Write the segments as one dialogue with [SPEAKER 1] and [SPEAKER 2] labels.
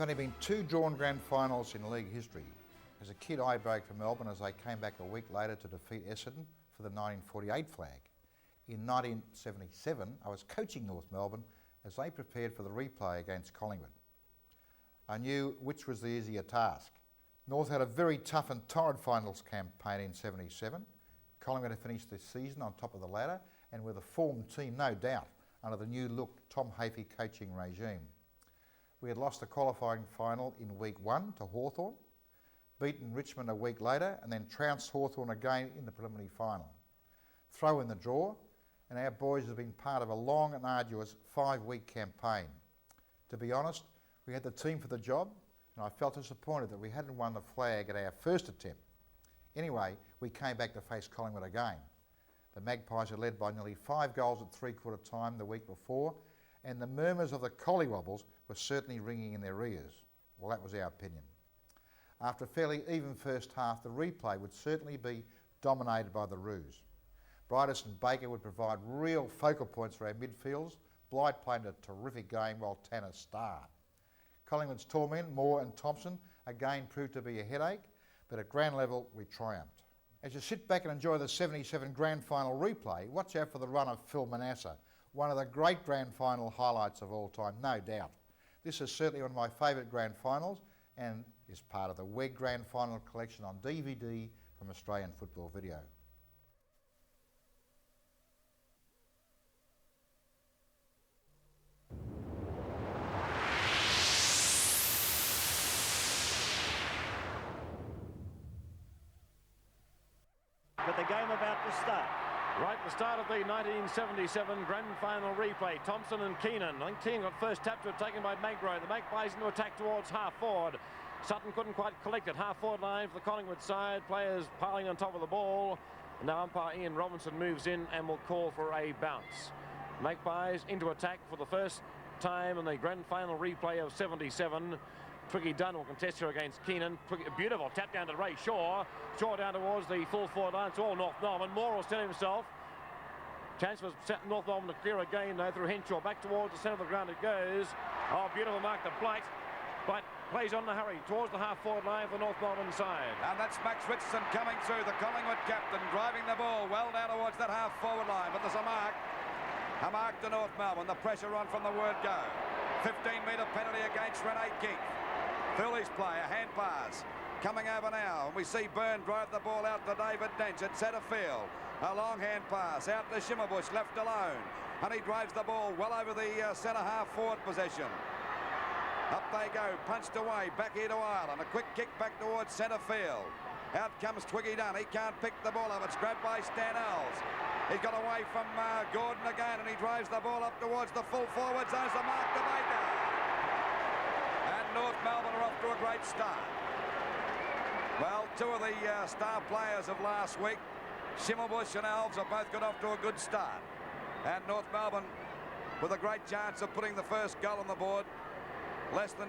[SPEAKER 1] only been 2 drawn grand finals in league history. As a kid, I broke for Melbourne as they came back a week later to defeat Essendon for the 1948 flag. In 1977, I was coaching North Melbourne as they prepared for the replay against Collingwood. I knew which was the easier task. North had a very tough and torrid finals campaign in 77. Collingwood had finished the season on top of the ladder and were the formed team, no doubt, under the new look Tom Hafey coaching regime. We had lost the qualifying final in week 1 to Hawthorn, beaten Richmond a week later and then trounced Hawthorn again in the preliminary final. Throw in the draw, and our boys have been part of a long and arduous 5-week campaign. To be honest, we had the team for the job, and I felt disappointed that we hadn't won the flag at our first attempt. Anyway, we came back to face Collingwood again. The Magpies had led by nearly 5 goals at three-quarter time the week before, and the murmurs of the Collywobbles were certainly ringing in their ears. Well, that was our opinion. After a fairly even first half, the replay would certainly be dominated by the Roos. Brytis and Baker would provide real focal points for our midfields. Blythe played a terrific game while Tanner starred. Collingwood's tall men, Moore and Thompson, again proved to be a headache, but at ground level we triumphed. As you sit back and enjoy the 77 grand final replay, watch out for the run of Phil Manasseh, one of the great grand final highlights of all time, no doubt. This is certainly one of my favourite grand finals and is part of the WEG Grand Final collection on DVD from Australian Football Video.
[SPEAKER 2] But the game about to start.
[SPEAKER 3] Right at the start of the 1977 grand final replay, Thompson and Keenan. I think Keenan got first tap to it, taken by Magro. The Magpies into attack towards half forward. Sutton couldn't quite collect it. Half forward line for the Collingwood side. Players piling on top of the ball. And now umpire Ian Robinson moves in and will call for a bounce. Magpies into attack for the first time in the grand final replay of 77. Twiggy Dunn will contest here against Keenan. Beautiful tap down to Ray Shaw. Shaw down towards the full forward line. It's all North Melbourne. Moore will set himself. Chance for North Melbourne to clear again though through Henshaw. Back towards the centre of the ground it goes. Oh, beautiful mark to Blight. Blight plays on the hurry towards the half forward line for the North Melbourne side.
[SPEAKER 4] And that's Max Richardson coming through, the Collingwood captain, driving the ball well down towards that half forward line. But there's a mark. A mark to North Melbourne. The pressure on from the word go. 15-metre penalty against Rene King. Philly's play, a hand pass. Coming over now, and we see Byrne drive the ball out to David Dench at centre field. A long hand pass out to Shimmerbush, left alone. And he drives the ball well over the centre half forward possession. Up they go, punched away, back here to Ireland. A quick kick back towards centre field. Out comes Twiggy Dunn. He can't pick the ball up. It's grabbed by Stan Ells. He's got away from Gordon again, and he drives the ball up towards the full forward zone. The mark to Baker. And North Melbourne are off to a great start. Well, 2 of the star players of last week, Shimmelbush and Elves, have both got off to a good start. And North Melbourne with a great chance of putting the first goal on the board. Less than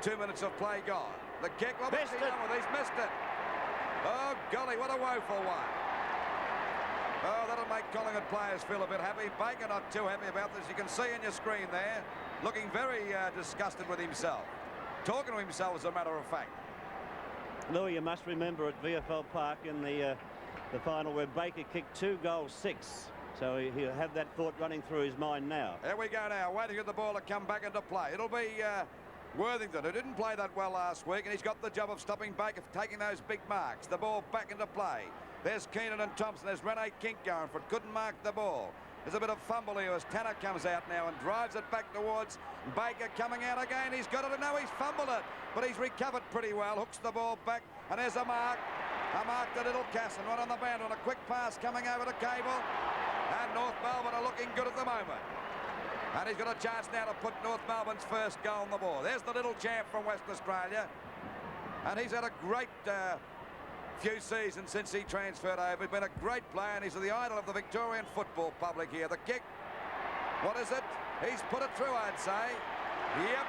[SPEAKER 4] 2 minutes of play gone. The kick, well, what's he done with? He's missed it. Oh, golly, what a woeful one. Oh, that'll make Collingwood players feel a bit happy. Baker not too happy about this. You can see in your screen there, looking very disgusted with himself. Talking to himself, as a matter of fact.
[SPEAKER 2] Louis, you must remember at VFL Park in the final where Baker kicked 2 goals 6. So he'll have that thought running through his mind now.
[SPEAKER 4] Here we go now, waiting for the ball to come back into play. It'll be Worthington, who didn't play that well last week, and he's got the job of stopping Baker from taking those big marks. The ball back into play. There's Keenan and Thompson. There's Rene Kink going for it. Couldn't mark the ball. There's a bit of fumble here as Tanner comes out now and drives it back towards Baker, coming out again. He's got it, and now he's fumbled it, but he's recovered pretty well. Hooks the ball back, and there's a mark. A mark to Little Casson, right on the boundary, on a quick pass coming over to Cable. And North Melbourne are looking good at the moment. And he's got a chance now to put North Melbourne's first goal on the board. There's the little champ from West Australia. And he's had a great few seasons since he transferred over. He's been a great player, and he's the idol of the Victorian football public here. The kick, what is it? He's put it through, I'd say. Yep.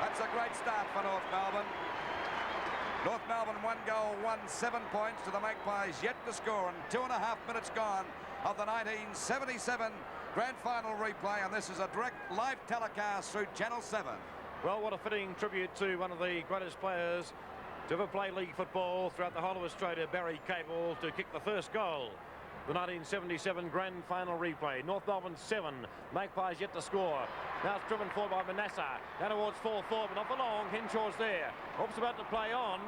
[SPEAKER 4] That's a great start for North Melbourne. North Melbourne 1 goal, 7 points to the Magpies yet to score, and 2.5 minutes gone of the 1977 grand final replay, and this is a direct live telecast through Channel 7.
[SPEAKER 3] Well, what a fitting tribute to one of the greatest players to ever play league football throughout the whole of Australia, Barry Cable, to kick the first goal. The 1977 grand final replay. North Melbourne 7, Magpies yet to score. Now it's driven forward by Manasseh. Down towards full forward, but not for long. Henshaw's there. Hope's about to play on.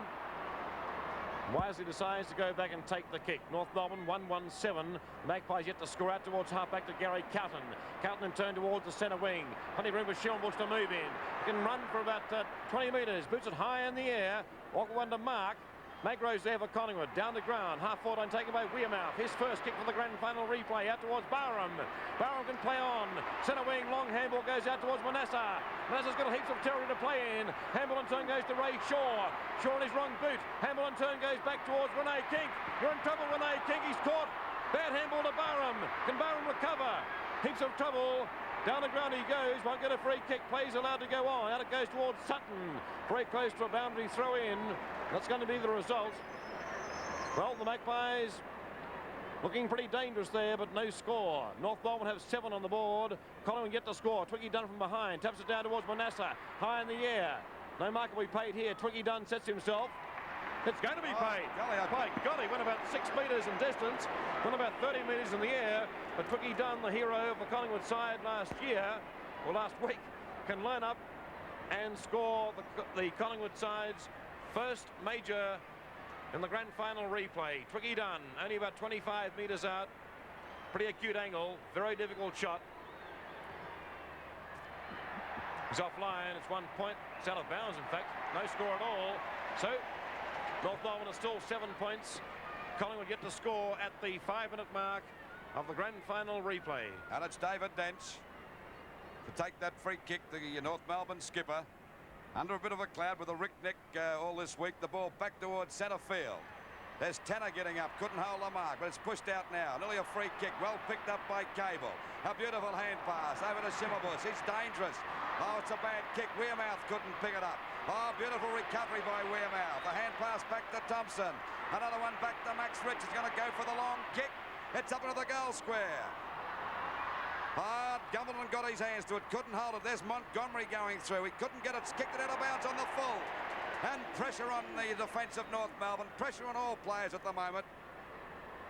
[SPEAKER 3] Wisely decides to go back and take the kick. North Melbourne 1-1-7. Magpies yet to score out towards half-back to Gary Carlton. Carlton in turn towards the centre wing. Plenty of room for Schillenbusch to move in. He can run for about 20 metres. Boots it high in the air. Walk one to Mark. Magro's there for Collingwood. Down the ground. Half-forward line taken by Wearmouth. His first kick for the grand final replay. Out towards Barham. Barham can play on. Centre wing. Long handball goes out towards Manasseh. Manasseh's got heaps of territory to play in. Handball in turn goes to Ray Shaw. Shaw on his wrong boot. Handball in turn goes back towards Renee King. You're in trouble, Renee King. He's caught. Bad handball to Barham. Can Barham recover? Heaps of trouble. Down the ground he goes. Won't get a free kick. Play's allowed to go on. Out it goes towards Sutton. Very close to a boundary throw in. That's going to be the result. Well, the Magpies looking pretty dangerous there, but no score. North Melbourne have 7 on the board. Collingwood get to score. Twiggy Dunn from behind. Taps it down towards Manasseh. High in the air. No mark will be paid here. Twiggy Dunn sets himself. It's going to be paid. By golly, went about 6 metres in distance. Went about 30 metres in the air. But Twiggy Dunn, the hero of the Collingwood side last week, can line up and score the Collingwood side's first major in the grand final replay. Twiggy Dunn, only about 25 metres out. Pretty acute angle. Very difficult shot. He's offline. It's 1 point. It's out of bounds, in fact. No score at all. So North Melbourne are still 7 points. Collingwood get to score at the 5-minute mark of the grand final replay.
[SPEAKER 4] And it's David Dench to take that free kick, the North Melbourne skipper. Under a bit of a cloud with a Rick Nick all this week. The ball back towards centre field. There's Tanner getting up. Couldn't hold the mark, but it's pushed out now. Nearly a free kick. Well picked up by Cable. A beautiful hand pass over to Schillenbusch. It's dangerous. Oh, it's a bad kick. Wearmouth couldn't pick it up. Oh, beautiful recovery by Wearmouth. A hand pass back to Thompson. Another one back to Max Rich. He's going to go for the long kick. It's up into the goal square. Gumbleton got his hands to it, couldn't hold it. There's Montgomery going through. He couldn't get it, kicked it out of bounds on the full. And pressure on the defence of North Melbourne. Pressure on all players at the moment.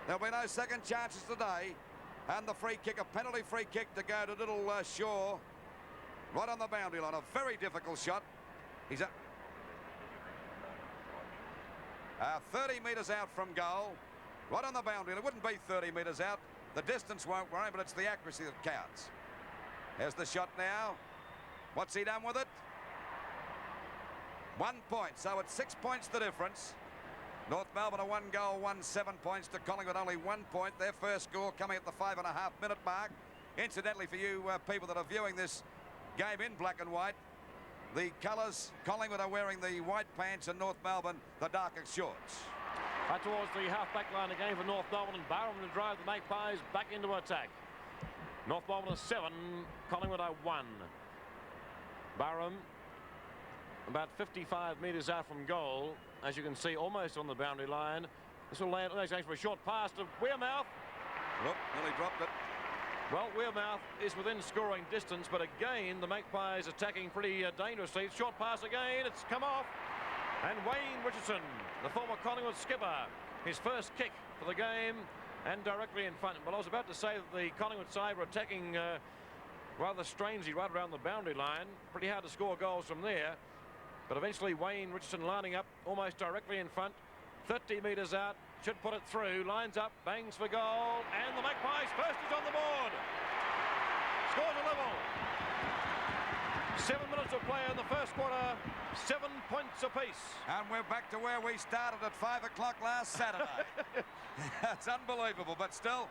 [SPEAKER 4] There'll be no second chances today. And the free kick, a penalty free kick to go to little Shaw. Right on the boundary line. A very difficult shot. He's 30 metres out from goal. Right on the boundary. It wouldn't be 30 metres out. The distance won't worry, but it's the accuracy that counts. There's the shot now. What's he done with it? 1 point, so it's 6 points the difference. North Melbourne are 1 goal, 7 points to Collingwood, only 1 point. Their first score coming at the 5.5-minute mark. Incidentally, for you people that are viewing this game in black and white, the colours, Collingwood are wearing the white pants and North Melbourne the darker shorts.
[SPEAKER 3] Right towards the half-back line again for North Melbourne, and Barham to drive the Magpies back into attack. North Melbourne are 7, Collingwood are 1. Barham about 55 metres out from goal, as you can see, almost on the boundary line. This will land going for a short pass to Wearmouth.
[SPEAKER 4] Look, nearly dropped it.
[SPEAKER 3] Well, Wearmouth is within scoring distance, but again, the Magpies attacking pretty dangerously. Short pass again, it's come off. And Wayne Richardson, the former Collingwood skipper, his first kick for the game and directly in front. But I was about to say that the Collingwood side were attacking rather strangely right around the boundary line. Pretty hard to score goals from there. But eventually Wayne Richardson lining up almost directly in front. 30 metres out, should put it through, lines up, bangs for goal, and the Magpies first is on the board. Scores a level. 7 minutes of play in the first quarter, 7 points apiece.
[SPEAKER 4] And we're back to where we started at 5 o'clock last Saturday. It's unbelievable, but still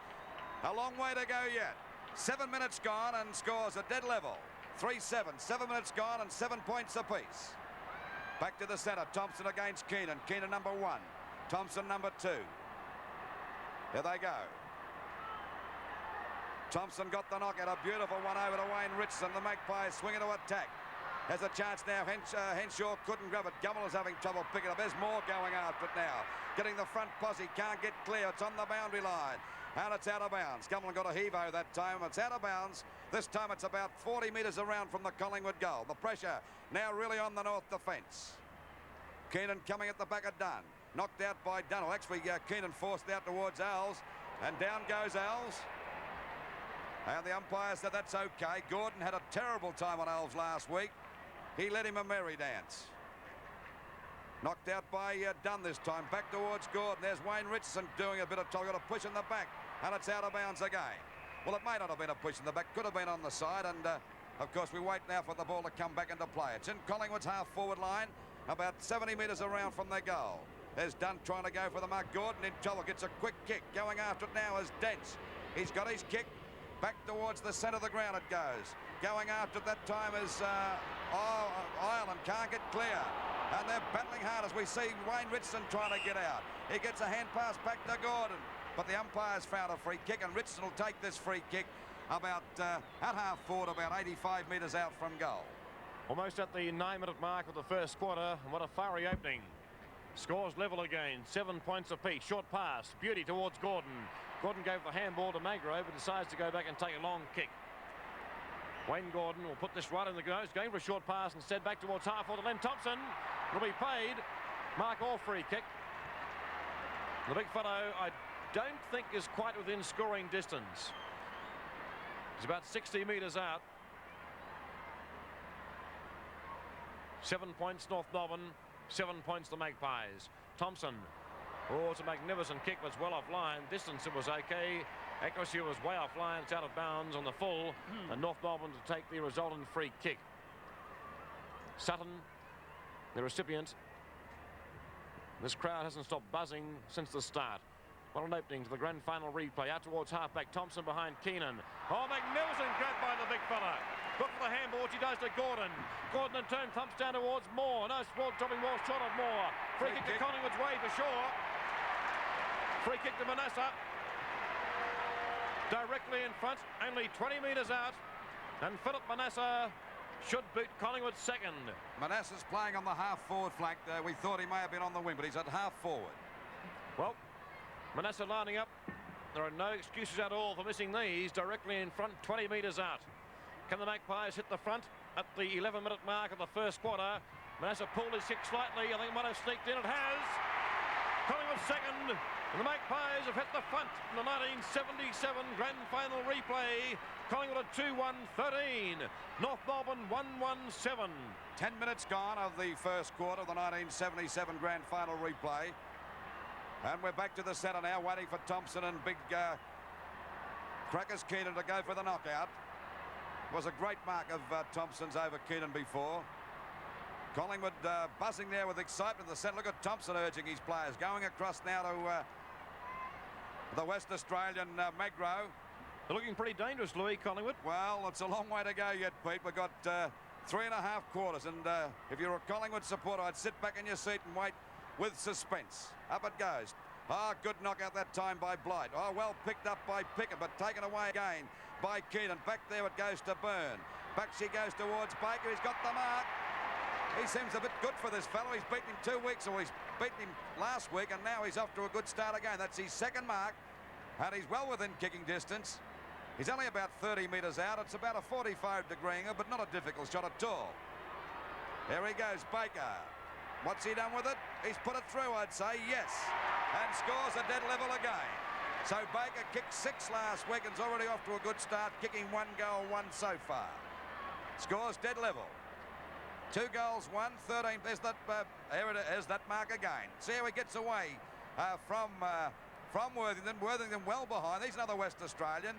[SPEAKER 4] a long way to go yet. 7 minutes gone and scores a dead level. 3-7, 7 minutes gone and 7 points apiece. Back to the centre, Thompson against Keenan. Keenan number 1, Thompson number 2. Here they go. Thompson got the knockout, a beautiful one over to Wayne Richardson. The Magpies swinging to attack. Has a chance now. Henshaw couldn't grab it. Gummel is having trouble picking it up. There's more going after it now. Getting the front posse, can't get clear. It's on the boundary line. And it's out of bounds. Cumberland got a heave-o that time. It's out of bounds. This time it's about 40 metres around from the Collingwood goal. The pressure now really on the north defence. Keenan coming at the back of Dunn. Knocked out by Dunn. Well, actually, Keenan forced out towards Alves. And down goes Alves. And the umpire said that's okay. Gordon had a terrible time on Alves last week. He led him a merry dance. Knocked out by Dunn this time. Back towards Gordon. There's Wayne Richardson doing a bit of got a push in the back. And it's out of bounds again. Well, it may not have been a push in the back. Could have been on the side. And, of course, we wait now for the ball to come back into play. It's in Collingwood's half-forward line. About 70 metres around from their goal. There's Dunn trying to go for the mark. Gordon in trouble. Gets a quick kick. Going after it now is Dents. He's got his kick. Back towards the centre of the ground it goes. Going after it that time is Ireland. Can't get clear. And they're battling hard as we see Wayne Richardson trying to get out. He gets a hand pass back to Gordon. But the umpire's found a free kick, and Richardson will take this free kick about at half forward, about 85 metres out from goal.
[SPEAKER 3] Almost at the 9-minute mark of the first quarter. And what a fiery opening. Scores level again. 7 points apiece. Short pass. Beauty towards Gordon. Gordon gave the handball to Magro, but decides to go back and take a long kick. Wayne Gordon will put this right in the nose. Going for a short pass instead back towards half forward. Len Thompson will be paid. Mark all free kick. The big fellow, I don't think is quite within scoring distance. He's about 60 metres out. 7 points North Melbourne, 7 points the Magpies. Thompson. Oh, it's a magnificent kick, but it's well offline. Distance, it was okay. Accuracy was way offline. It's out of bounds on the full. And North Melbourne to take the resultant free kick. Sutton, the recipient. This crowd hasn't stopped buzzing since the start. What an opening to the grand final replay. Out towards halfback. Thompson behind Keenan. Oh, magnificent grab by the big fella. Look for the handball, which he does to Gordon. Gordon in turn thumps down towards Moore. No, dropping Moore short of Moore. Free kick to Collingwood's way for sure. Free kick to Manasseh. Directly in front, only 20 metres out. And Philip Manasseh should boot Collingwood second.
[SPEAKER 4] Manasseh's playing on the half-forward flank. We thought he may have been on the wing, but he's at half-forward.
[SPEAKER 3] Well, Manasseh lining up. There are no excuses at all for missing these. Directly in front, 20 metres out. Can the Magpies hit the front at the 11-minute mark of the first quarter? Manasseh pulled his kick slightly. I think might have sneaked in. It has. Collingwood second. And the Magpies have hit the front in the 1977 grand final replay. Collingwood at 2-1-13. North Melbourne 1-1-7.
[SPEAKER 4] 10 minutes gone of the first quarter of the 1977 grand final replay. And we're back to the centre now, waiting for Thompson and big Crackers Keenan to go for the knockout. It was a great mark of Thompson's over Keenan before. Collingwood buzzing there with excitement in the centre. Look at Thompson urging his players. Going across now to the West Australian Magro.
[SPEAKER 3] They're looking pretty dangerous, Louis, Collingwood.
[SPEAKER 4] Well, it's a long way to go yet, Pete. We've got 3.5 quarters. And if you're a Collingwood supporter, I'd sit back in your seat and wait with suspense. Up it goes. Ah, good knockout that time by Blight. Oh, well picked up by Pickett, but taken away again by Keenan. Back there it goes to Byrne. Back she goes towards Baker. He's got the mark. He seems a bit good for this fellow. He's beaten him 2 weeks, or he's beaten him last week, and now he's off to a good start again. That's his second mark, and he's well within kicking distance. He's only about 30 metres out. It's about a 45-degree angle, but not a difficult shot at all. There he goes, Baker. What's he done with it? He's put it through, I'd say, yes. And scores a dead level again. So Baker kicked 6 last week and is already off to a good start, kicking 1 goal, 1 so far. Scores dead level. 2 goals, 1, 13. There's that, here it is, that mark again. See how he gets away from Worthington. Worthington well behind. He's another West Australian.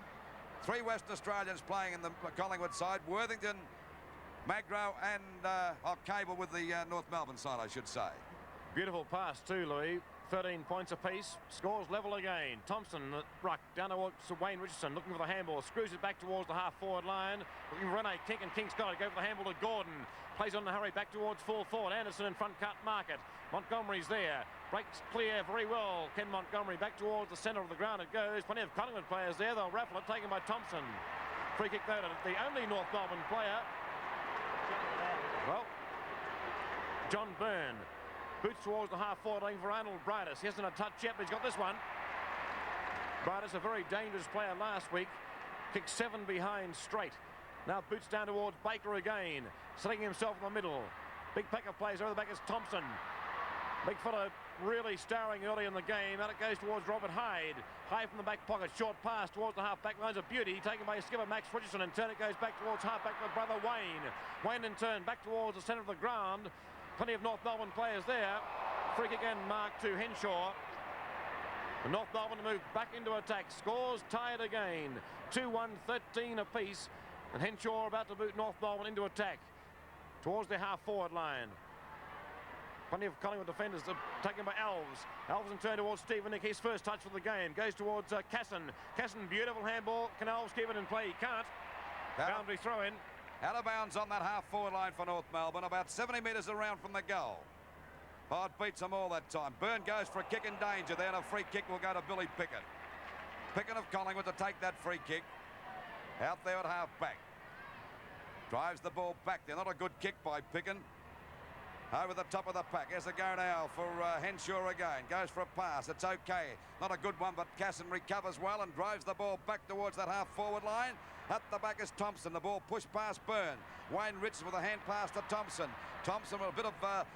[SPEAKER 4] 3 West Australians playing in the Collingwood side. Worthington, Magro and Cable with the North Melbourne side, I should say.
[SPEAKER 3] Beautiful pass too, Louis. 13 points apiece. Scores level again. Thompson, right, down towards Wayne Richardson, looking for the handball. Screws it back towards the half-forward line. Looking for Rene King, and King's got it. Go for the handball to Gordon. Plays on the hurry back towards full forward. Anderson in front, can't mark it. Montgomery's there. Breaks clear very well. Ken Montgomery back towards the centre of the ground it goes. Plenty of Collingwood players there. They'll raffle it, taken by Thompson. Free kick there to the only North Melbourne player. Well, John Byrne. Boots towards the half-forward lane for Arnold Brightus. He hasn't a touch yet, but he's got this one. Brightus, a very dangerous player last week, kicked 7 behind straight. Now boots down towards Baker again, setting himself in the middle. Big pack of players over the back is Thompson. Big fella really starring early in the game. Out it goes towards Robert Hyde. Hyde from the back pocket. Short pass towards the half-back lines of beauty. Taken by skipper Max Richardson. In turn it goes back towards half-back with brother Wayne. Wayne in turn back towards the centre of the ground. Plenty of North Melbourne players there. Free kick again marked to Henshaw. The North Melbourne move back into attack. Scores tied again. 2-1, 13 apiece. And Henshaw about to boot North Melbourne into attack towards the half-forward line. Plenty of Collingwood defenders taken by Alves. Alves in turn towards Stephen Nick. His first touch of the game. Goes towards Casson. Casson, beautiful handball. Can Alves keep it in play? He can't. Boundary throw in.
[SPEAKER 4] Out of bounds on that half-forward line for North Melbourne. About 70 metres around from the goal. Oh, it beats them all that time. Byrne goes for a kick in danger there, and a free kick will go to Billy Pickett. Pickett of Collingwood to take that free kick. Out there at half-back. Drives the ball back there. Not a good kick by Pickett. Over the top of the pack. Here's a go now for Henshaw again. Goes for a pass. It's okay. Not a good one, but Casson recovers well and drives the ball back towards that half-forward line. At the back is Thompson. The ball pushed past Byrne. Wayne Richards with a hand pass to Thompson. Thompson with a bit of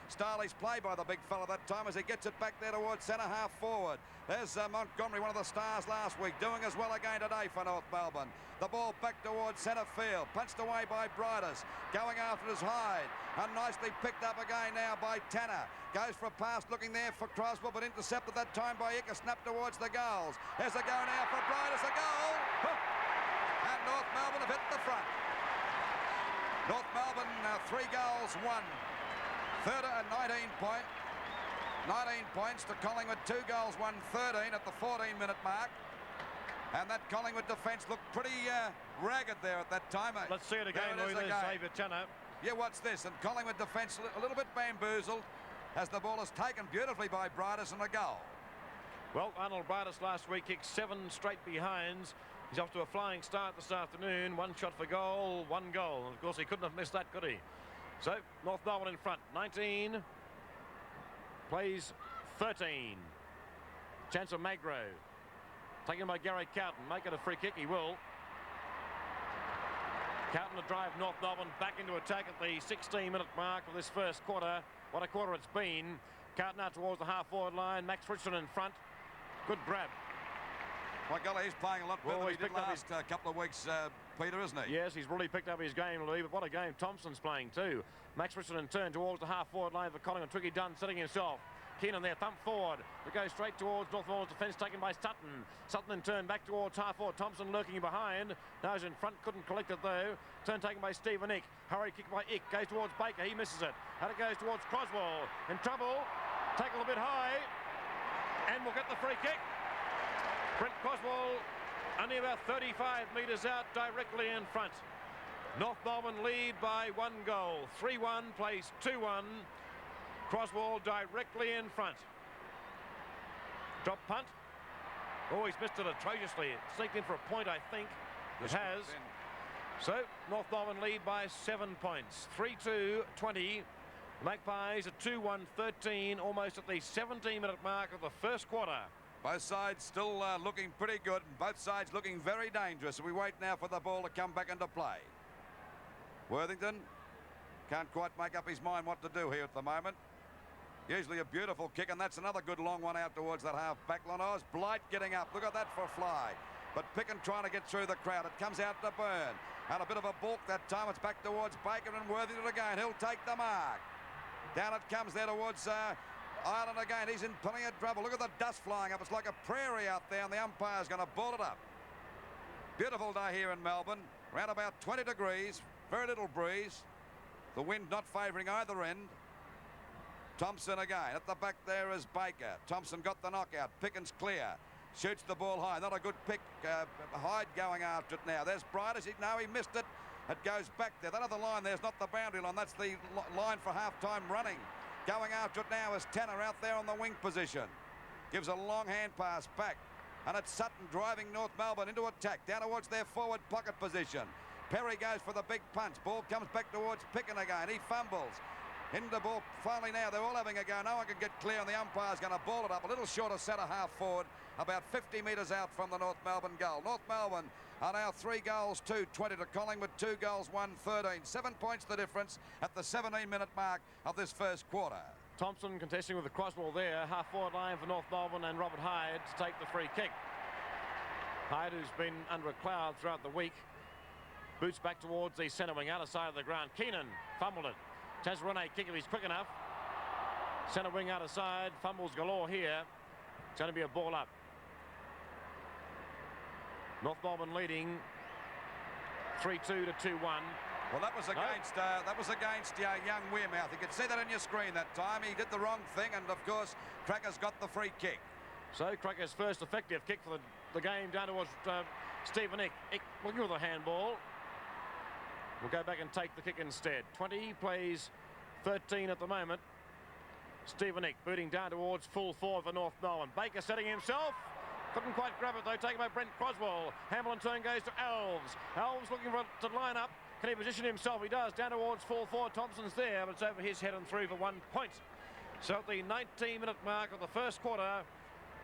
[SPEAKER 4] stylish play by the big fella that time as he gets it back there towards centre half forward. There's Montgomery, one of the stars last week, doing as well again today for North Melbourne. The ball back towards centre field. Punched away by Brightus. Going after his Hyde. And nicely picked up again now by Tanner. Goes for a pass looking there for Croswell, but intercepted that time by Icker. Snap towards the goals. There's a go now for Brightus. A goal! And North Melbourne have hit the front. North Melbourne 3 goals, 1. Third and 19 points to Collingwood, 2 goals, 1, 13 at the 14-minute mark. And that Collingwood defence looked pretty ragged there at that time.
[SPEAKER 3] Let's see it again, Louis. There's Xavier Tanner.
[SPEAKER 4] Yeah, watch this. And Collingwood defence a little bit bamboozled as the ball is taken beautifully by Brightus and a goal.
[SPEAKER 3] Well, Arnold Brightus last week kicked 7 straight behinds. He's off to a flying start this afternoon. 1 shot for goal, 1 goal. And of course, he couldn't have missed that, could he? So, North Melbourne in front. 19. Plays 13. Chance of Magro. Taken by Gary Carlton. Make it a free kick. He will. Carlton to drive North Melbourne back into attack at the 16-minute mark of this first quarter. What a quarter it's been. Carlton out towards the half-forward line. Max Richardson in front. Good grab.
[SPEAKER 4] My golly, he's playing a lot better than he did last couple of weeks, Peter, isn't he?
[SPEAKER 3] Yes, he's really picked up his game, Louis, but what a game Thompson's playing too. Max Richardson in turn towards the half-forward line for Collingwood. Tricky Dunn setting himself. Keenan there, thump forward. To go straight towards North Melbourne's defence, taken by Sutton. Sutton in turn back towards half-forward. Thompson lurking behind. Now he's in front, couldn't collect it though. Turn taken by Stephen Ick. Hurry kick by Ick. Goes towards Baker, he misses it. And it goes towards Croswell. In trouble. Tackled a bit high. And we'll get the free kick. Brent Croswell only about 35 metres out, directly in front. North Melbourne lead by 1 goal. 3-1, plays 2-1. Croswell directly in front. Drop punt. Oh, he's missed it atrociously. It sneaked in for a point, I think. It has. So, North Melbourne lead by 7 points. 3-2-20. Magpies at 2-1-13, almost at the 17-minute mark of the first quarter.
[SPEAKER 4] Both sides still looking pretty good, and both sides looking very dangerous. We wait now for the ball to come back into play. Worthington can't quite make up his mind what to do here at the moment. Usually a beautiful kick, and that's another good long one out towards that half-back line. Oh, it's Blight getting up. Look at that for a fly. But Pickett trying to get through the crowd. It comes out to Byrne. And a bit of a balk that time. It's back towards Baker and Worthington again. He'll take the mark. Down it comes there towards Ireland again. He's in plenty of trouble. Look at the dust flying up. It's like a prairie out there, and the umpire's going to ball it up. Beautiful day here in Melbourne. Around about 20 degrees. Very little breeze. The wind not favouring either end. Thompson again. At the back there is Baker. Thompson got the knockout. Pickens clear. Shoots the ball high. Not a good pick. Hyde going after it now. There's Brightus. No, he missed it. It goes back there. That other line there's not the boundary line. That's the line for half-time running. Going after it now is Tanner out there on the wing position. Gives a long hand pass back. And it's Sutton driving North Melbourne into attack. Down towards their forward pocket position. Perry goes for the big punch. Ball comes back towards Picken again. He fumbles. Into the ball. Finally now, they're all having a go. No one can get clear, and the umpire's going to ball it up a little short of centre half forward, about 50 metres out from the North Melbourne goal. North Melbourne are now 3 goals, 2-20 to Collingwood, 2 goals, 1-13. 7 points the difference at the 17-minute mark of this first quarter.
[SPEAKER 3] Thompson contesting with the crossball there. Half-forward line for North Melbourne, and Robert Hyde to take the free kick. Hyde, who's been under a cloud throughout the week, boots back towards the centre wing, outer side of the ground. Keenan fumbled it. Tasrone kick if he's quick enough. Centre wing outer side. Fumbles galore here. It's going to be a ball up. North Melbourne leading 3-2 to 2-1.
[SPEAKER 4] Well, that was against young Wearmouth. You could see that on your screen that time. He did the wrong thing, and of course, Cracker's got the free kick.
[SPEAKER 3] So Cracker's first effective kick for the game down towards Stephen Ick. Ick looking for the handball. We'll go back and take the kick instead. 20 plays 13 at the moment. Stephen Ick booting down towards full forward for North Melbourne. Baker setting himself. Couldn't quite grab it though. Taken by Brent Croswell. Hamilton turn goes to Elves. Elves looking for it to line up. Can he position himself? He does. Down towards full forward. Thompson's there, but it's over his head and through for 1 point. So at the 19-minute mark of the first quarter,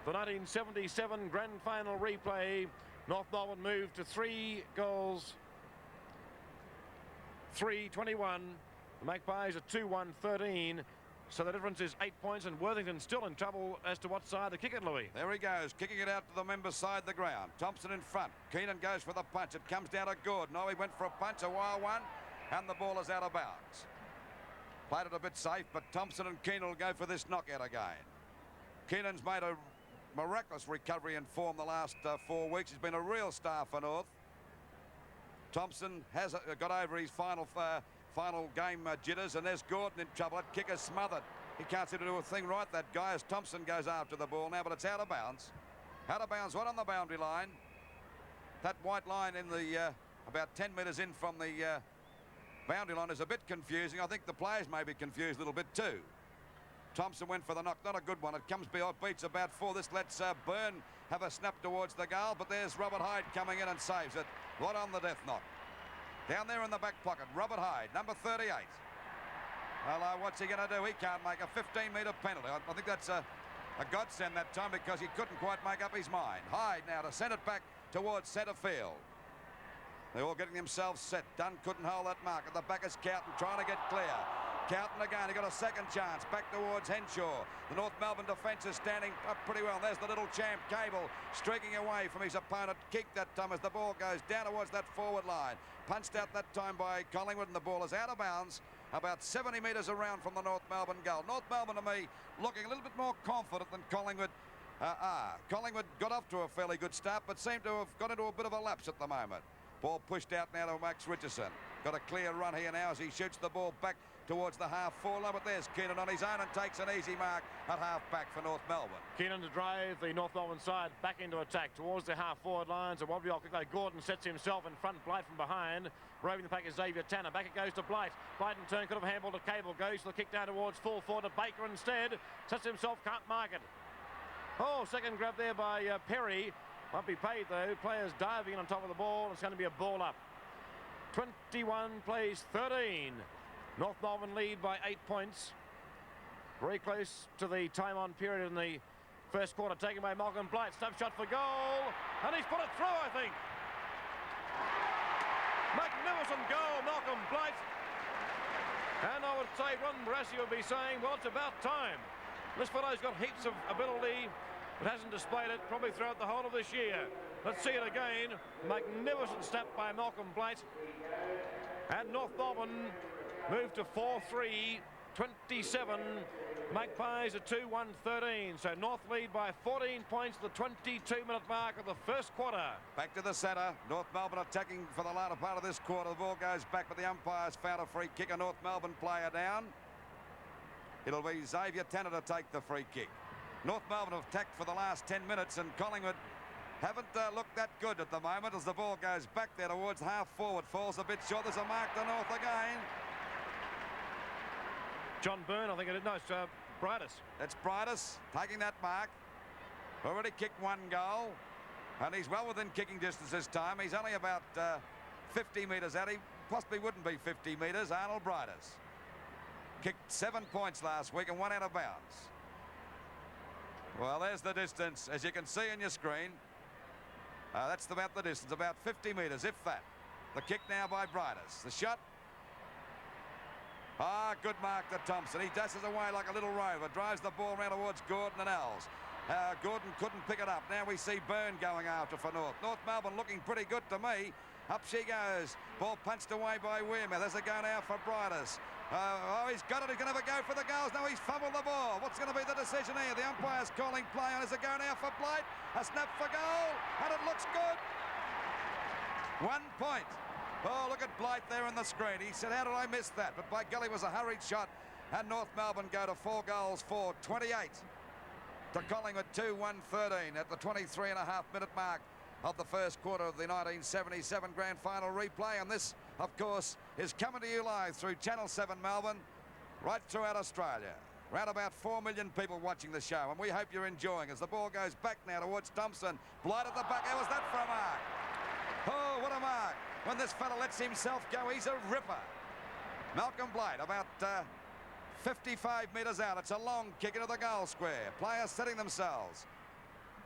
[SPEAKER 3] the 1977 grand final replay, North Melbourne moved to 3 goals, 3-21. The Magpies are 2-1-13. So the difference is 8 points, and Worthington still in trouble as to what side to kick it, Louis.
[SPEAKER 4] There he goes, kicking it out to the member side of the ground. Thompson in front. Keenan goes for the punch. It comes down to Gordon. Oh, he went for a punch, a wild one, and the ball is out of bounds. Played it a bit safe, but Thompson and Keenan will go for this knockout again. Keenan's made a miraculous recovery in form the last 4 weeks. He's been a real star for North. Thompson has got over his final game jitters, and there's Gordon in trouble. That kick is smothered. He can't seem to do a thing right, that guy, as Thompson goes after the ball now, but it's out of bounds. Out of bounds, right on the boundary line. That white line in the about 10 metres in from the boundary line is a bit confusing. I think the players may be confused a little bit too. Thompson went for the knock, not a good one. It comes beats about 4. This lets Byrne have a snap towards the goal, but there's Robert Hyde coming in and saves it right on the death knock. Down there in the back pocket, Robert Hyde, number 38. Well, what's he going to do? He can't make a 15-metre penalty. I think that's a godsend that time, because he couldn't quite make up his mind. Hyde now to send it back towards centre field. They're all getting themselves set. Dunn couldn't hold that mark. At the back is Cowton trying to get clear. Cowton again, he got a second chance. Back towards Henshaw. The North Melbourne defence is standing up pretty well. There's the little champ, Cable, streaking away from his opponent. Kicked that time as the ball goes down towards that forward line. Punched out that time by Collingwood, and the ball is out of bounds about 70 metres around from the North Melbourne goal. North Melbourne, to me, looking a little bit more confident than Collingwood are. Collingwood got off to a fairly good start, but seemed to have got into a bit of a lapse at the moment. Ball pushed out now to Max Richardson. Got a clear run here now as he shoots the ball back towards the half-forward line, but there's Keenan on his own and takes an easy mark at half-back for North Melbourne.
[SPEAKER 3] Keenan to drive the North Melbourne side back into attack towards the half-forward lines. A wobbly off kick by Gordon sets himself in front. Blight from behind. Roving the pack is Xavier Tanner. Back it goes to Blight. Blight in turn could have handballed to Cable. Goes for the kick down towards full forward to Baker instead. Sets himself, can't mark it. Oh, second grab there by Perry. Won't be paid though. Players diving in on top of the ball. It's going to be a ball up. 21 plays 13. North Melbourne lead by 8 points. Very close to the time-on period in the first quarter, taken by Malcolm Blight. Snap shot for goal, and he's put it through, I think. Magnificent goal, Malcolm Blight. And I would say Ron Barrasi would be saying, well, it's about time. This fellow's got heaps of ability, but hasn't displayed it probably throughout the whole of this year. Let's see it again. Magnificent snap by Malcolm Blight. And North Melbourne moved to 4-3, 27. Magpies are 2-1-13. So North lead by 14 points at the 22-minute mark of the first quarter.
[SPEAKER 4] Back to the centre. North Melbourne attacking for the latter part of this quarter. The ball goes back, but the umpire's found a free kick. A North Melbourne player down. It'll be Xavier Tanner to take the free kick. North Melbourne have attacked for the last 10 minutes, and Collingwood haven't looked that good at the moment as the ball goes back there towards half forward. Falls a bit short. There's a mark to North again.
[SPEAKER 3] John Byrne, I think it is. No, it's Brightus.
[SPEAKER 4] It's Brightus taking that mark. Already kicked 1 goal, and he's well within kicking distance this time. He's only about 50 metres out. He possibly wouldn't be 50 metres. Arnold Brightus. Kicked 7 points last week and 1 out of bounds. Well, there's the distance, as you can see on your screen. That's about the distance, about 50 metres, if that. The kick now by Brightus. The shot. Good mark to Thompson. He dashes away like a little rover, drives the ball round towards Gordon and Els. Gordon couldn't pick it up. Now we see Byrne going after for North. North Melbourne looking pretty good to me. Up she goes. Ball punched away by Weirmouth. There's a go now for Brightus. He's got it. He's going to have a go for the goals. No, he's fumbled the ball. What's going to be the decision here? The umpire's calling play on. There's a go now for Blight. A snap for goal. And it looks good. 1 point. Oh, look at Blight there on the screen. He said, how did I miss that? But by golly, it was a hurried shot. And North Melbourne go to 4 goals for 28 to Collingwood 2-1-13 at the 23.5-minute mark of the first quarter of the 1977 Grand Final replay. And this, of course, is coming to you live through Channel 7 Melbourne, right throughout Australia. Around about 4 million people watching the show, and we hope you're enjoying as the ball goes back now towards Thompson. Blight at the back. How was that for a mark? Oh, what a mark. When this fella lets himself go, he's a ripper. Malcolm Blight, about 55 metres out. It's a long kick into the goal square. Players setting themselves.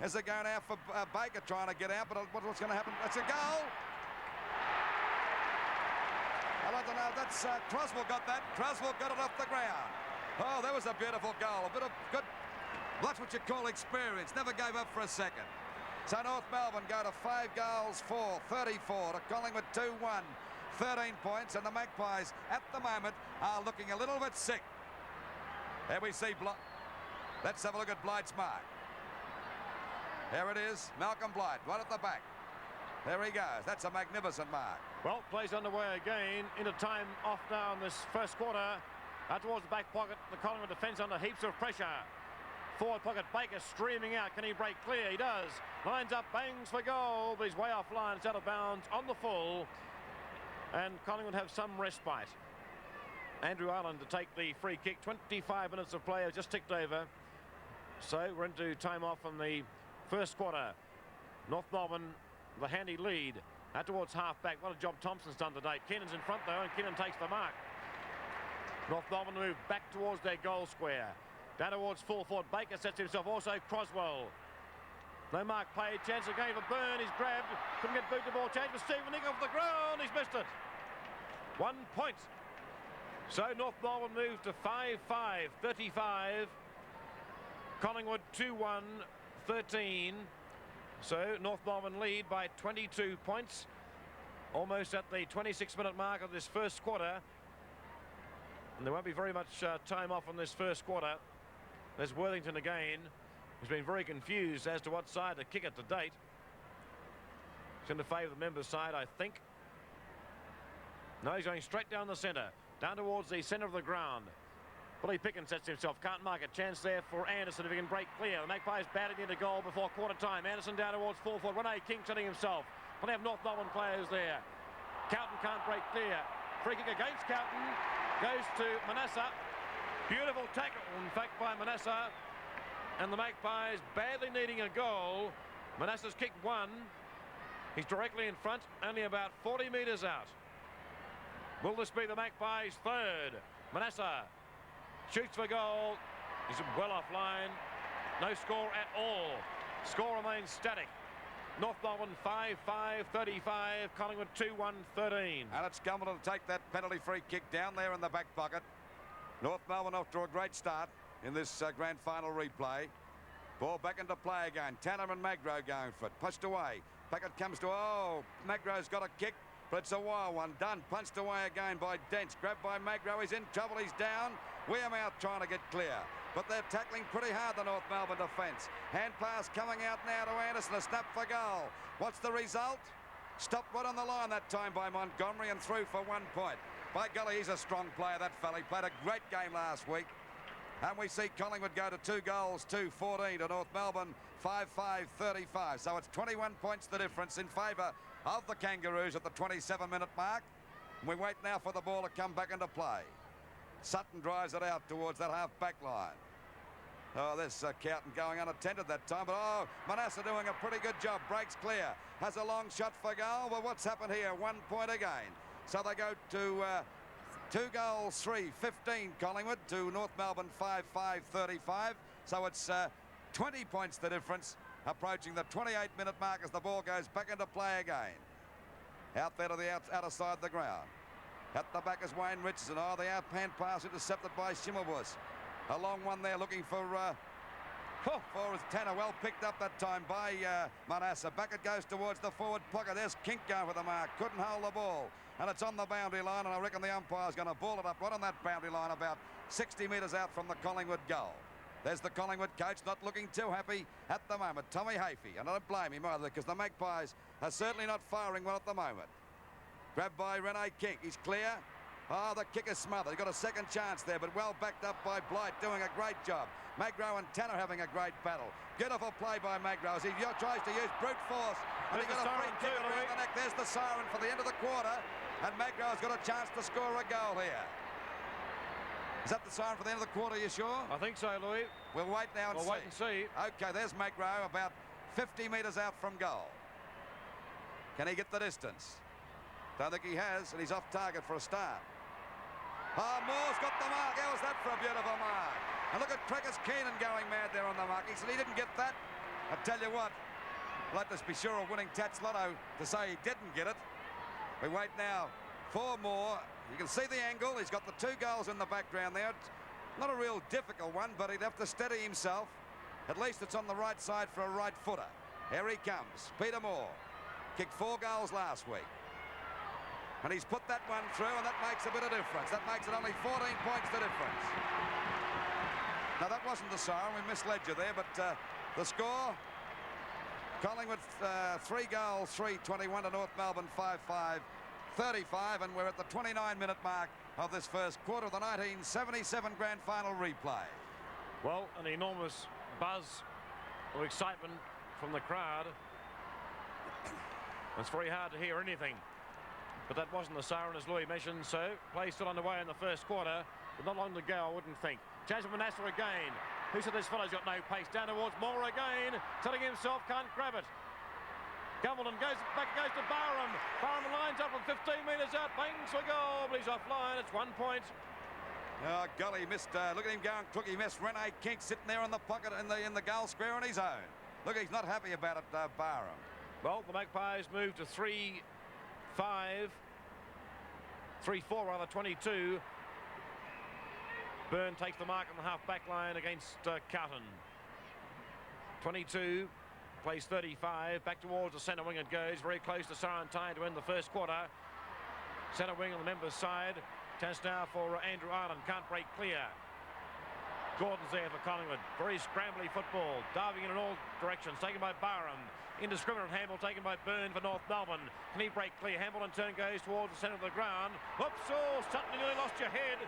[SPEAKER 4] As they're going out for Baker trying to get out, but what's going to happen? That's a goal. I don't know. That's Croswell got that. Croswell got it off the ground. Oh, that was a beautiful goal. A bit of good. That's what you call experience. Never gave up for a second. So North Melbourne go to 5 goals for 34 to Collingwood 2-1. 13 points, and the Magpies at the moment are looking a little bit sick. There we see let's have a look at Blight's mark. There it is, Malcolm Blight, right at the back. There he goes. That's a magnificent mark.
[SPEAKER 3] Well, plays underway again. Into time off now in this first quarter. Out towards the back pocket, the Collingwood defence under heaps of pressure. Forward pocket, Baker streaming out. Can he break clear? He does. Lines up, bangs for goal, but he's way off line. It's out of bounds on the full. And Collingwood have some respite. Andrew Ireland to take the free kick. 25 minutes of play have just ticked over. So we're into time off in the first quarter. North Melbourne, the handy lead. Out towards half-back. What a job Thompson's done today. Keenan's in front, though, and Keenan takes the mark. North Melbourne move back towards their goal square. Down towards full forward. Baker sets himself. Also Croswell. No mark played. Chance again for Byrne. He's grabbed. Couldn't get boot the ball. Change for Stephen Nick off the ground. He's missed it. 1 point. So North Melbourne move to 5-5. 35. Collingwood 2-1. 13. So North Melbourne lead by 22 points. Almost at the 26-minute mark of this first quarter. And there won't be very much time off on this first quarter. There's Worthington again, who's been very confused as to what side to kick it to date. He's going to favour the members' side, I think. No, he's going straight down the centre, down towards the centre of the ground. Billy Pickens sets himself, can't mark a chance there for Anderson if he can break clear. The Magpies batted into goal before quarter time. Anderson down towards full forward. Rene King setting himself. We'll have North Melbourne players there. Carlton can't break clear. Free kick against Carlton. Goes to Manasseh. Beautiful tackle, in fact, by Manasseh. And the Magpies badly needing a goal. Manasseh's kicked one. He's directly in front, only about 40 metres out. Will this be the Magpies' third? Manasseh shoots for goal. He's well offline. No score at all. Score remains static. North Melbourne 5-5, 35. Collingwood 2-1, 13.
[SPEAKER 4] And it's Gummerton to take that penalty free kick down there in the back pocket. North Melbourne off to a great start in this grand final replay. Ball back into play again. Tanner and Magro going for it. Pushed away. Packet comes to, Magro's got a kick, but it's a wild one. Done. Punched away again by Dents. Grabbed by Magro. He's in trouble. He's down. Weirmouth trying to get clear. But they're tackling pretty hard, the North Melbourne defence. Hand pass coming out now to Anderson. A snap for goal. What's the result? Stopped right on the line that time by Montgomery and through for 1 point. By golly, he's a strong player, that fella. He played a great game last week. And we see Collingwood go to 2 goals, 2-14 to North Melbourne, 5-5, 35. So it's 21 points the difference in favour of the Kangaroos at the 27-minute mark. And we wait now for the ball to come back into play. Sutton drives it out towards that half-back line. Oh, there's Carlton going unattended that time, but Manasseh doing a pretty good job. Breaks clear, has a long shot for goal. Well, what's happened here? 1 point again. So they go to 2 goals, 3-15 Collingwood to North Melbourne 5-5-35. So it's 20 points the difference, approaching the 28-minute mark as the ball goes back into play again. Out there to the outer side of the ground. At the back is Wayne Richardson. Oh, the out-hand pass intercepted by Schimmelbus. A long one there looking for Tanner. Well picked up that time by Manasseh. Back it goes towards the forward pocket. There's Kink going for the mark. Couldn't hold the ball. And it's on the boundary line, and I reckon the umpire's going to ball it up right on that boundary line about 60 metres out from the Collingwood goal. There's the Collingwood coach not looking too happy at the moment, Tommy Hafey. And I don't blame him either, because the Magpies are certainly not firing well at the moment. Grabbed by Rene Kink. He's clear. Oh, the kick is smothered. He got a second chance there, but well backed up by Blight, doing a great job. Magro and Tanner having a great battle. Beautiful play by Magro as he tries to use brute force. And he got a free kick around the neck. There's the siren for the end of the quarter. And Magro's got a chance to score a goal here. Is that the siren for the end of the quarter, you sure?
[SPEAKER 3] I think so, Louis.
[SPEAKER 4] We'll wait now and see.
[SPEAKER 3] We'll wait and see.
[SPEAKER 4] OK, there's Magro about 50 metres out from goal. Can he get the distance? Don't think he has, and he's off target for a start. Oh, Moore's got the mark. How was that for a beautiful mark? And look at Trekkers Keenan going mad there on the mark. He said he didn't get that. I tell you what, let us be sure of winning Tats Lotto to say he didn't get it. We wait now for Moore. You can see the angle. He's got the 2 goals in the background there. It's not a real difficult one, but he'd have to steady himself. At least it's on the right side for a right footer. Here he comes. Peter Moore kicked 4 goals last week. And he's put that one through, and that makes a bit of difference. That makes it only 14 points the difference. Now, that wasn't the siren. We misled you there, but the score, Collingwood 3 goals, 3-21 to North Melbourne 5-5-35, and we're at the 29-minute mark of this first quarter of the 1977 Grand Final replay.
[SPEAKER 3] Well, an enormous buzz of excitement from the crowd. It's very hard to hear anything. But that wasn't the siren, as Louis mentioned, so play still underway in the first quarter, but not long to go, I wouldn't think. Chance of Manasseh again. Who said this fellow's got no pace? Down towards Moore again, telling himself can't grab it. Gumbleton goes back, goes to Barham. Barham lines up from 15 metres out, bangs for goal, but he's offline. It's 1 point.
[SPEAKER 4] Oh, golly, he missed. Look at him going quick. He missed Rene Kink sitting there in the pocket in the goal square on his own. Look, he's not happy about it, Barham.
[SPEAKER 3] Well, the Magpies moved to 3-4 rather, 22. Byrne takes the mark on the half-back line against Carlton. 22, plays 35, back towards the centre wing it goes, very close to siren time to end the first quarter. Centre wing on the members' side. Chance now for Andrew Ireland, can't break clear. Gordon's there for Collingwood. Very scrambly football, diving in all directions, taken by Barham. Indiscriminate handball taken by Byrne for North Melbourne. Can he break clear? Handball in turn goes towards the centre of the ground. Oops, oh, Sutton nearly lost your head.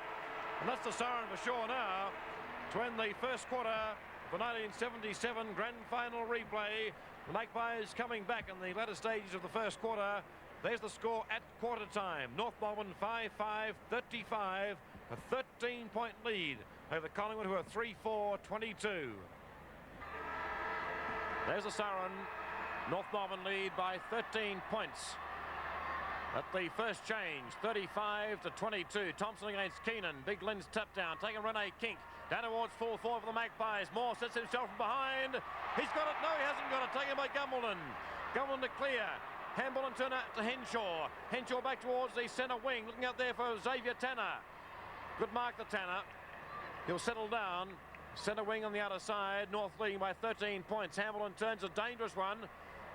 [SPEAKER 3] And that's the siren for sure now to end the first quarter of the 1977 Grand Final replay. The Magpies coming back in the latter stages of the first quarter. There's the score at quarter time. North Melbourne 5-5-35, a 13-point lead over Collingwood, who are 3-4-22. There's the siren. North Melbourne lead by 13 points. At the first change, 35-22. Thompson against Keenan. Big Lynn's tap down, taking Rene Kink. Down towards full forward for the Magpies. Moore sets himself from behind. He's got it. No, he hasn't got it. Taken by Gumbleton. Gumbleton to clear. Handball and turn out to Henshaw. Henshaw back towards the centre wing. Looking out there for Xavier Tanner. Good mark to Tanner. He'll settle down. Centre wing on the outer side. North leading by 13 points. Hamilton turns a dangerous one.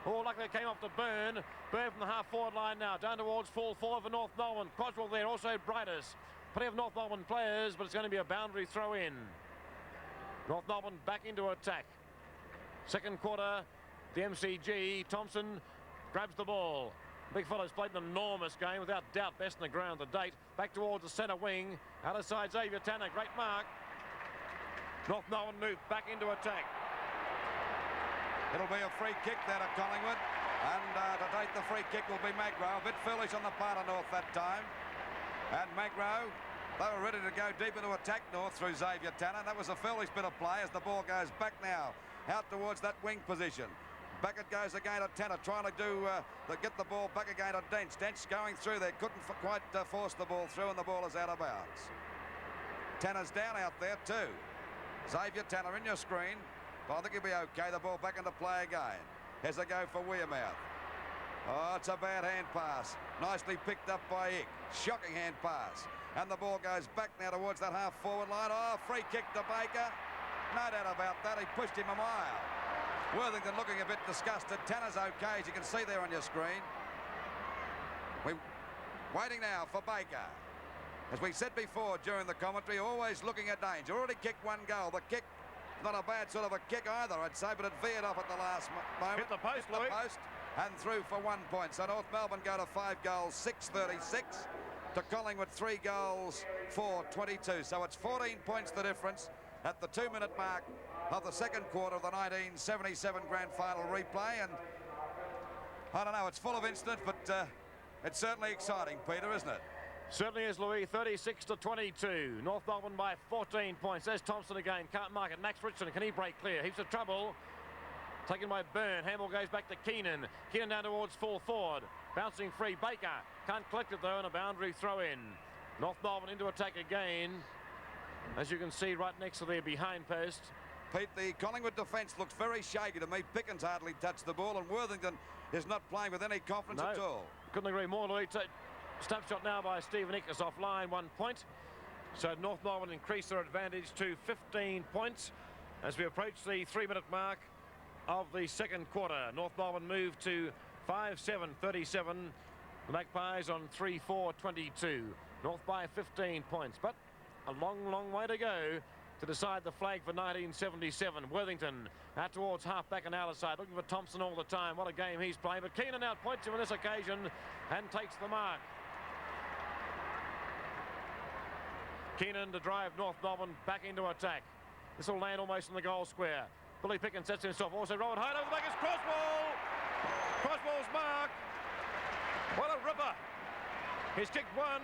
[SPEAKER 3] Oh, luckily it came off to Byrne. Byrne from the half-forward line now. Down towards full forward for North Melbourne. Croswell there, also Brightus. Plenty of North Melbourne players, but it's going to be a boundary throw in. North Melbourne back into attack. Second quarter, the MCG. Thompson grabs the ball. Big fella's played an enormous game, without doubt best in the ground to date. Back towards the centre wing. Outer side, Xavier Tanner. Great mark. North Melbourne moved back into attack.
[SPEAKER 4] It'll be a free kick there to Collingwood, and to date the free kick will be Magro. A bit foolish on the part of North that time. And Magro, they were ready to go deep into attack North through Xavier Tanner. That was a foolish bit of play as the ball goes back now, out towards that wing position. Back it goes again at Tanner, trying to get the ball back again at Dent. Dent's going through there, couldn't quite force the ball through, and the ball is out of bounds. Tanner's down out there too. Xavier Tanner in your screen, but I think he'll be okay. The ball back into play again. Has a go for Wearmouth. Oh, it's a bad hand pass. Nicely picked up by Ick. Shocking hand pass. And the ball goes back now towards that half-forward line. Oh, free kick to Baker. No doubt about that. He pushed him a mile. Worthington looking a bit disgusted. Tanner's okay, as you can see there on your screen. We're waiting now for Baker. As we said before during the commentary, always looking at danger. Already kicked one goal. The kick, not a bad sort of a kick either, I'd say, but it veered off at the last moment.
[SPEAKER 3] Hit the post, Louis.
[SPEAKER 4] And through for 1 point. So North Melbourne go to 5 goals, 6-36. To Collingwood, 3 goals, 4-22. So it's 14 points the difference at the 2-minute mark of the second quarter of the 1977 grand final replay. And I don't know, it's full of incident, but it's certainly exciting, Peter, isn't it?
[SPEAKER 3] Certainly is, Louis. 36-22. North Melbourne by 14 points. There's Thompson again. Can't mark it. Max Richardson, can he break clear? Heaps of trouble. Taken by Byrne. Handball goes back to Keenan. Keenan down towards full forward. Bouncing free. Baker can't collect it though, and a boundary throw in. North Melbourne into attack again. As you can see right next to their behind post.
[SPEAKER 4] Pete, the Collingwood defence looks very shaky to me. Pickens hardly touched the ball, and Worthington is not playing with any confidence at all.
[SPEAKER 3] Couldn't agree more, Louis. Snapshot now by Stephen Ick is offline, 1 point. So North Melbourne increase their advantage to 15 points as we approach the 3-minute mark of the second quarter. North Melbourne move to 5-7-37. The Magpies on 3-4-22. North by 15 points, but a long way to go to decide the flag for 1977. Worthington out towards half-back and outside, looking for Thompson all the time. What a game he's playing, but Keenan outpoints him on this occasion and takes the mark. Keenan to drive North Melbourne back into attack. This will land almost in the goal square. Billy Pickens sets himself. Also Robert Hyde over the back. It's Croswell. Croswell's mark. What a ripper. He's kicked one.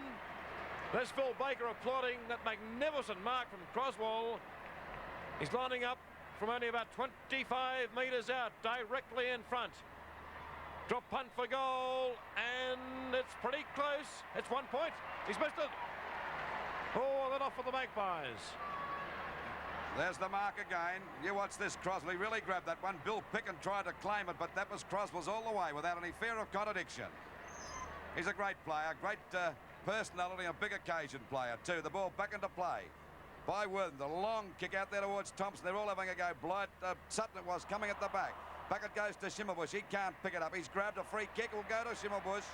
[SPEAKER 3] There's Phil Baker applauding that magnificent mark from Croswell. He's lining up from only about 25 metres out, directly in front. Drop punt for goal, and it's pretty close. It's 1 point. He's missed it. Oh, then off for the Magpies.
[SPEAKER 4] There's the mark again. You watch this, Croswell. He really grabbed that one. Bill Picken tried to claim it, but that was Croswell's all the way without any fear of contradiction. He's a great player, great personality, a big occasion player too. The ball back into play by Worthington. The long kick out there towards Thompson. They're all having a go. Blight, Sutton it was coming at the back. Back it goes to Schimmelbusch. He can't pick it up. He's grabbed a free kick. Will go to Schimmelbusch.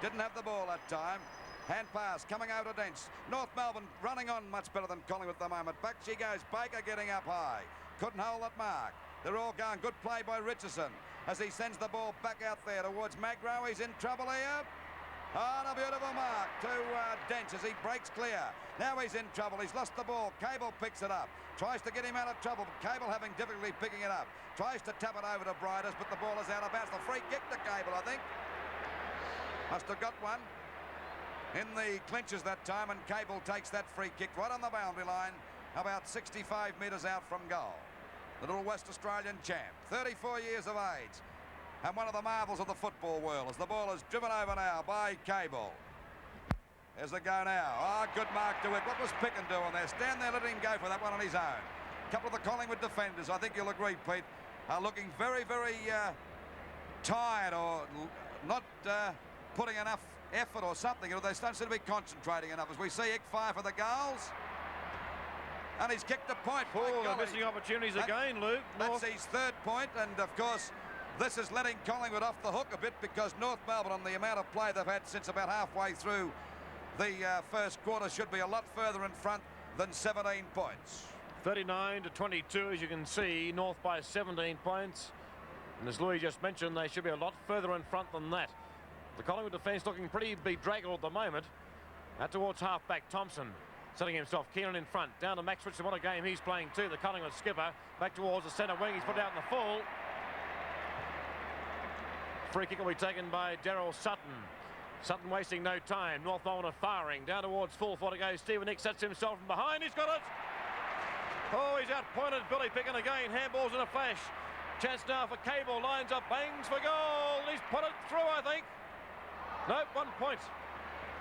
[SPEAKER 4] Didn't have the ball that time. Hand pass coming over to Dents. North Melbourne running on much better than Collingwood at the moment. Back she goes. Baker getting up high. Couldn't hold that mark. They're all going. Good play by Richardson as he sends the ball back out there towards Magro. He's in trouble here. Oh, and a beautiful mark to Dents as he breaks clear. Now he's in trouble. He's lost the ball. Cable picks it up. Tries to get him out of trouble. But Cable having difficulty picking it up. Tries to tap it over to Briders, but the ball is out of bounds. The free kick to Cable, I think. Must have got one in the clinches that time, and Cable takes that free kick right on the boundary line, about 65 metres out from goal. The little West Australian champ, 34 years of age, and one of the marvels of the football world as the ball is driven over now by Cable. There's the go now. Oh, good mark to it. What was Picken doing there? Stand there, let him go for that one on his own. A couple of the Collingwood defenders, I think you'll agree, Pete, are looking very tired or not putting enough effort or something, or they don't seem to be concentrating enough. As we see Ick fire for the goals, and he's kicked a point.
[SPEAKER 3] Oh, they're missing opportunities again, Luke.
[SPEAKER 4] That's his third point, and of course this is letting Collingwood off the hook a bit, because North Melbourne, on the amount of play they've had since about halfway through the first quarter, should be a lot further in front than 17 points.
[SPEAKER 3] 39-22, as you can see. North by 17 points, and as Louis just mentioned, they should be a lot further in front than that. The Collingwood defence looking pretty bedraggled at the moment. Out towards half-back, Thompson setting himself. Keenan in front. Down to Max Richardson. What a game he's playing too. The Collingwood skipper. Back towards the centre wing. He's put it out in the full. Free kick will be taken by Daryl Sutton. Sutton wasting no time. North Melbourne are firing. Down towards full forward to go. Stephen Ick sets himself from behind. He's got it. Oh, he's outpointed Billy Picken again. Handballs in a flash. Chance now for Cable. Lines up, bangs for goal. He's put it through, I think. No, 1 point.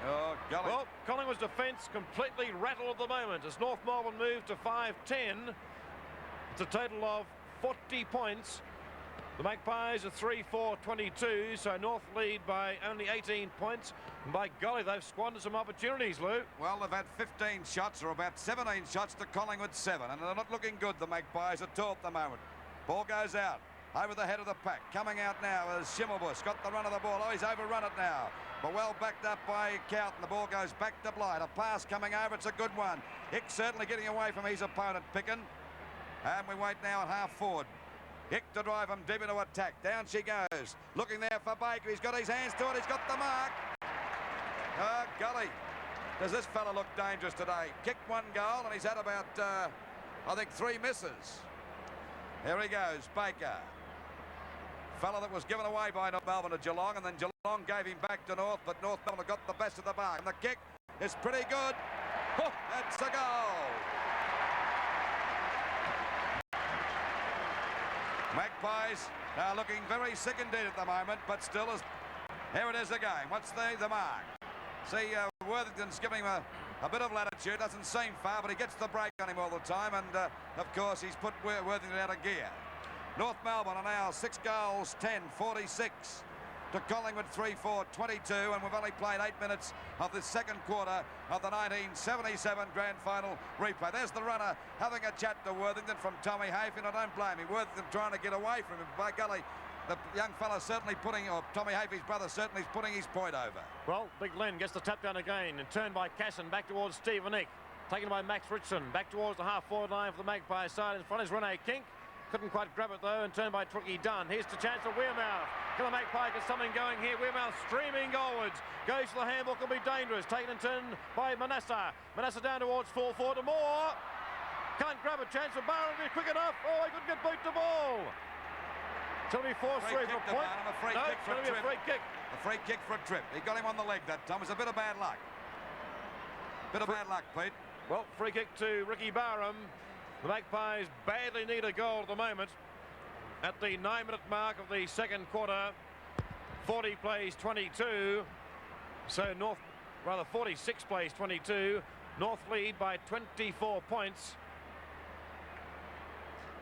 [SPEAKER 4] Oh, golly.
[SPEAKER 3] Well, Collingwood's defence completely rattled at the moment as North Melbourne moved to 5-10. It's a total of 40 points. The Magpies are 3-4-22, so North lead by only 18 points. And by golly, they've squandered some opportunities, Lou.
[SPEAKER 4] Well, they've had 15 shots, or about 17 shots to Collingwood 7, and they're not looking good, the Magpies at all at the moment. Ball goes out, over the head of the pack. Coming out now is Schimmelbusch, got the run of the ball. Oh, he's overrun it now. But well backed up by Cowton. The ball goes back to Blight. A pass coming over, it's a good one. Hick certainly getting away from his opponent, Picken. And we wait now at half forward. Hick to drive him deep into attack. Down she goes. Looking there for Baker. He's got his hands to it. He's got the mark. Oh, golly. Does this fella look dangerous today? Kicked 1 goal and he's had about, I think, 3 misses. Here he goes, Baker. Fella that was given away by North Melbourne to Geelong, and then Geelong gave him back to North, but North Melbourne got the best of the bargain. The kick is pretty good. Oh, that's a goal. Magpies are looking very sick indeed at the moment, but still, here it is again. What's the mark? See, Worthington's giving him a bit of latitude. Doesn't seem far, but he gets the break on him all the time, and of course he's put Worthington out of gear. North Melbourne are now 6 goals, 10-46 to Collingwood 3-4-22, and we've only played 8 minutes of the second quarter of the 1977 grand final replay. There's the runner having a chat to Worthington from Tommy Hayfield. I don't blame him. Worthington trying to get away from him. By golly, the young fella certainly or Tommy Hayfield's brother certainly is putting his point over.
[SPEAKER 3] Well, Big Len gets the tap down again and turned by Casson back towards Stephen Nick. Taken by Max Richardson back towards the half-forward line for the Magpie side. In front is Rene Kink. Couldn't quite grab it though, and turned by Tricky Dunn. Here's the chance for Wearmouth. Can the Magpie get something going here? Wearmouth streaming goalwards. Goes for the handball, can be dangerous. Taken and turned by Manasseh. Manasseh down towards full forward to Moore. Can't grab a chance for Barron to be quick enough. Oh, he couldn't get beat the ball. It's going to be forced through for a point.
[SPEAKER 4] A free
[SPEAKER 3] No,
[SPEAKER 4] kick
[SPEAKER 3] it's
[SPEAKER 4] for
[SPEAKER 3] going to be a free kick.
[SPEAKER 4] A free kick for a trip. He got him on the leg that time. It was a bit of bad luck. Bit of bad luck, Pete.
[SPEAKER 3] Well, free kick to Ricky Barham. The Magpies badly need a goal at the moment. At the 9-minute mark of the second quarter, 40 plays 22. So 46 plays 22. North lead by 24 points.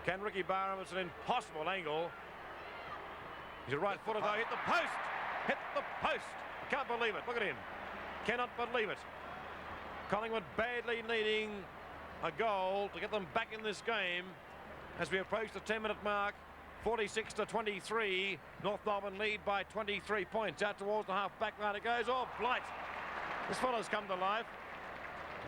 [SPEAKER 3] Can Ricky Barham? It's an impossible angle. He's a right footer though. Hit the post. Hit the post. Can't believe it. Look at him. Cannot believe it. Collingwood badly needing a goal to get them back in this game as we approach the 10-minute mark. 46-23. North Melbourne lead by 23 points. Out towards the half-back line it goes. Oh, Blight. This fellow's come to life.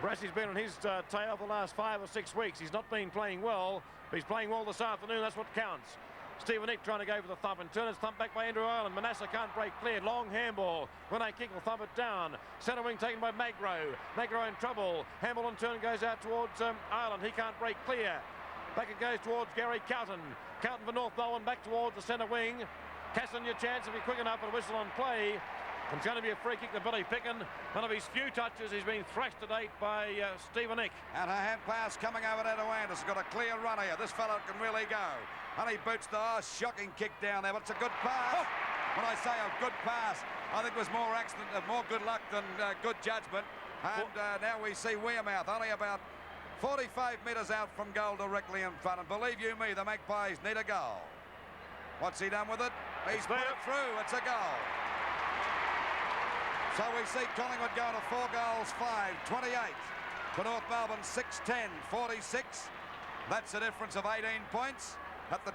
[SPEAKER 3] Barrassi's been on his tail for the last 5 or 6 weeks. He's not been playing well, but he's playing well this afternoon. That's what counts. Stephen Nick trying to go for the thump and turn his thump back by Andrew Ireland. Manasseh can't break clear. Long handball. Rene King will thump it down. Centre wing taken by Magro. Magro in trouble. Handball on turn goes out towards Ireland. He can't break clear. Back it goes towards Gary Cowton. Cowton for North Melbourne back towards the centre wing. Casson, your chance if you're quick enough, and a whistle on play. It's going to be a free kick to Billy Picken. One of his few touches. He's been thrashed to date by Stephen Nick.
[SPEAKER 4] And a hand pass coming over there to Anderson. Got a clear run here. This fellow can really go. And he boots the shocking kick down there, but it's a good pass. Oh. When I say a good pass, I think it was more accident, more good luck than good judgment. And now we see Wearmouth only about 45 metres out from goal directly in front. And believe you me, the Magpies need a goal. What's he done with it? He's put it through. It's a goal. So we see Collingwood go to 4 goals, 5-28. For North Melbourne, 6-10, 46. That's a difference of 18 points. At the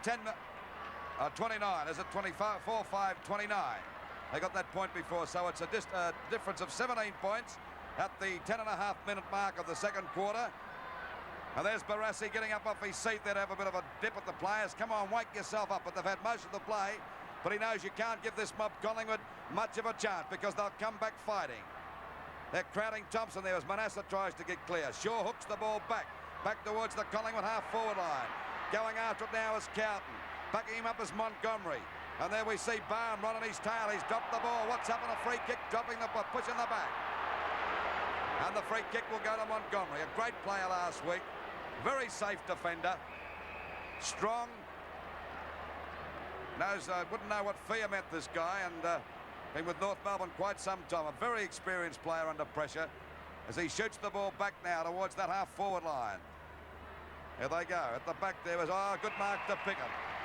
[SPEAKER 4] 29, is it 25, 4-5, 29. They got that point before, so it's a difference of 17 points at the 10.5-minute mark of the second quarter. And there's Barrasi getting up off his seat there to have a bit of a dip at the players. Come on, wake yourself up, but they've had most of the play. But he knows you can't give this mob Collingwood much of a chance because they'll come back fighting. They're crowding Thompson there as Manasseh tries to get clear. Shaw hooks the ball back towards the Collingwood half-forward line. Going after it now is Cowton. Backing him up is Montgomery. And there we see Barham running his tail. He's dropped the ball. What's happened? A free kick, dropping the pushing the back. And the free kick will go to Montgomery. A great player last week. Very safe defender. Strong. Wouldn't know what fear meant, this guy, and been with North Melbourne quite some time. A very experienced player under pressure as he shoots the ball back now towards that half-forward line. Here they go. At the back there was, good mark to Pickett.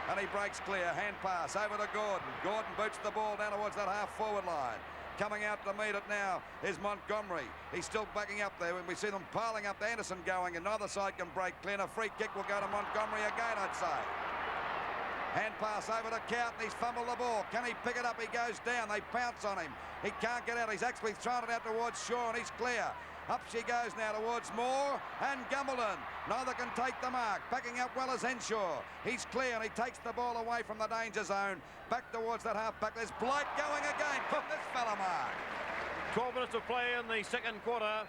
[SPEAKER 4] And he breaks clear. Hand pass over to Gordon. Gordon boots the ball down towards that half-forward line. Coming out to meet it now is Montgomery. He's still backing up there when we see them piling up. Anderson going, and neither side can break clear. And a free kick will go to Montgomery again, I'd say. Hand pass over to Cowton. He's fumbled the ball. Can he pick it up? He goes down. They pounce on him. He can't get out. He's actually thrown it out towards Shaw, and he's clear. Up she goes now towards Moore and Gumbledon. Neither can take the mark. Backing up well as Henshaw. He's clear, and he takes the ball away from the danger zone. Back towards that half-back. There's Blight going again from this fella, Mark.
[SPEAKER 3] 12 minutes of play in the second quarter,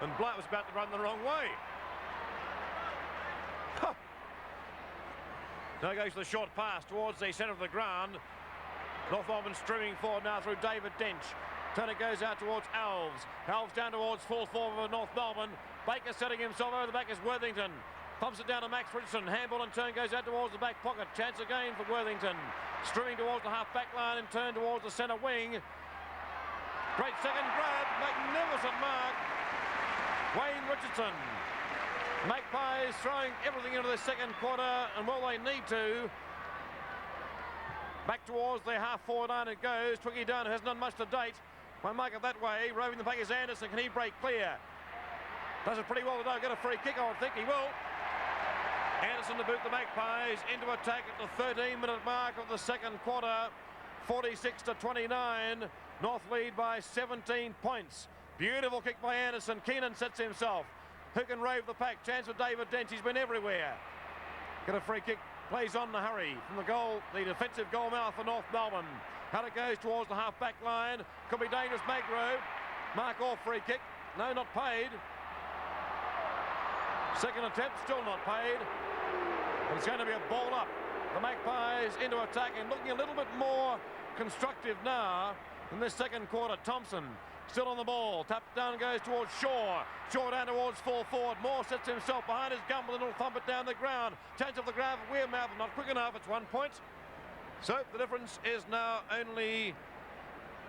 [SPEAKER 3] and Blight was about to run the wrong way. Now goes the short pass towards the centre of the ground. North Melbourne streaming forward now through David Dench. Turner goes out towards Alves. Alves down towards full forward of North Melbourne. Baker setting himself over the back is Worthington. Pumps it down to Max Richardson. Handball and turn goes out towards the back pocket. Chance again for Worthington. Streaming towards the half-back line and turn towards the centre wing. Great second grab. Magnificent mark. Wayne Richardson. Magpies throwing everything into the second quarter, and will they need to. Back towards the half-forward line it goes. Twiggy Dunn hasn't done much to date. Won't mark it that way. Roving the back is Anderson. Can he break clear? Does it pretty well today. Get a free kick, I would think he will. Anderson to boot the Magpies into attack at the 13-minute mark of the second quarter. 46-29. North lead by 17 points. Beautiful kick by Anderson. Keenan sets himself. Who can rove the pack? Chance for David Dench. He's been everywhere. Get a free kick. Plays on the hurry from the goal, the defensive goal mouth for North Melbourne. How it goes towards the half-back line. Could be dangerous. Magro. Mark off free kick. No, not paid. Second attempt, still not paid. And it's going to be a ball up. The Magpies into attack and looking a little bit more constructive now in this second quarter. Thompson still on the ball. Tap down goes towards Shaw. Shaw down towards full forward. Moore sets himself behind his Gumbel and will thump it down the ground. Chance of the grab. Weirmouth not quick enough. It's 1 point. So the difference is now only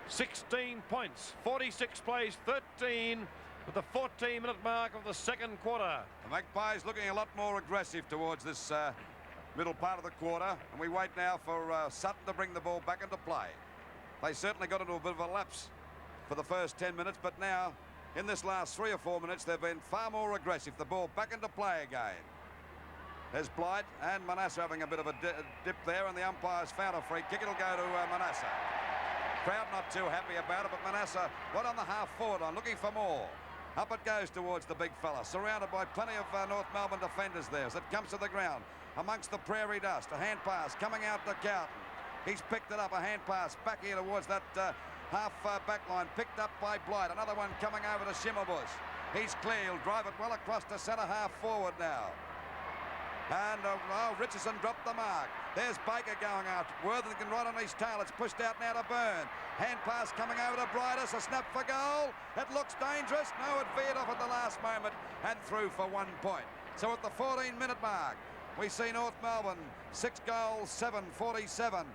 [SPEAKER 3] 16 points. 46 plays 13 with the 14-minute mark of the second quarter.
[SPEAKER 4] The Magpies looking a lot more aggressive towards this middle part of the quarter. And we wait now for Sutton to bring the ball back into play. They certainly got into a bit of a lapse for the first 10 minutes, but now in this last 3 or 4 minutes they've been far more aggressive. The ball back into play again. There's Blight and Manasseh having a bit of a dip there, and the umpire's found a free kick. It'll go to Manasseh. Crowd not too happy about it, but Manasseh right on the half-forward line looking for more. Up it goes towards the big fella, surrounded by plenty of North Melbourne defenders there as it comes to the ground amongst the prairie dust. A hand pass coming out to Cowton. He's picked it up, a hand pass back here towards that half-back line, picked up by Blight. Another one coming over to Shimmerbush. He's clear. He'll drive it well across to centre half forward now. And Richardson dropped the mark. There's Baker going out. Worthington right on his tail. It's pushed out now to Byrne. Hand pass coming over to Brightus. A snap for goal. It looks dangerous. No, it veered off at the last moment and through for 1 point. So at the 14-minute mark, we see North Melbourne 6 goals, 7, 47.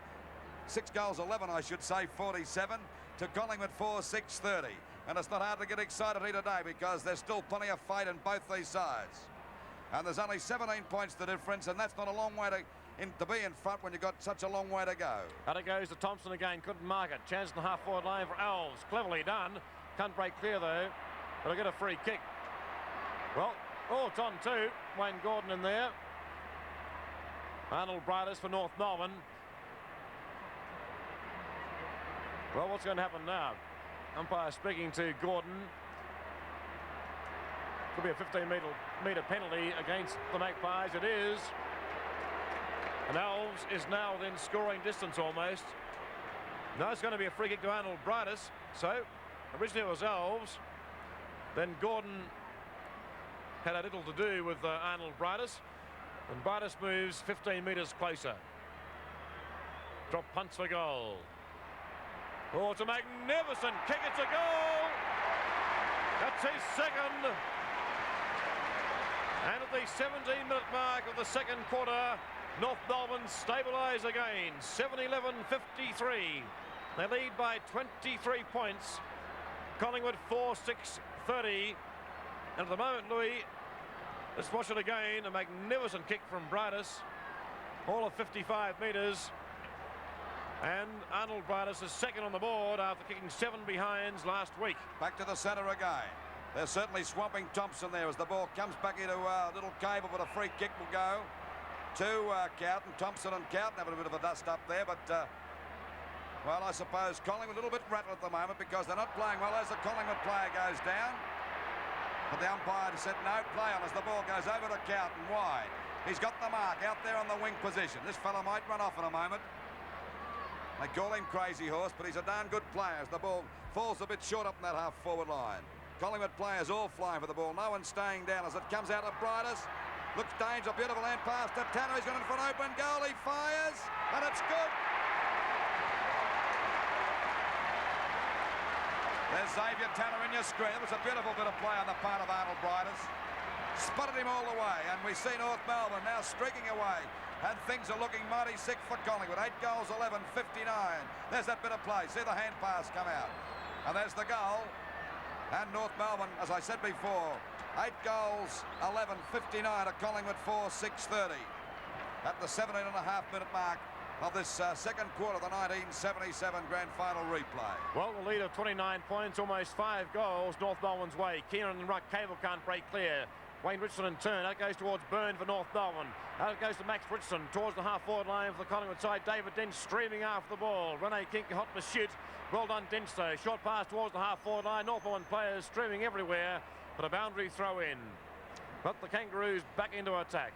[SPEAKER 4] 6 goals, 11, I should say, 47. To Collingwood 4, 6, 30. And it's not hard to get excited here today because there's still plenty of fight in both these sides. And there's only 17 points the difference, and that's not a long way to be in front when you've got such a long way to go.
[SPEAKER 3] Out it goes to Thompson again, couldn't mark it. Chance in the half-forward line for Alves. Cleverly done. Can't break clear though, but he'll get a free kick. Well, it's on too. Wayne Gordon in there. Arnold Brightus for North Melbourne. Well, what's going to happen now? Umpire speaking to Gordon. Could be a 15-metre penalty against the Magpies. It is. And Alves is now within scoring distance almost. Now it's going to be a free kick to Arnold Brightus. So originally it was Alves. Then Gordon had a little to do with Arnold Brightus. And Brightus moves 15 metres closer. Drop punts for goal. Oh, it's a magnificent kick. It's a goal. That's his second. And at the 17-minute mark of the second quarter, North Melbourne stabilise again. 7-11-53. They lead by 23 points. Collingwood 4-6-30. And at the moment, Louis, let's watch it again. A magnificent kick from Brightus. All of 55 metres. And Arnold Brightus is second on the board after kicking 7 behinds last week.
[SPEAKER 4] Back to the centre again. They're certainly swamping Thompson there as the ball comes back into a little cable, but a free kick will go to Cowton. Thompson and Cowton having a bit of a dust up there, but well, I suppose Collingwood a little bit rattled at the moment because they're not playing well as the Collingwood player goes down. But the umpire said no play on as the ball goes over to Cowton wide. He's got the mark out there on the wing position. This fella might run off in a moment. They call him Crazy Horse, but he's a darn good player as the ball falls a bit short up in that half-forward line. Collingwood players all flying for the ball. No one staying down as it comes out of Brightus. Looks dangerous. A beautiful hand pass to Tanner. He's gone in for an open goal. He fires, and it's good. There's Xavier Tanner in your screen. It was a beautiful bit of play on the part of Arnold Brightus. Spotted him all the way, and we see North Melbourne now streaking away. And things are looking mighty sick for Collingwood. 8 goals, 11, 59. There's that bit of play. See the hand pass come out. And there's the goal. And North Melbourne, as I said before, 8 goals, 11, 59 at Collingwood 4-6-30. At the 17.5-minute mark of this second quarter of the 1977 Grand Final replay.
[SPEAKER 3] Well, the lead of 29 points, almost 5 goals, North Melbourne's way. Keenan and Ruck Cable can't break clear. Wayne Richardson in turn. That goes towards Byrne for North Melbourne. Out it goes to Max Richardson towards the half-forward line for the Collingwood side. David Dench streaming after the ball. Rene Kink, hot pursuit. Well done, Dench though. Short pass towards the half-forward line. North Melbourne players streaming everywhere, but a boundary throw in. But the Kangaroos back into attack.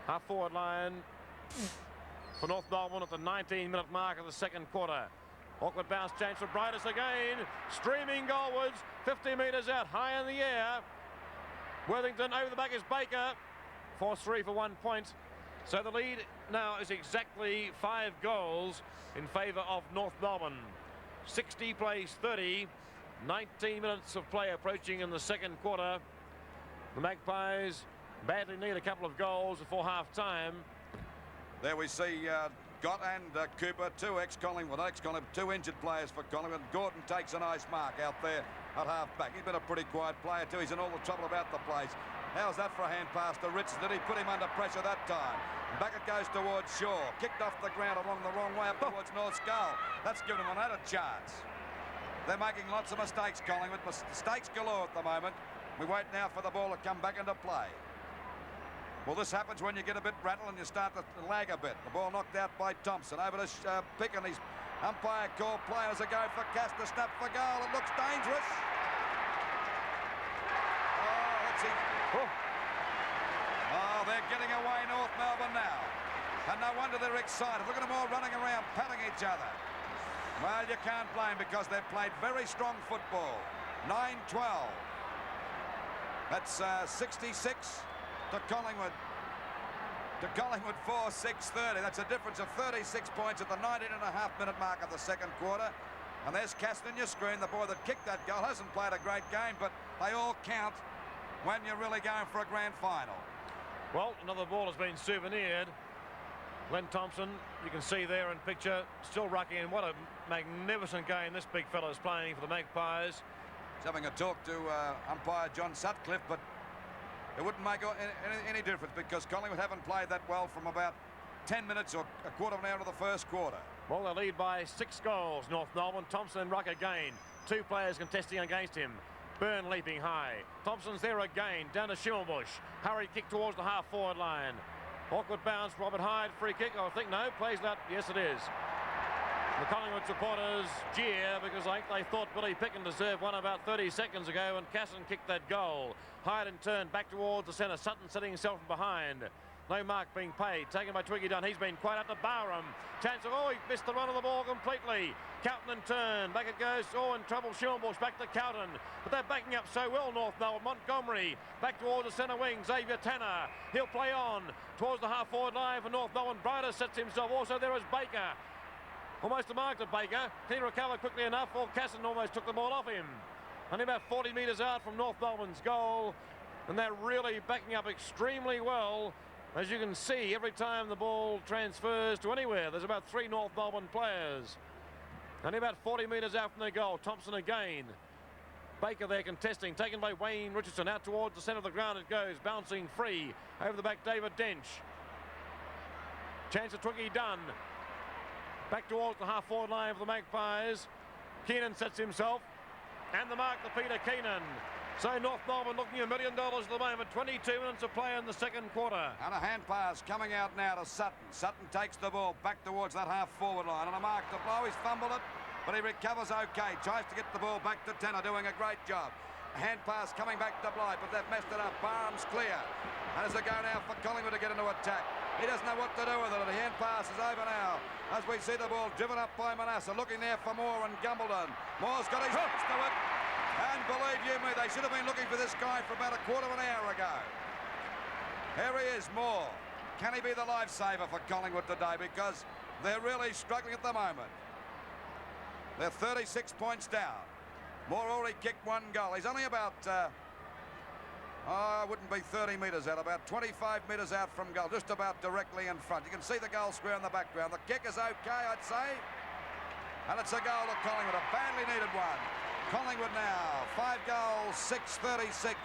[SPEAKER 3] Half-forward line for North Melbourne at the 19-minute mark of the second quarter. Awkward bounce chance for Brightus again. Streaming goalwards. 50 metres out, high in the air. Worthington over the back is Baker. 4-3 for 1 point. So the lead now is exactly 5 goals in favour of North Melbourne. 60 plays 30. 19 minutes of play approaching in the second quarter. The Magpies badly need a couple of goals before half-time.
[SPEAKER 4] There we see Gott and Cooper, 2 ex-Collingwood, 2 injured players for Collingwood. Gordon takes a nice mark out there at half-back. He's been a pretty quiet player too. He's in all the trouble about the place. How's that for a hand pass to Richardson? Did he put him under pressure that time? Back it goes towards Shaw. Kicked off the ground along the wrong way up towards North Skull. That's given him another chance. They're making lots of mistakes, Collingwood. Mistakes galore at the moment. We wait now for the ball to come back into play. Well, this happens when you get a bit rattled and you start to lag a bit. The ball knocked out by Thompson. Over to Pick, and his umpire call play as a go for Castor. Snap for goal. It looks dangerous. Oh, let's see. Oh, they're getting away, North Melbourne now. And no wonder they're excited. Look at them all running around, patting each other. Well, you can't blame because they've played very strong football. 9-12. That's 66 to Collingwood. To Collingwood 4-6-30. That's a difference of 36 points at the 19.5-minute mark of the second quarter. And there's Caston, your screen. The boy that kicked that goal hasn't played a great game, but they all count when you're really going for a grand final.
[SPEAKER 3] Well, another ball has been souvenired. Glenn Thompson, you can see there in picture, still rucking in. What a magnificent game this big fella is playing for the Magpies.
[SPEAKER 4] He's having a talk to umpire John Sutcliffe, but it wouldn't make any difference because Collingwood haven't played that well from about 10 minutes or a quarter of an hour to the first quarter.
[SPEAKER 3] Well, they lead by 6 goals, North Melbourne. Thompson and Ruck again. 2 players contesting against him. Byrne leaping high. Thompson's there again. Down to Schimmelbusch. Hurry kick towards the half-forward line. Awkward bounce. Robert Hyde. Free kick. I think no. Plays that. Yes, it is. The Collingwood supporters jeer because I think they thought Billy Picken deserved one about 30 seconds ago, and Casson kicked that goal. Hyde in turn back towards the centre. Sutton setting himself from behind. No mark being paid. Taken by Twiggy Dunn. He's been quite up to Barham. Chance of, he missed the run of the ball completely. Cowton in turn. Back it goes. In trouble. Schimmelbusch back to Cowton. But they're backing up so well, North Melbourne. Montgomery back towards the centre wing. Xavier Tanner. He'll play on towards the half-forward line for North Melbourne. Brightus sets himself. Also there is Baker. Almost a mark to Baker. Can he recover quickly enough? Well, Casson almost took the ball off him. Only about 40 metres out from North Melbourne's goal. And they're really backing up extremely well. As you can see, every time the ball transfers to anywhere, there's about 3 North Melbourne players. Only about 40 metres out from their goal. Thompson again. Baker there contesting, taken by Wayne Richardson. Out towards the centre of the ground it goes, bouncing free. Over the back, David Dench. Chance of Twiggy Dunn. Back towards the half-forward line for the Magpies. Keenan sets himself. And the mark to Peter Keenan. So North Melbourne looking at $1 million at the moment. 22 minutes of play in the second quarter.
[SPEAKER 4] And a hand pass coming out now to Sutton. Sutton takes the ball back towards that half-forward line. And a mark to blow. He's fumbled it, but he recovers okay. Tries to get the ball back to Tanner, doing a great job. A hand pass coming back to Blythe, but they've messed it up. Barham's clear. And as they go now for Collingwood to get into attack. He doesn't know what to do with it. The hand pass is over now as we see the ball driven up by Manasseh. Looking there for Moore and Gumbledon. Moore's got his hands to it. And believe you me, they should have been looking for this guy for about a quarter of an hour ago. Here he is, Moore. Can he be the lifesaver for Collingwood today? Because they're really struggling at the moment. They're 36 points down. Moore already kicked 1 goal. He's only about, wouldn't be 30 metres out, about 25 metres out from goal, just about directly in front. You can see the goal square in the background. The kick is okay, I'd say. And it's a goal to Collingwood, a badly needed one. Collingwood now, 5 goals, 6-36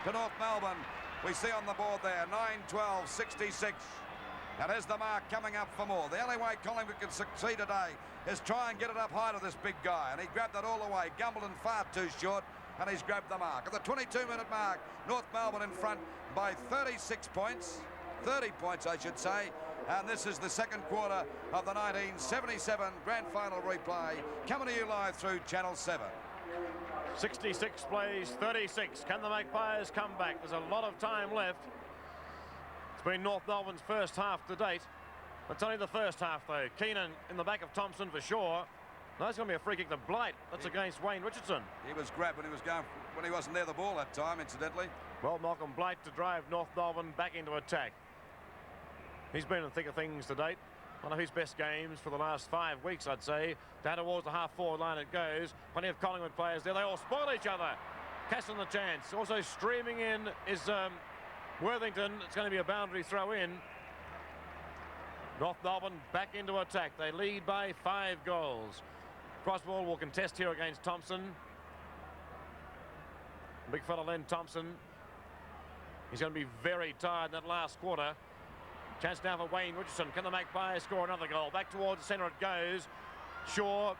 [SPEAKER 4] to North Melbourne. We see on the board there, 9-12-66. And there's the mark coming up for more. The only way Collingwood can succeed today is try and get it up high to this big guy. And he grabbed that all the way. Gumbledon far too short, and he's grabbed the mark. At the 22-minute mark, North Melbourne in front by 36 points. 30 points, I should say. And this is the second quarter of the 1977 Grand Final replay, coming to you live through Channel 7.
[SPEAKER 3] 66 plays 36. Can the Magpies come back? There's a lot of time left. It's been North Melbourne's first half to date. It's only the first half though. Keenan in the back of Thompson for sure. No, it's going to be a free kick to Blight. That's against Wayne Richardson.
[SPEAKER 4] He was grabbed when he was going, when he wasn't near the ball that time, incidentally.
[SPEAKER 3] Well, Malcolm Blight to drive North Melbourne back into attack. He's been in the thick of things to date. One of his best games for the last 5 weeks, I'd say. Down towards the half-forward line it goes. Plenty of Collingwood players there. They all spoil each other. Casson the chance. Also streaming in is Worthington. It's going to be a boundary throw in. North Melbourne back into attack. They lead by 5 goals. Crossball will contest here against Thompson. Big fella Len Thompson. He's going to be very tired in that last quarter. Chance now for Wayne Richardson. Can the Magpies score another goal? Back towards the centre it goes. Shaw.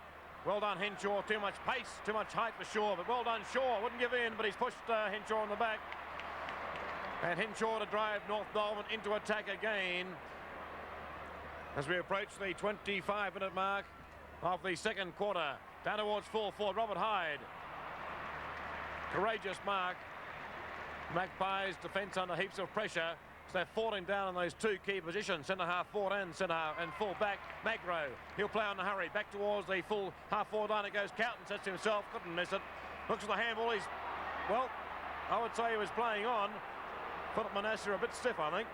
[SPEAKER 3] Well done, Henshaw. Too much pace, too much height for Shaw. But well done, Shaw. Wouldn't give in, but he's pushed Henshaw on the back. And Henshaw to drive North Melbourne into attack again. As we approach the 25-minute mark of the second quarter. Down towards full forward, Robert Hyde. Courageous mark. Magpies defence under heaps of pressure. So they're falling down in those 2 key positions, centre half forward and centre and full back. Magro, he'll play on the hurry. Back towards the full half forward line it goes. Cowton sets himself, couldn't miss it. Looks at the handball, he's, well, I would say he was playing on. Philip Manasseh a bit stiff, I think.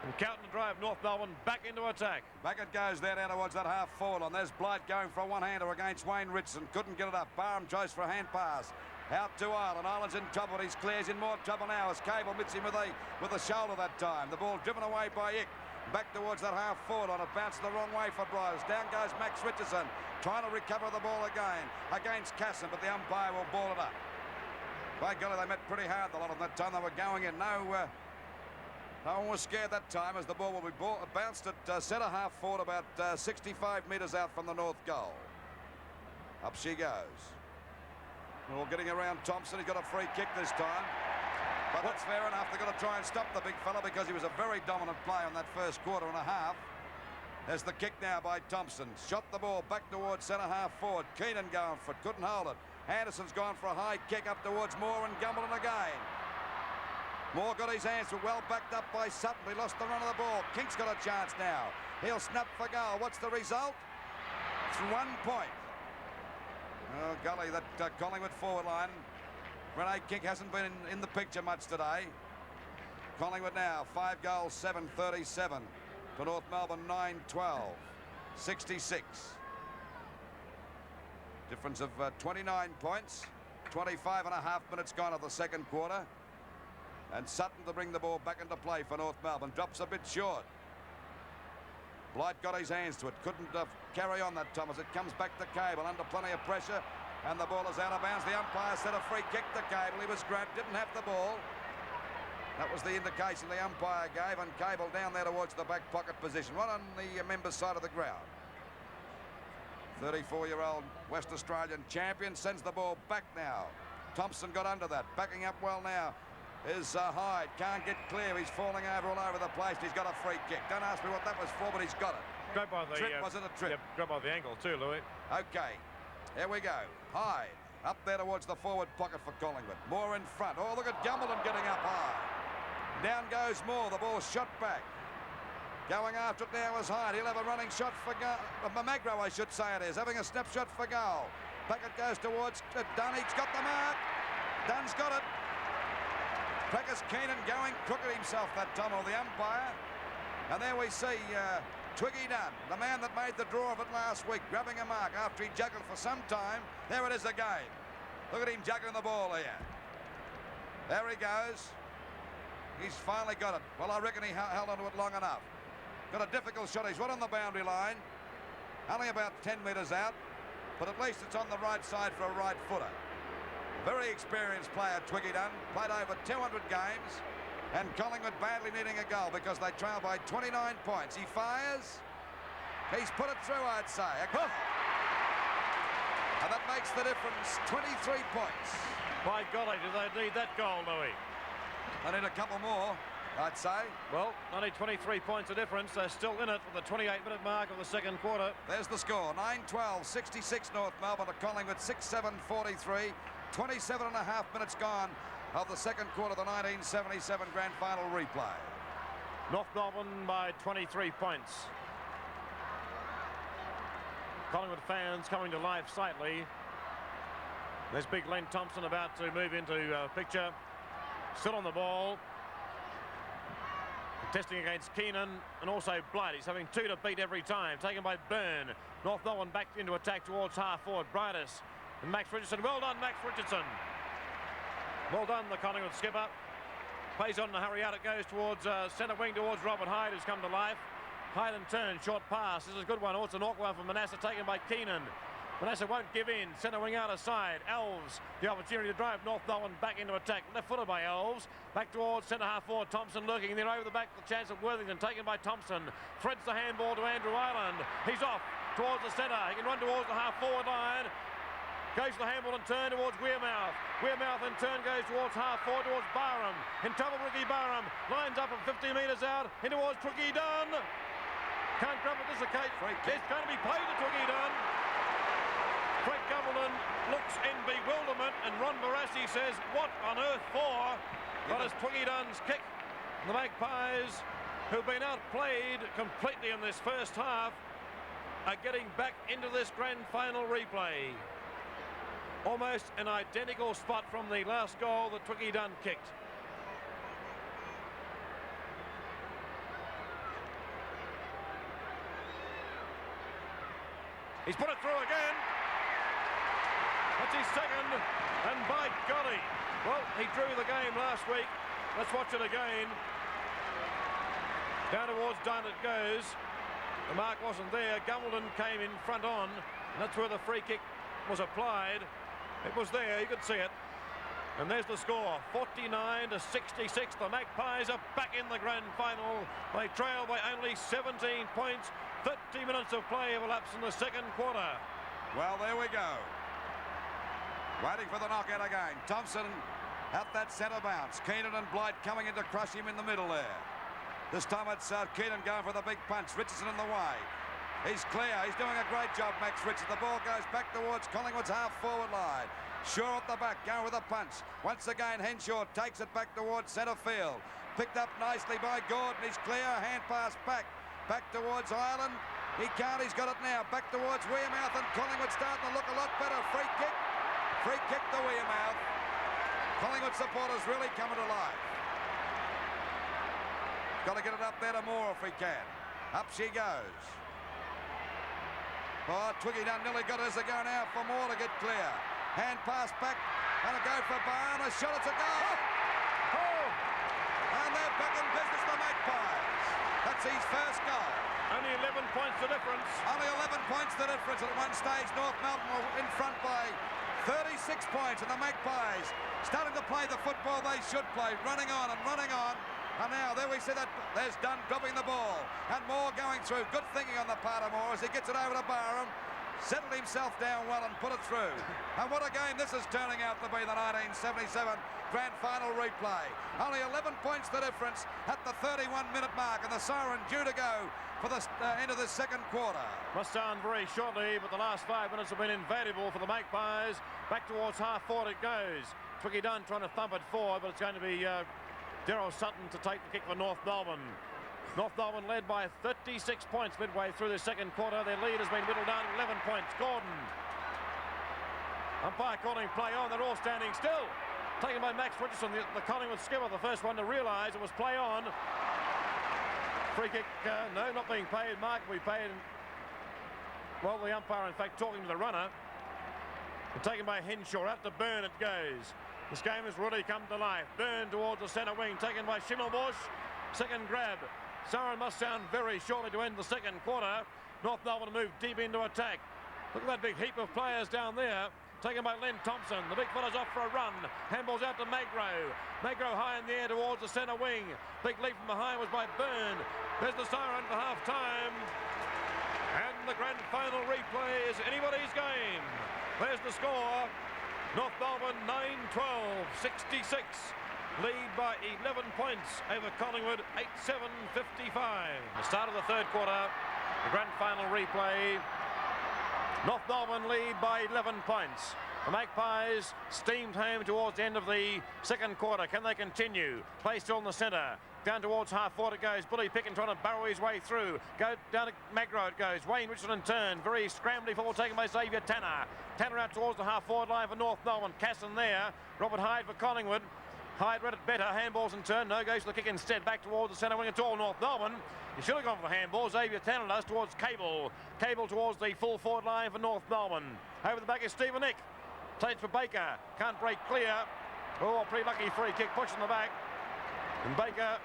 [SPEAKER 3] And Cowton to drive North Melbourne back into attack.
[SPEAKER 4] Back it goes there down towards that half forward line. There's Blight going for a one-hander against Wayne Richardson. Couldn't get it up. Barham tries for a hand pass. Out to Ireland. Ireland's in trouble. He's clear. He's in more trouble now as Cable hits him with the shoulder that time. The ball driven away by Ick. Back towards that half forward on it. Bounced the wrong way for Bryce. Down goes Max Richardson. Trying to recover the ball again against Casson, but the umpire will ball it up. By golly, they met pretty hard a lot of that time. They were going in. No one was scared that time as the ball will be bounced at centre half forward about 65 metres out from the north goal. Up she goes. Well, getting around Thompson. He's got a free kick this time. But that's fair enough. They've got to try and stop the big fella because he was a very dominant play on that first quarter and a half. There's the kick now by Thompson. Shot the ball back towards centre half forward. Keenan going for it. Couldn't hold it. Anderson's gone for a high kick up towards Moore and Gumbledon again. Moore got his hands well backed up by Sutton. He lost the run of the ball. Kink's got a chance now. He'll snap for goal. What's the result? It's 1 point. Oh, golly, that Collingwood forward line. Renee Kink hasn't been in the picture much today. Collingwood now, 5 goals, 7-37. To North Melbourne, 9-12. 66. Difference of 29 points. 25 and a half minutes gone of the second quarter. And Sutton to bring the ball back into play for North Melbourne. Drops a bit short. Blight got his hands to it. Couldn't carry on that time as it comes back to Cable under plenty of pressure. And the ball is out of bounds. The umpire set a free kick to Cable. He was grabbed, didn't have the ball. That was the indication the umpire gave. And Cable down there towards the back pocket position. Right on the members' side of the ground. 34-year-old West Australian champion sends the ball back now. Thompson got under that. Backing up well now is Hyde. Can't get clear. He's falling over all over the place. He's got a free kick. Don't ask me what that was for, but he's got it.
[SPEAKER 3] Grabbed by the
[SPEAKER 4] trip. Was it a trip?
[SPEAKER 3] Yep, grabbed by the ankle too, Louis.
[SPEAKER 4] Okay. Here we go. Hyde up there towards the forward pocket for Collingwood. Moore in front. Oh, look at Gumbleton getting up high. Down goes Moore. The ball shot back. Going after it now is Hyde. He'll have a running shot for Magro, I should say it is. Having a snapshot for goal. Back it goes towards Dunn. He's got the mark. Dunn's got it. Practice Keenan going crooked himself that time, or the umpire. And there we see Twiggy Dunn, the man that made the draw of it last week, grabbing a mark after he juggled for some time. There it is again. Look at him juggling the ball here. There he goes. He's finally got it. Well, I reckon he held onto it long enough. Got a difficult shot. He's right on the boundary line. Only about 10 metres out. But at least it's on the right side for a right footer. Very experienced player, Twiggy Dunn. Played over 200 games. And Collingwood badly needing a goal because they trail by 29 points. He fires. He's put it through, I'd say. And that makes the difference. 23 points.
[SPEAKER 3] By golly, do they need that goal, Louis?
[SPEAKER 4] They need a couple more, I'd say.
[SPEAKER 3] Well, only 23 points of difference. They're still in it for the 28-minute mark of the second quarter.
[SPEAKER 4] There's the score. 9-12, 66 North Melbourne to Collingwood, 6-7, 43. 27 and a half minutes gone of the second quarter of the 1977 grand final replay.
[SPEAKER 3] North Melbourne by 23 points. Collingwood fans coming to life slightly. There's big Len Thompson about to move into picture. Still on the ball. Testing against Keenan and also Blight. He's having two to beat every time. Taken by Byrne. North Melbourne back into attack towards half forward. Brightus and Max Richardson. Well done, Max Richardson. Well done, the Collingwood skipper. Plays on to hurry out. It goes towards centre wing towards Robert Hyde, who's come to life. Hyde in turn, short pass. This is a good one. Oh, it's an awkward one from Manasseh, taken by Keenan. Manasseh won't give in. Centre wing out aside. Elves, the opportunity to drive North Melbourne back into attack. Left footed by Elves. Back towards centre half forward. Thompson lurking there over the back. The chance of Worthington taken by Thompson. Threads the handball to Andrew Ireland. He's off towards the centre. He can run towards the half forward line. Goes to the handball and turn towards Wearmouth. Wearmouth in turn goes towards half forward towards Barham. In trouble, Ricky Barham. Lines up at 50 metres out. In towards Twiggy Dunn. Can't grab it this occasion. It's going to be played to Twiggy Dunn. Frank Gumbleton looks in bewilderment and Ron Barrasi says, what on earth for? But it's Twiggy Dunn's kick. The Magpies, who've been outplayed completely in this first half, are getting back into this grand final replay. Almost an identical spot from the last goal that Twiggy Dunn kicked. He's put it through again. That's his second, and by golly, well, he drew the game last week. Let's watch it again. Down towards Dunn it goes. The mark wasn't there. Gumbleton came in front on, and that's where the free kick was applied. It was there, you could see it. And there's the score, 49 to 66. The Magpies are back in the grand final. They trail by only 17 points. 30 minutes of play have elapsed in the second quarter.
[SPEAKER 4] Well, there we go. Waiting for the knockout again. Thompson at that centre bounce. Keenan and Blight coming in to crush him in the middle there. This time it's Keenan going for the big punch. Richardson in the way. He's clear. He's doing a great job, Max Richardson. The ball goes back towards Collingwood's half-forward line. Shaw at the back, going with a punch. Once again, Henshaw takes it back towards centre field. Picked up nicely by Gordon. He's clear. Hand pass back. Back towards Ireland. He can't. He's got it now. Back towards Wearmouth, and Collingwood starting to look a lot better. Free kick. Free kick to Wearmouth. Collingwood supporters really coming to life. Got to get it up there to Moore if we can. Up she goes. Oh, Twiggy Dunn nearly got it as they go now for Moore to get clear. Hand pass back. And a go for Barham. A shot. It's a goal.
[SPEAKER 3] Oh!
[SPEAKER 4] It's the Magpies. That's his first goal.
[SPEAKER 3] Only 11 points the difference.
[SPEAKER 4] Only 11 points the difference. At one stage, North Melbourne were in front by 36 points, and the Magpies starting to play the football they should play, running on and running on. And now there we see that there's Dunn dropping the ball, and Moore going through. Good thinking on the part of Moore as he gets it over to Barham. Settled himself down well and put it through. And what a game this is turning out to be, the 1977 grand final replay. Only 11 points the difference at the 31-minute mark, and the siren due to go for the end of the second quarter.
[SPEAKER 3] Must sound very shortly, but the last 5 minutes have been invaluable for the Magpies. Back towards half forward it goes. Twiggy Dunn trying to thump it forward, but it's going to be Daryl Sutton to take the kick for North Melbourne. North Melbourne led by 36 points midway through the second quarter. Their lead has been whittled down to 11 points. Gordon. Umpire calling play on. They're all standing still. Taken by Max Richardson, the Collingwood skipper, the first one to realise it was play on. Free kick, no, not being paid. Mark will be paid. Well, the umpire, in fact, talking to the runner. And taken by Henshaw. Out to Byrne it goes. This game has really come to life. Byrne towards the centre wing. Taken by Schimmelbusch. Second grab. Siren must sound very shortly to end the second quarter. North Melbourne move deep into attack. Look at that big heap of players down there. Taken by Len Thompson. The big fella's off for a run. Handball's out to Magro. Magro high in the air towards the centre wing. Big leap from behind was by Byrne. There's the siren for half time. And the grand final replay is anybody's game. There's the score. North Melbourne 9-12, 66. Lead by 11 points over Collingwood, 8-7-55. The start of the third quarter, the grand final replay. North Melbourne lead by 11 points. The Magpies steamed home towards the end of the second quarter. Can they continue? Play still in the centre. Down towards half forward it goes. Billy Picken trying to barrow his way through. Go down to Magro it goes. Wayne Richardson in turn. Very scrambly football taken by Xavier Tanner. Tanner out towards the half forward line for North Melbourne. Casson there. Robert Hyde for Collingwood. Hyde read it better. Handballs in turn. No, goes for the kick instead. Back towards the centre wing. It's all North Melbourne. He should have gone for the handball. Xavier Tanner does towards Cable. Cable towards the full forward line for North Melbourne. Over the back is Stephen Nick. Takes for Baker. Can't break clear. Oh, pretty lucky free kick. Push in the back. And Baker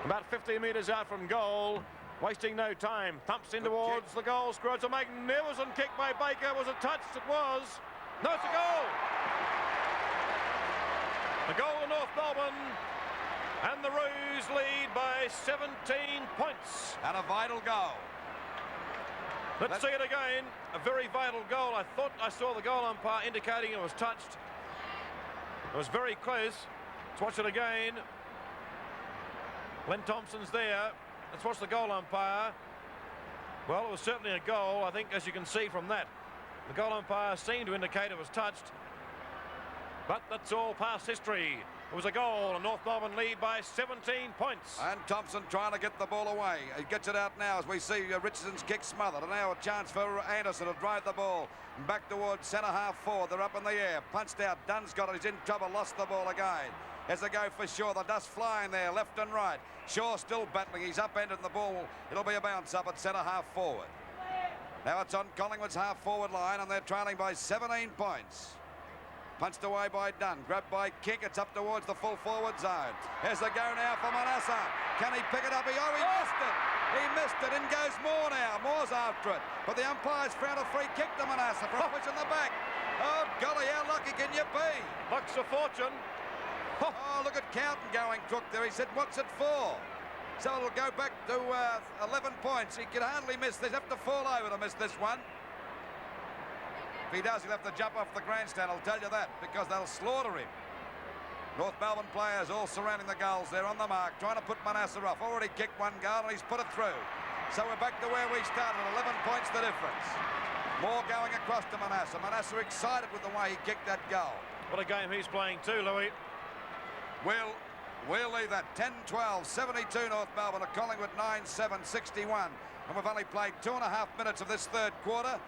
[SPEAKER 3] about 15 metres out from goal. Wasting no time. Thumps in towards the goal square. It's a magnificent kick by Baker. Was it touched? It was. No, it's a goal. The goal of North Melbourne, and the Roos lead by 17 points.
[SPEAKER 4] And a vital goal.
[SPEAKER 3] Let's see it again. A very vital goal. I thought I saw the goal umpire indicating it was touched. It was very close. Let's watch it again. Len Thompson's there. Let's watch the goal umpire. Well, it was certainly a goal, I think, as you can see from that. The goal umpire seemed to indicate it was touched. But that's all past history. It was a goal, and North Melbourne lead by 17 points.
[SPEAKER 4] And Thompson trying to get the ball away. He gets it out now as we see Richardson's kick smothered. And now a chance for Anderson to drive the ball back towards centre half forward. They're up in the air. Punched out. Dunn's got it. He's in trouble. Lost the ball again. As they go for Shaw. The dust flying there, left and right. Shaw still battling. He's upended the ball. It'll be a bounce up at centre half forward. Now it's on Collingwood's half forward line, and they're trailing by 17 points. Punched away by Dunn, grabbed by Kick. It's up towards the full forward zone. Here's the go now for Manasseh. Can he pick it up? He missed it. He missed it. In goes Moore now. Moore's after it. But the umpires found a free kick to Manasseh for a push in the back. Oh, golly, how lucky can you be?
[SPEAKER 3] Bucks of fortune.
[SPEAKER 4] Oh, look at Cowton going crook there. He said, what's it for? So it'll go back to 11 points. He can hardly miss this. Have to fall over to miss this one. If he does, he'll have to jump off the grandstand, I'll tell you that, because they'll slaughter him. North Melbourne players all surrounding the goals. They're on the mark, trying to put Manasseh off. Already kicked one goal, and he's put it through. So we're back to where we started, 11 points the difference. Moore going across to Manasseh. Manasseh excited with the way he kicked that goal.
[SPEAKER 3] What a game he's playing too, Louis.
[SPEAKER 4] We'll leave that. 10-12, 72 North Melbourne to Collingwood 9-7, 61. And we've only played 2.5 minutes of this third quarter.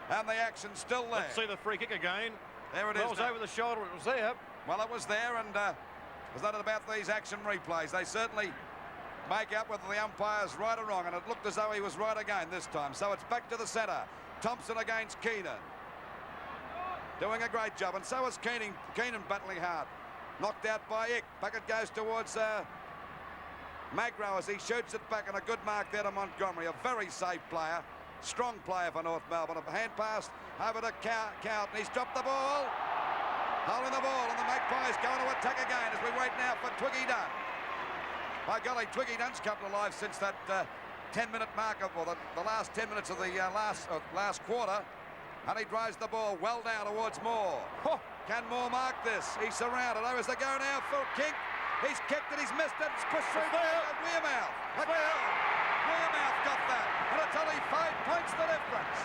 [SPEAKER 4] And the action's still there.
[SPEAKER 3] Let's see the free kick again.
[SPEAKER 4] There it is.
[SPEAKER 3] It was over the shoulder. It was there.
[SPEAKER 4] Well, it was there, and was that about these action replays? They certainly make up whether the umpire's right or wrong, and it looked as though he was right again this time. So it's back to the centre. Thompson against Keenan. Doing a great job, and so is Keenan battling hard. Knocked out by Ick. Back it goes towards Magro as he shoots it back, and a good mark there to Montgomery, a very safe player, strong player for North Melbourne. A hand pass over to Cowton. He's dropped the ball, holding the ball, and the Magpies going to attack again as we wait now for Twiggy Dunn. By golly, Twiggy Dunn's come to life since that 10-minute mark of, or the last 10 minutes of the last quarter, and he drives the ball well down towards Moore. Oh, can Moore mark this? He's surrounded. Oh, is they go now for King? He's kicked it, he's missed it, it's pushed through Wearmouth. Wearmouth got that, and it's only 5 points the difference.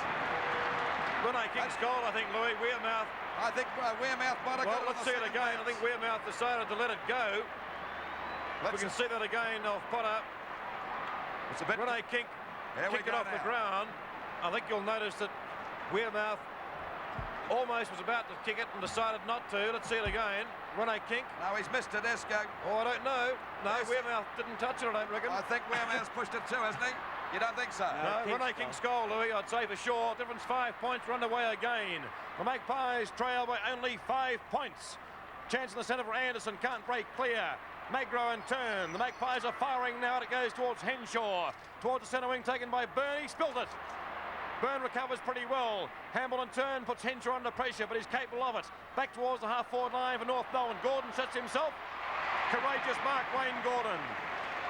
[SPEAKER 3] Rene King's goal, I think, Louis. Wearmouth.
[SPEAKER 4] I think Wearmouth might have got it.
[SPEAKER 3] Let's see it again. I think Wearmouth decided to let it go. We can see that again off Potter.
[SPEAKER 4] It's a bit.
[SPEAKER 3] Rene King kicked it off the ground. I think you'll notice that Wearmouth almost was about to kick it and decided not to. Let's see it again. Rene King.
[SPEAKER 4] No, he's missed it, Esco.
[SPEAKER 3] Oh, I don't know. No, Wearmouth didn't touch it, I don't reckon.
[SPEAKER 4] I think Wearmouth's pushed it too, hasn't he? You don't think so?
[SPEAKER 3] No, Rene King's goal, Louis, I'd say for sure. Difference 5 points, run away again. The Magpies trail by only 5 points. Chance in the centre for Anderson, can't break clear. Magro in turn. The Magpies are firing now. It goes towards Henshaw. Towards the centre wing taken by Byrne. He spilled it. Byrne recovers pretty well. Hamble in turn puts Henshaw under pressure, but he's capable of it. Back towards the half-forward line for North Melbourne. Gordon sets himself. Courageous mark, Wayne Gordon.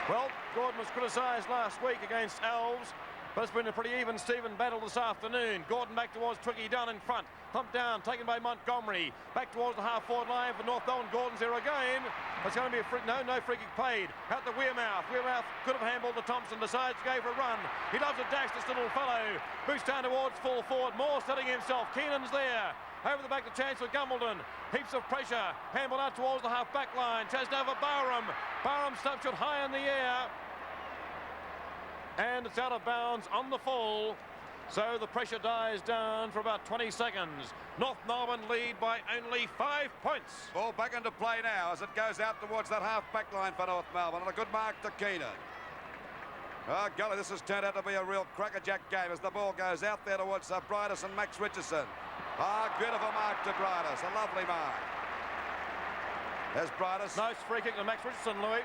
[SPEAKER 3] Well, Gordon was criticised last week against Elves, but it's been a pretty even Stephen battle this afternoon. Gordon back towards Twiggy Dunn in front. Thumped down, taken by Montgomery. Back towards the half-forward line for North Melbourne. Gordon's there again. It's going to be a no free kick played. Out to Wearmouth. Wearmouth could have handballed to Thompson. Decides to go for a run. He loves a dash, this little fellow. Boots down towards full forward. Moore setting himself. Keenan's there. Over the back to chance for Gumbledon. Heaps of pressure. Handball out towards the half-back line. Chased over Barham. Barham snaps it high in the air. And it's out of bounds on the full. So the pressure dies down for about 20 seconds. North Melbourne lead by only 5 points.
[SPEAKER 4] Ball back into play now as it goes out towards that half-back line for North Melbourne. And a good mark to Keenan. Oh, golly, this has turned out to be a real crackerjack game as the ball goes out there towards Bridus and Max Richardson. Ah, beautiful mark to Bridus. A lovely mark. There's Bridus.
[SPEAKER 3] Nice free kick to Max Richardson, Louis.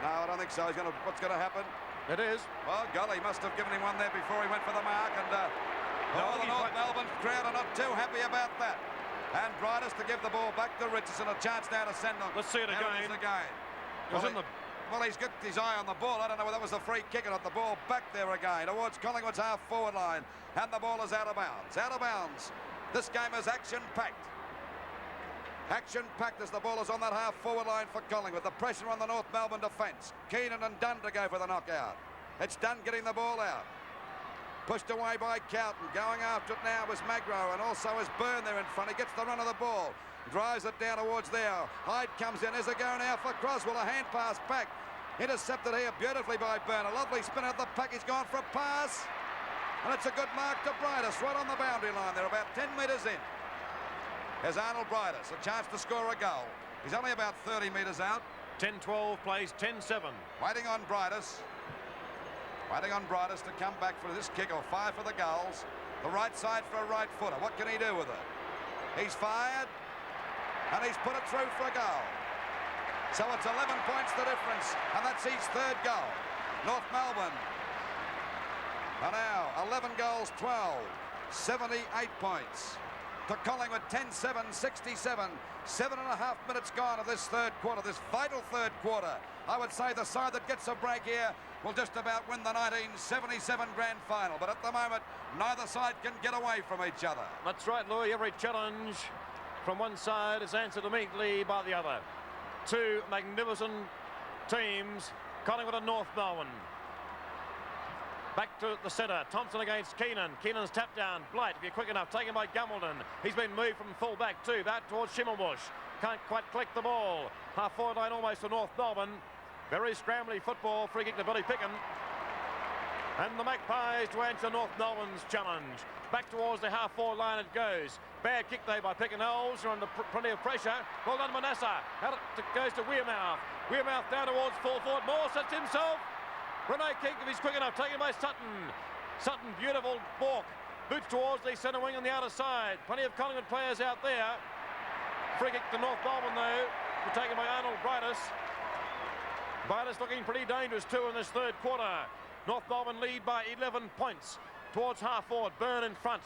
[SPEAKER 4] No, I don't think so. What's going to happen?
[SPEAKER 3] It is.
[SPEAKER 4] Well, golly, must have given him one there before he went for the mark, and the North Melbourne crowd are not too happy about that. And Bridus to give the ball back to Richardson, a chance now to send them.
[SPEAKER 3] Let's see it again.
[SPEAKER 4] Well, he's got his eye on the ball. I don't know whether that was a free kick or not. The ball back there again towards Collingwood's half-forward line, and the ball is out of bounds. Out of bounds. This game is action-packed. Action-packed as the ball is on that half-forward line for Collingwood. The pressure on the North Melbourne defence. Keenan and Dunn to go for the knockout. It's Dunn getting the ball out. Pushed away by Cowton. Going after it now was Magro, and also is Byrne there in front. He gets the run of the ball. Drives it down towards there. Hyde comes in. Is it going out for Croswell? A hand pass back. Intercepted here beautifully by Byrne. A lovely spin out the pack. He's gone for a pass. And it's a good mark to Bridus right on the boundary line. They're about 10 metres in. There's Arnold Bridus, a chance to score a goal. He's only about 30 metres out.
[SPEAKER 3] 10-12 plays 10-7.
[SPEAKER 4] Waiting on Bridus. Waiting on Bridus to come back for this kick, or fire for the goals. The right side for a right footer. What can he do with it? He's fired, and he's put it through for a goal. So it's 11 points the difference, and that's his third goal. North Melbourne are now 11 goals, 12, 78 points. To Collingwood, 10-7, 67. 7.5 minutes gone of this third quarter, this vital third quarter. I would say the side that gets a break here will just about win the 1977 grand final. But at the moment, neither side can get away from each other.
[SPEAKER 3] That's right, Louis. Every challenge from one side is answered immediately by the other. Two magnificent teams, Collingwood and North Melbourne. Back to the centre. Thompson against Keenan. Keenan's tapped down. Blight, if you're quick enough, taken by Gumbledon. He's been moved from full back too. Back towards Schimmelbusch. Can't quite collect the ball. Half-forward line almost for North Melbourne. Very scrambly football. Free kick to Billy Picken. And the Magpies to answer North Melbourne's challenge. Back towards the half-forward line it goes. Bad kick though by Picken. Elves are under plenty of pressure. Well done, Manasseh. Out it goes to Wearmouth. Wearmouth down towards full forward. Moore sets himself. Rene King, if he's quick enough, taken by Sutton. Sutton, beautiful balk. Boots towards the centre wing on the outer side. Plenty of Collingwood players out there. Free kick to North Melbourne though, taken by Arnold Bridus. Bridus looking pretty dangerous too in this third quarter. North Melbourne lead by 11 points towards half forward. Byrne in front.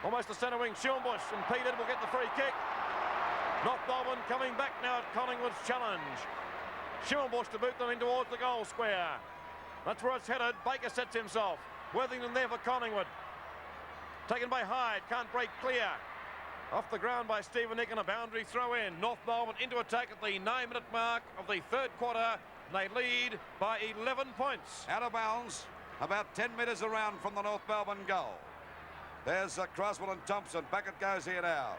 [SPEAKER 3] Almost the centre wing. Schilbush and Peter will get the free kick. North Melbourne coming back now at Collingwood's challenge. Schilbush to boot them in towards the goal square. That's where it's headed. Baker sets himself. Worthington there for Collingwood. Taken by Hyde. Can't break clear. Off the ground by Stephen Nick and a boundary throw in. North Melbourne into attack at the 9-minute mark of the third quarter. They lead by 11 points.
[SPEAKER 4] Out of bounds, about 10 metres around from the North Melbourne goal. There's Croswell and Thompson. Back it goes here now.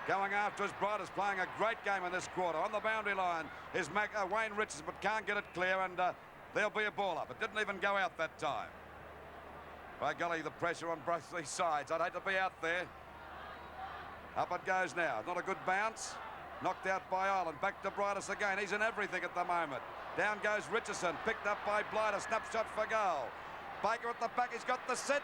[SPEAKER 4] Going after his Bridus, playing a great game in this quarter. On the boundary line is Wayne Richardson, but can't get it clear, and there'll be a ball up. It didn't even go out that time. By golly, the pressure on both these sides. I'd hate to be out there. Up it goes now. Not a good bounce. Knocked out by Ireland. Back to Bridus again. He's in everything at the moment. Down goes Richardson. Picked up by Blight. A snapshot for goal. Baker at the back. He's got the sit.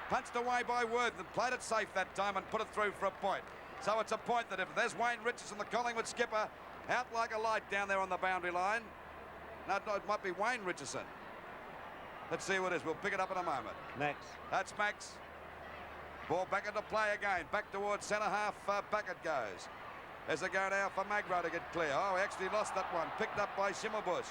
[SPEAKER 4] Punched away by Worthington. Played it safe that time and put it through for a point. So it's a point that if there's Wayne Richardson, the Collingwood skipper, out like a light down there on the boundary line. No, it might be Wayne Richardson. Let's see what it is. We'll pick it up in a moment.
[SPEAKER 2] Max.
[SPEAKER 4] That's Max. Ball back into play again. Back towards centre half. Back it goes. There's a go now for Magro to get clear. Oh, he actually lost that one. Picked up by Schimmelbusch.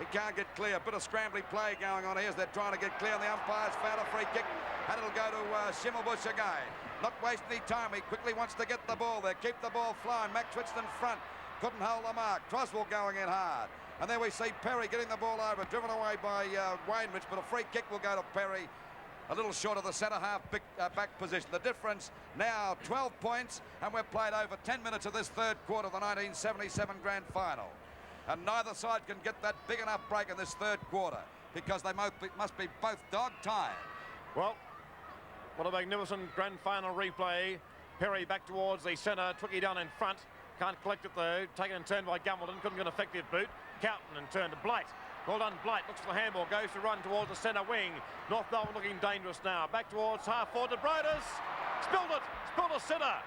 [SPEAKER 4] He can't get clear. A bit of scrambly play going on here as they're trying to get clear. And the umpire's found a free kick. And it'll go to Schimmelbusch again. Not wasting any time. He quickly wants to get the ball there. Keep the ball flowing. Max Richardson in front. Couldn't hold the mark. Croswell going in hard. And there we see Perry getting the ball over. Driven away by Wayne Rich. But a free kick will go to Perry. A little short of the centre half back position. The difference now 12 points, and we've played over 10 minutes of this third quarter of the 1977 grand final. And neither side can get that big enough break in this third quarter because they must be both dog-tired.
[SPEAKER 3] Well, what a magnificent grand final replay. Perry back towards the centre. Twicky down in front. Can't collect it though. Taken in turn by Gumbleton. Couldn't get an effective boot. Cowton in turn to Blight. Well done, Blight. Looks for the handball. Goes to run towards the centre wing. North Melbourne looking dangerous now. Back towards half forward to Bridus. Spilled it. Spilled a centre.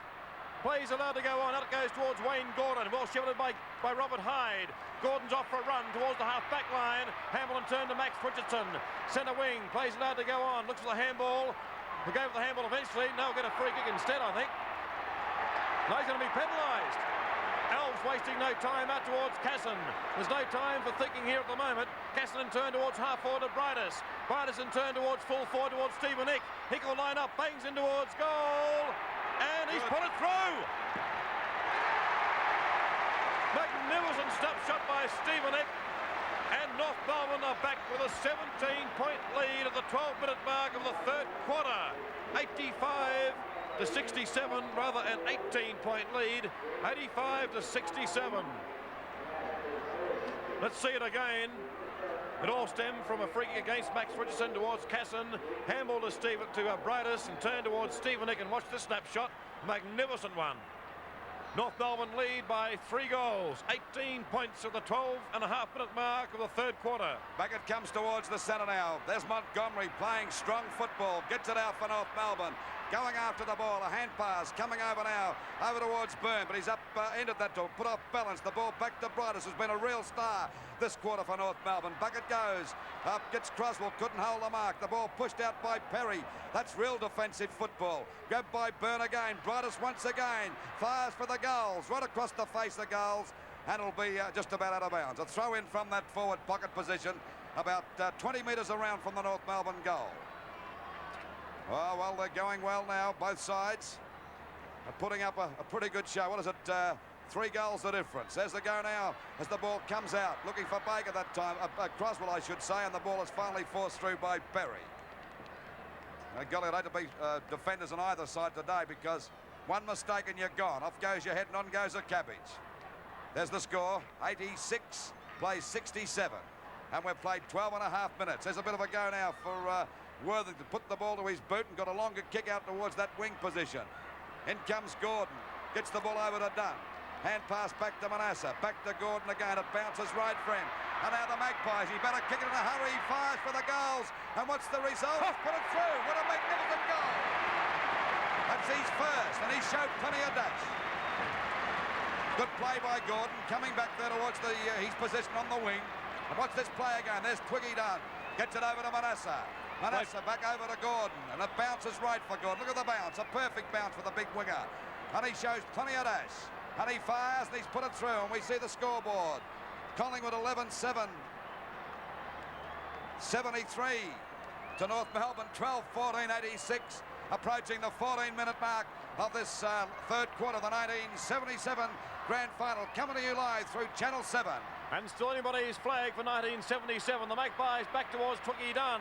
[SPEAKER 3] Plays allowed to go on. Out it goes towards Wayne Gordon. Well shepherded by Robert Hyde. Gordon's off for a run towards the half-back line. Hamilton turned to Max Richardson. Centre wing. Plays allowed to go on. Looks for the handball. He'll go for the handball eventually. No, he'll get a free kick instead, I think. No, he's going to be penalised. Elves wasting no time out towards Casson. There's no time for thinking here at the moment. Casson in turn towards half forward to Bridus. Bridus in turn towards full forward towards Stephen Nick. Hick will line up, bangs in towards goal. And he's put it through. Magnificent stop shot by Stephen Nick. And North Melbourne are back with a 17-point lead at the 12-minute mark of the third quarter. 85 to 67, rather an 18-point lead, 85 to 67. Let's see it again. It all stemmed from a free kick against Max Richardson towards Casson. Handball to Bridus and turn towards Stephen Nick, and watch this snapshot. Magnificent one. North Melbourne lead by 3 goals. 18 points at the 12.5-minute mark of the third quarter.
[SPEAKER 4] Back it comes towards the centre now. There's Montgomery playing strong football. Gets it out for North Melbourne. Going after the ball, a hand pass, coming over now, over towards Byrne, but he's up ended that to put off balance. The ball back to Bridus, who's been a real star this quarter for North Melbourne. Back it goes, up gets Croswell, couldn't hold the mark. The ball pushed out by Perry. That's real defensive football. Grabbed by Byrne again, Bridus once again, fires for the goals, right across the face of goals, and it'll be just about out of bounds. A throw in from that forward pocket position, about 20 metres around from the North Melbourne goal. Oh, well, they're going well now, both sides. They're putting up a pretty good show. What is it? 3 goals the difference. There's the go now as the ball comes out. Looking for Baker that time. Croswell, I should say, and the ball is finally forced through by Perry. Golly, I'd hate to be defenders on either side today because one mistake and you're gone. Off goes your head and on goes a cabbage. There's the score. 86 plays 67. And we've played 12.5 minutes. There's a bit of a go now for Worthington put the ball to his boot and got a longer kick out towards that wing position. In comes Gordon. Gets the ball over to Dunn. Hand pass back to Manasseh. Back to Gordon again. It bounces right for him. And now the Magpies. He better kick it in a hurry. He fires for the goals. And what's the result? He's put it through. What a magnificent goal. That's his first. And he showed plenty of dash. Good play by Gordon, coming back there towards his position on the wing. And watch this play again. There's Twiggy Dunn. Gets it over to Manasseh. Manasseh back over to Gordon. And it bounces right for Gordon. Look at the bounce. A perfect bounce for the big winger. And he shows plenty of dash. And he fires and he's put it through. And we see the scoreboard. Collingwood 11-7. 73 to North Melbourne 12-14-86. Approaching the 14-minute mark of this third quarter of the 1977 Grand Final. Coming to you live through Channel 7.
[SPEAKER 3] And still anybody's flag for 1977. The Magpies back towards Twiggy Dunn.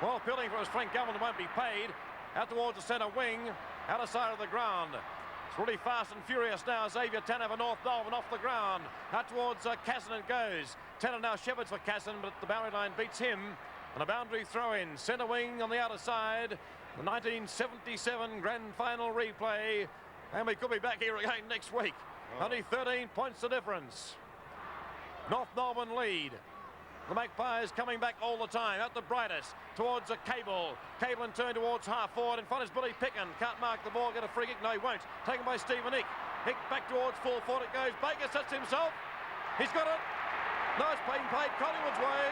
[SPEAKER 3] Well, fielding for his Frank Gavin won't be paid. Out towards the centre wing, outer side of the ground. It's really fast and furious now. Xavier Tanner for North Melbourne off the ground. Out towards Casson it goes. Tanner now shepherds for Casson, but the boundary line beats him. And a boundary throw-in. Centre wing on the outer side. The 1977 Grand Final replay. And we could be back here again next week. Only 13 points the difference. North Melbourne lead. The Magpies coming back all the time. Out the brightest towards a Cable. Cable in turn towards half forward. In front is Billy Picken. Can't mark the ball. Get a free kick. No, he won't. Taken by Stephen Hick. Hick back towards full forward it goes. Baker sets himself. He's got it. No, it's being paid Collingwood's way.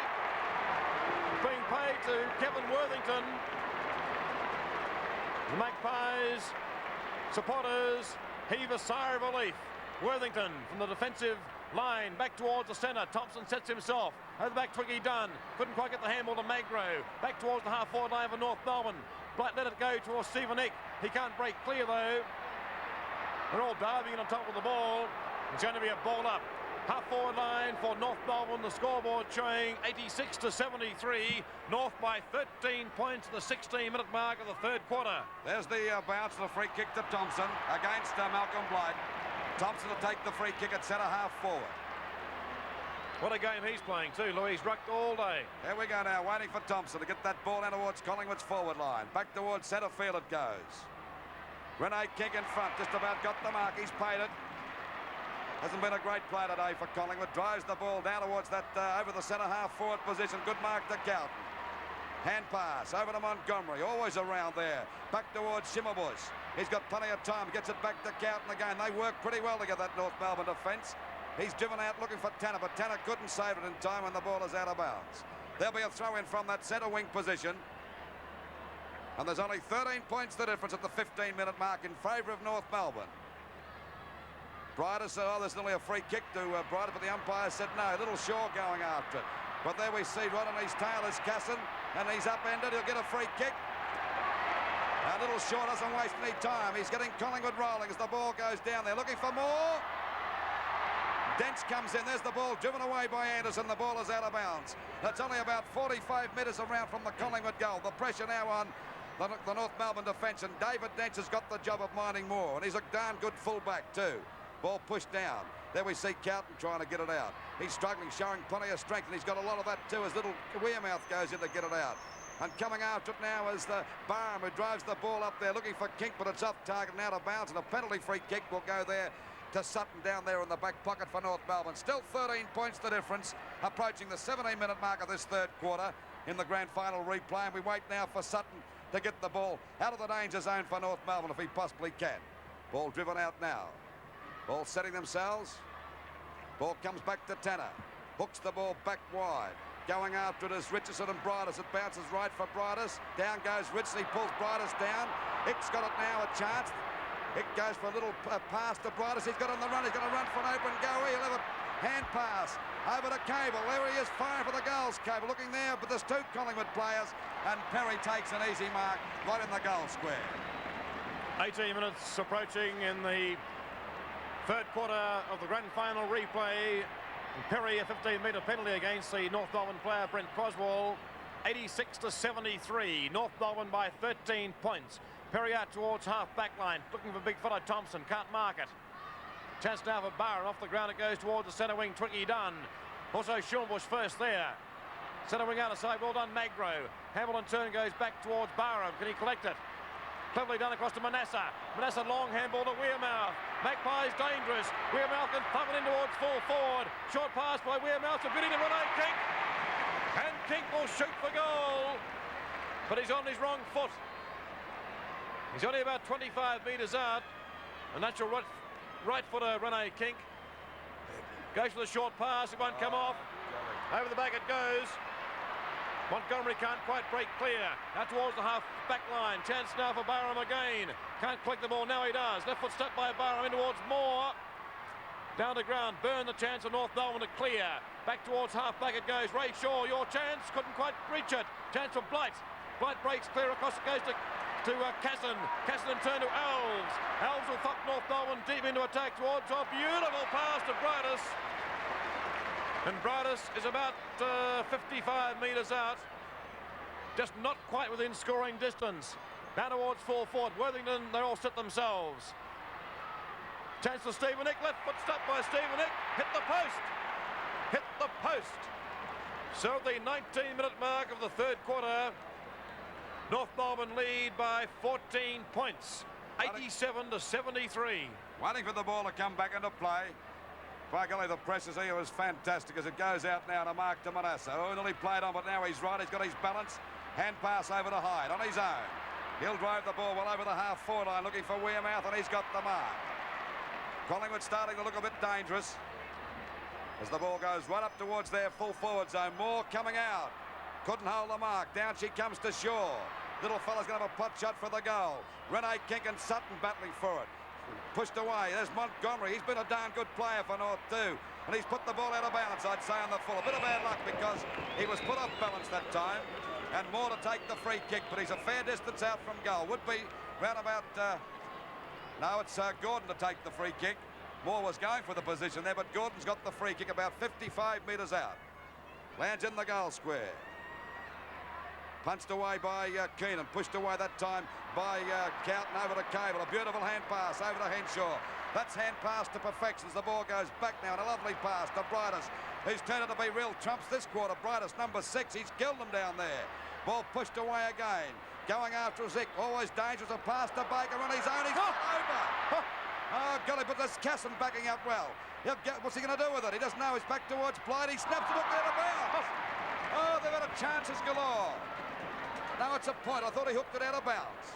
[SPEAKER 3] It's being paid to Kevin Worthington. The Magpies supporters heave a sigh of relief. Worthington from the defensive line back towards the centre. Thompson sets himself. Over the back, Twiggy Dunn. Couldn't quite get the handball to Magro. Back towards the half-forward line for North Melbourne. Black let it go towards Stephen Hick. He can't break clear, though. They're all diving in on top of the ball. It's going to be a ball up. Half-forward line for North Melbourne. The scoreboard showing 86-73. North by 13 points at the 16-minute mark of the third quarter.
[SPEAKER 4] There's the bounce of the free kick to Thompson against Malcolm Blight. Thompson will take the free kick at centre half forward.
[SPEAKER 3] What a game he's playing too. Louise rucked all day.
[SPEAKER 4] There we go now, waiting for Thompson to get that ball down towards Collingwood's forward line. Back towards centre field it goes. Rene King in front, just about got the mark. He's paid it. Hasn't been a great play today for Collingwood. Drives the ball down towards that over the centre half forward position. Good mark to Carlton. Hand pass over to Montgomery, always around there. Back towards Shimmerbush. He's got plenty of time, gets it back to Carlton again. They work pretty well to get that North Melbourne defence. He's driven out looking for Tanner, but Tanner couldn't save it in time when the ball is out of bounds. There'll be a throw-in from that centre wing position. And there's only 13 points the difference at the 15-minute mark in favour of North Melbourne. Bryder said, oh, there's nearly a free kick to Bryder, but the umpire said no. Little Shaw going after it. But there we see right on his tail is Casson, and he's upended. He'll get a free kick. Little Shaw doesn't waste any time. He's getting Collingwood rolling as the ball goes down there. Looking for more. Dents comes in. There's the ball driven away by Anderson. The ball is out of bounds. That's only about 45 metres around from the Collingwood goal. The pressure now on the North Melbourne defence, and David Dents has got the job of minding more, and he's a darn good fullback too. Ball pushed down. There we see Carlton trying to get it out. He's struggling, showing plenty of strength, and he's got a lot of that too as little Weirmouth goes in to get it out. And coming after it now is the Barham, who drives the ball up there looking for Kink, but it's off target and out of bounds, and a penalty free kick will go there to Sutton down there in the back pocket for North Melbourne. Still 13 points the difference, approaching the 17-minute mark of this third quarter in the grand final replay, and we wait now for Sutton to get the ball out of the danger zone for North Melbourne if he possibly can. Ball driven out now. Ball setting themselves. Ball comes back to Tanner. Hooks the ball back wide. Going after it is Richardson and Bridus. It bounces right for Bridus. Down goes Richardson. He pulls Bridus down. Hick's got it now, a chance. Hick goes for a little pass to Bridus. He's got on the run. He's going to run for an open goal. He'll have a hand pass over to Cable. There he is, firing for the goals. Cable looking there, but there's two Collingwood players, and Perry takes an easy mark right in the goal square.
[SPEAKER 3] 18 minutes approaching in the third quarter of the grand final replay. Perry, a 15-metre penalty against the North Melbourne player Brent Croswell. 86-73. North Melbourne by 13 points. Perry out towards half-back line, looking for big fella Thompson. Can't mark it. Chance now for Barham. Off the ground it goes towards the centre wing. Twiggy Dunn. Also Schulbush first there. Centre wing out of side. Well done, Magro. Hamilton turn goes back towards Barham. Can he collect it? Cleverly done across to Manasseh. Manasseh long handball to Weirmouth. Magpie's dangerous. Weirmouth can thump it in towards full forward. Short pass by Weirmouth to Biddy to Rene King. And King will shoot for goal. But he's on his wrong foot. He's only about 25 metres out. And natural right footer, Rene Kink. Goes for the short pass, it won't come off. Over the back it goes. Montgomery can't quite break clear. Out towards the half-back line. Chance now for Barham again. Can't click the ball, now he does. Left foot stuck by Barham in towards Moore. Down to ground, Byrne the chance for North Melbourne to clear. Back towards half-back it goes. Ray Shaw, your chance. Couldn't quite reach it. Chance for Blight. Blight breaks clear across, it goes to Casson. Casson in turn to Elves. Elves will fuck North Melbourne deep into attack towards a beautiful pass to Brightus. And Brightus is about 55 metres out. Just not quite within scoring distance. Down towards full forward. Worthington, they all sit themselves. Chance for Stephen Nick. Left foot stuck by Stephen Nick. Hit the post. Hit the post. So at the 19-minute mark of the third quarter, North Melbourne lead by 14 points. 87 to 73.
[SPEAKER 4] Waiting for the ball to come back into play. By golly, the pressures here is fantastic as it goes out now to Mark de Manasseh. Oh, nearly played on, but now he's right. He's got his balance. Hand pass over to Hyde on his own. He'll drive the ball well over the half-forward line looking for Wearmouth, and he's got the mark. Collingwood starting to look a bit dangerous as the ball goes right up towards their full forward zone. Moore coming out. Couldn't hold the mark. Down she comes to Shaw. Little fella's going to have a pot shot for the goal. Rene Kink and Sutton battling for it. Pushed away. There's Montgomery. He's been a darn good player for North too. And he's put the ball out of bounds, I'd say, on the full. A bit of bad luck because he was put off balance that time. And Moore to take the free kick, but he's a fair distance out from goal. Would be round about... no, it's Gordon to take the free kick. Moore was going for the position there, but Gordon's got the free kick about 55 metres out. Lands in the goal square. Punched away by Keenan, pushed away that time by Cowton over to Cable. A beautiful hand pass over to Henshaw. That's hand pass to perfection as the ball goes back now, and a lovely pass to Brightus, who's turned out to be real trumps this quarter. Brightus, number 6, he's killed them down there. Ball pushed away again. Going after Zick, always dangerous. A pass to Baker on his own. He's over. Oh, golly, but there's Casson backing up well. What's he going to do with it? He doesn't know. He's back towards Blight. He snaps it up out of bounds. Oh, they've had a chances galore. Now it's a point. I thought he hooked it out of bounds.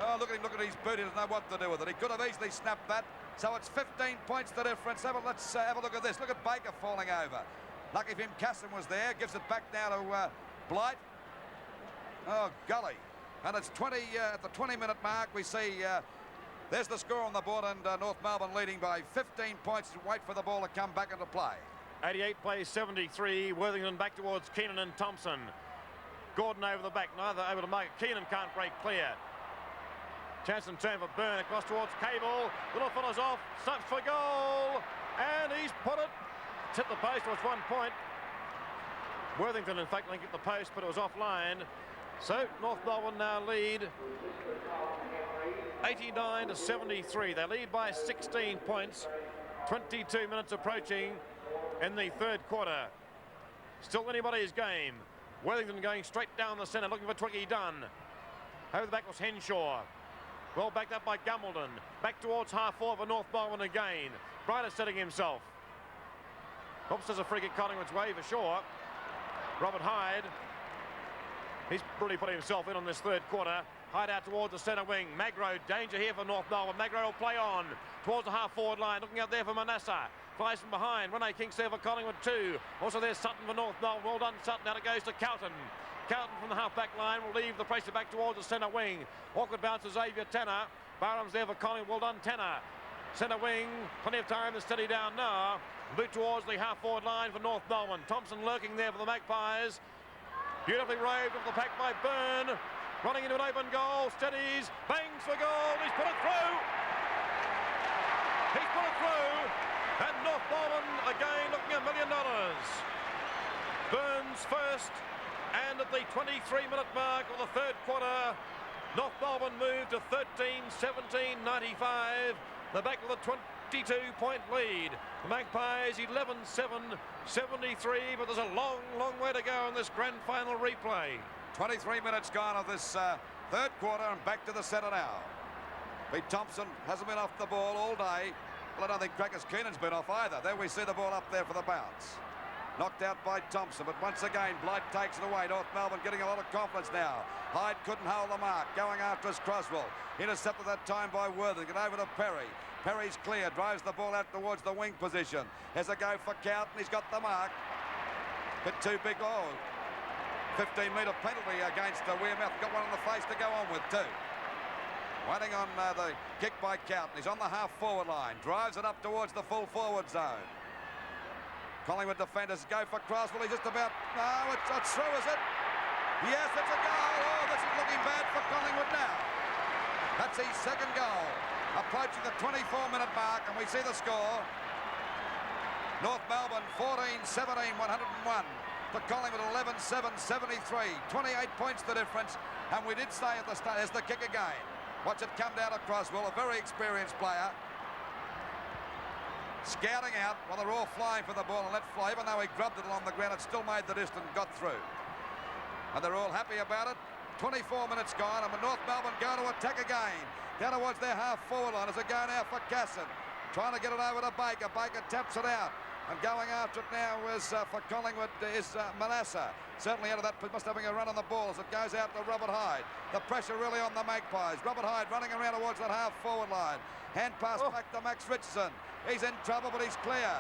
[SPEAKER 4] Oh, look at his boot. He doesn't know what to do with it. He could have easily snapped that. So it's 15 points the difference. Let's have a look at this. Look at Baker falling over. Lucky for him, Casson was there. Gives it back now to Blight. Oh, golly. And it's 20 at the 20-minute mark. We see there's the score on the board, and North Melbourne leading by 15 points. Wait for the ball to come back into play.
[SPEAKER 3] 88 plays 73. Worthington back towards Keenan and Thompson. Gordon over the back, neither able to make it. Keenan can't break clear. Chance and turn for Byrne across towards Cable. Little fella's off, snaps for goal, and he's put it. It's hit the post, it was 1 point. Worthington, in fact, linked at the post, but it was offline. So North Melbourne now lead 89 to 73. They lead by 16 points. 22 minutes approaching in the third quarter. Still anybody's game. Worthington going straight down the centre, looking for Twiggy Dunn. Over the back was Henshaw. Well backed up by Gumbledon. Back towards half-forward for North Melbourne again. Brightus setting himself. Oops, there's a free kick Collingwood's way for sure. Robert Hyde. He's really put himself in on this third quarter. Hyde out towards the centre wing. Magro, danger here for North Melbourne. Magro will play on towards the half-forward line. Looking out there for Manasseh. Flies from behind. Rene King's there for Collingwood too. Also there's Sutton for North Melbourne. Well done, Sutton. Now it goes to Cowton. Cowton from the half-back line will leave the pressure back towards the centre wing. Awkward bounce to Xavier Tanner. Barham's there for Collingwood. Well done, Tanner. Centre wing. Plenty of time to steady down now. Boot towards the half-forward line for North Melbourne. Thompson lurking there for the Magpies. Beautifully raved off the pack by Byrne. Running into an open goal. Steadies. Bangs for goal. He's put it through. He's put it through. And North Melbourne again looking $1 million. Byrne's first. And at the 23-minute mark of the third quarter, North Melbourne moved to 13-17-95. They're back with a 22-point lead. The Magpies 11-7-73, but there's a long, long way to go in this grand final replay.
[SPEAKER 4] 23 minutes gone of this third quarter, and back to the centre now. Pete Thompson hasn't been off the ball all day. Well, I don't think Crackers Keenan's been off either. There we see the ball up there for the bounce. Knocked out by Thompson, but once again, Blight takes it away. North Melbourne getting a lot of confidence now. Hyde couldn't hold the mark. Going after us, Croswell. Intercepted that time by Worthing. Get over to Perry. Perry's clear. Drives the ball out towards the wing position. There's a go for Cowton. He's got the mark. Bit too big. Oh, 15-metre penalty against Wearmouth. Got one in the face to go on with too. Waiting on the kick by Cowton. He's on the half-forward line. Drives it up towards the full-forward zone. Collingwood defenders go for Croswell. He's just about... No, it's through, is it? Yes, it's a goal. Oh, this is looking bad for Collingwood now. That's his second goal. Approaching the 24-minute mark, and we see the score. North Melbourne 14-17, 101. To Collingwood 11-7, 73. 28 points the difference. And we did say at the start, there's the kick again. Watch it come down to Croswell, a very experienced player. Scouting out while they're all flying for the ball and let fly. Even though he grubbed it along the ground, it still made the distance and got through. And they're all happy about it. 24 minutes gone, and North Melbourne go to attack again. Down towards their half-forward line as they go now for Casson. Trying to get it over to Baker. Baker taps it out. And going after it now is for Collingwood is Manasseh. Certainly out of that, must having a run on the ball as it goes out to Robert Hyde. The pressure really on the Magpies. Robert Hyde running around towards that half-forward line. Hand pass back to Max Richardson. He's in trouble, but he's clear.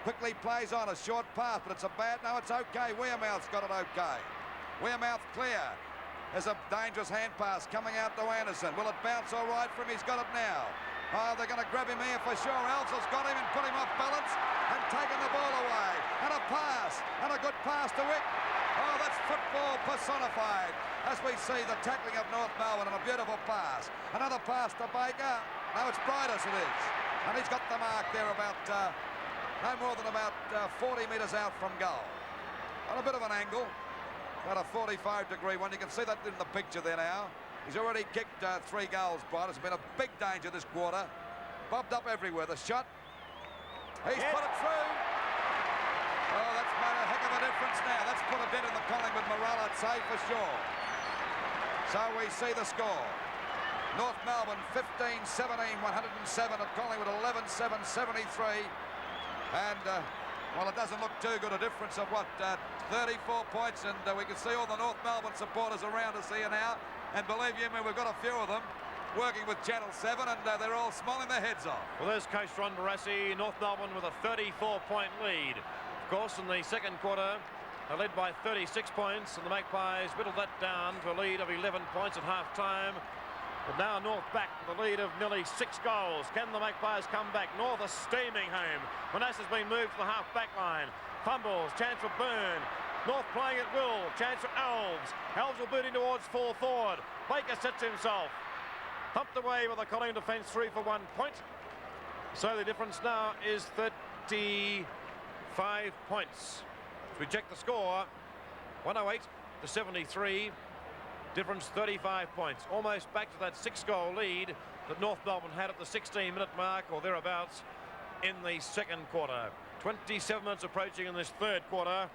[SPEAKER 4] Quickly plays on a short pass, but it's a bad... No, it's okay. Wearmouth's got it okay. Wearmouth clear. There's a dangerous hand pass coming out to Anderson. Will it bounce all right for him? He's got it now. Oh, they're going to grab him here for sure. Elves has got him and put him off balance and taken the ball away. And a pass, and a good pass to Wick. Oh, that's football personified. As we see the tackling of North Melbourne and a beautiful pass. Another pass to Baker. No, it's Bridus it is. And he's got the mark there about, no more than about 40 metres out from goal. On a bit of an angle, about a 45-degree one. You can see that in the picture there now. He's already kicked 3 goals, Bridus. It's been a big danger this quarter. Bobbed up everywhere. The shot. He's put it through. Oh, that's made a heck of a difference now. That's put a dent in the Collingwood morale, I'd say, for sure. So we see the score. North Melbourne 15-17, 107 at Collingwood 11-7, 73. And, well, it doesn't look too good a difference of, what, 34 points. And we can see all the North Melbourne supporters around us here now. And believe you me, we've got a few of them working with Channel 7, and they're all smiling their heads off.
[SPEAKER 3] Well, there's Coach Ron Barrasi. North Melbourne with a 34-point lead. Of course, in the second quarter, they're led by 36 points, and the Magpies whittled that down to a lead of 11 points at half-time. But now North back with a lead of nearly 6 goals. Can the Magpies come back? North are steaming home. Manasseh's been moved to the half-back line. Fumbles, chance for Byrne. North playing at will. Chance for Elves. Elves will boot in towards full forward. Baker sets himself. Thumped away with the Collingwood defence 3 for 1 point. So the difference now is 35 points. As we check the score, 108 to 73. Difference 35 points. Almost back to that 6-goal lead that North Melbourne had at the 16-minute mark or thereabouts in the second quarter. 27 minutes approaching in this third quarter.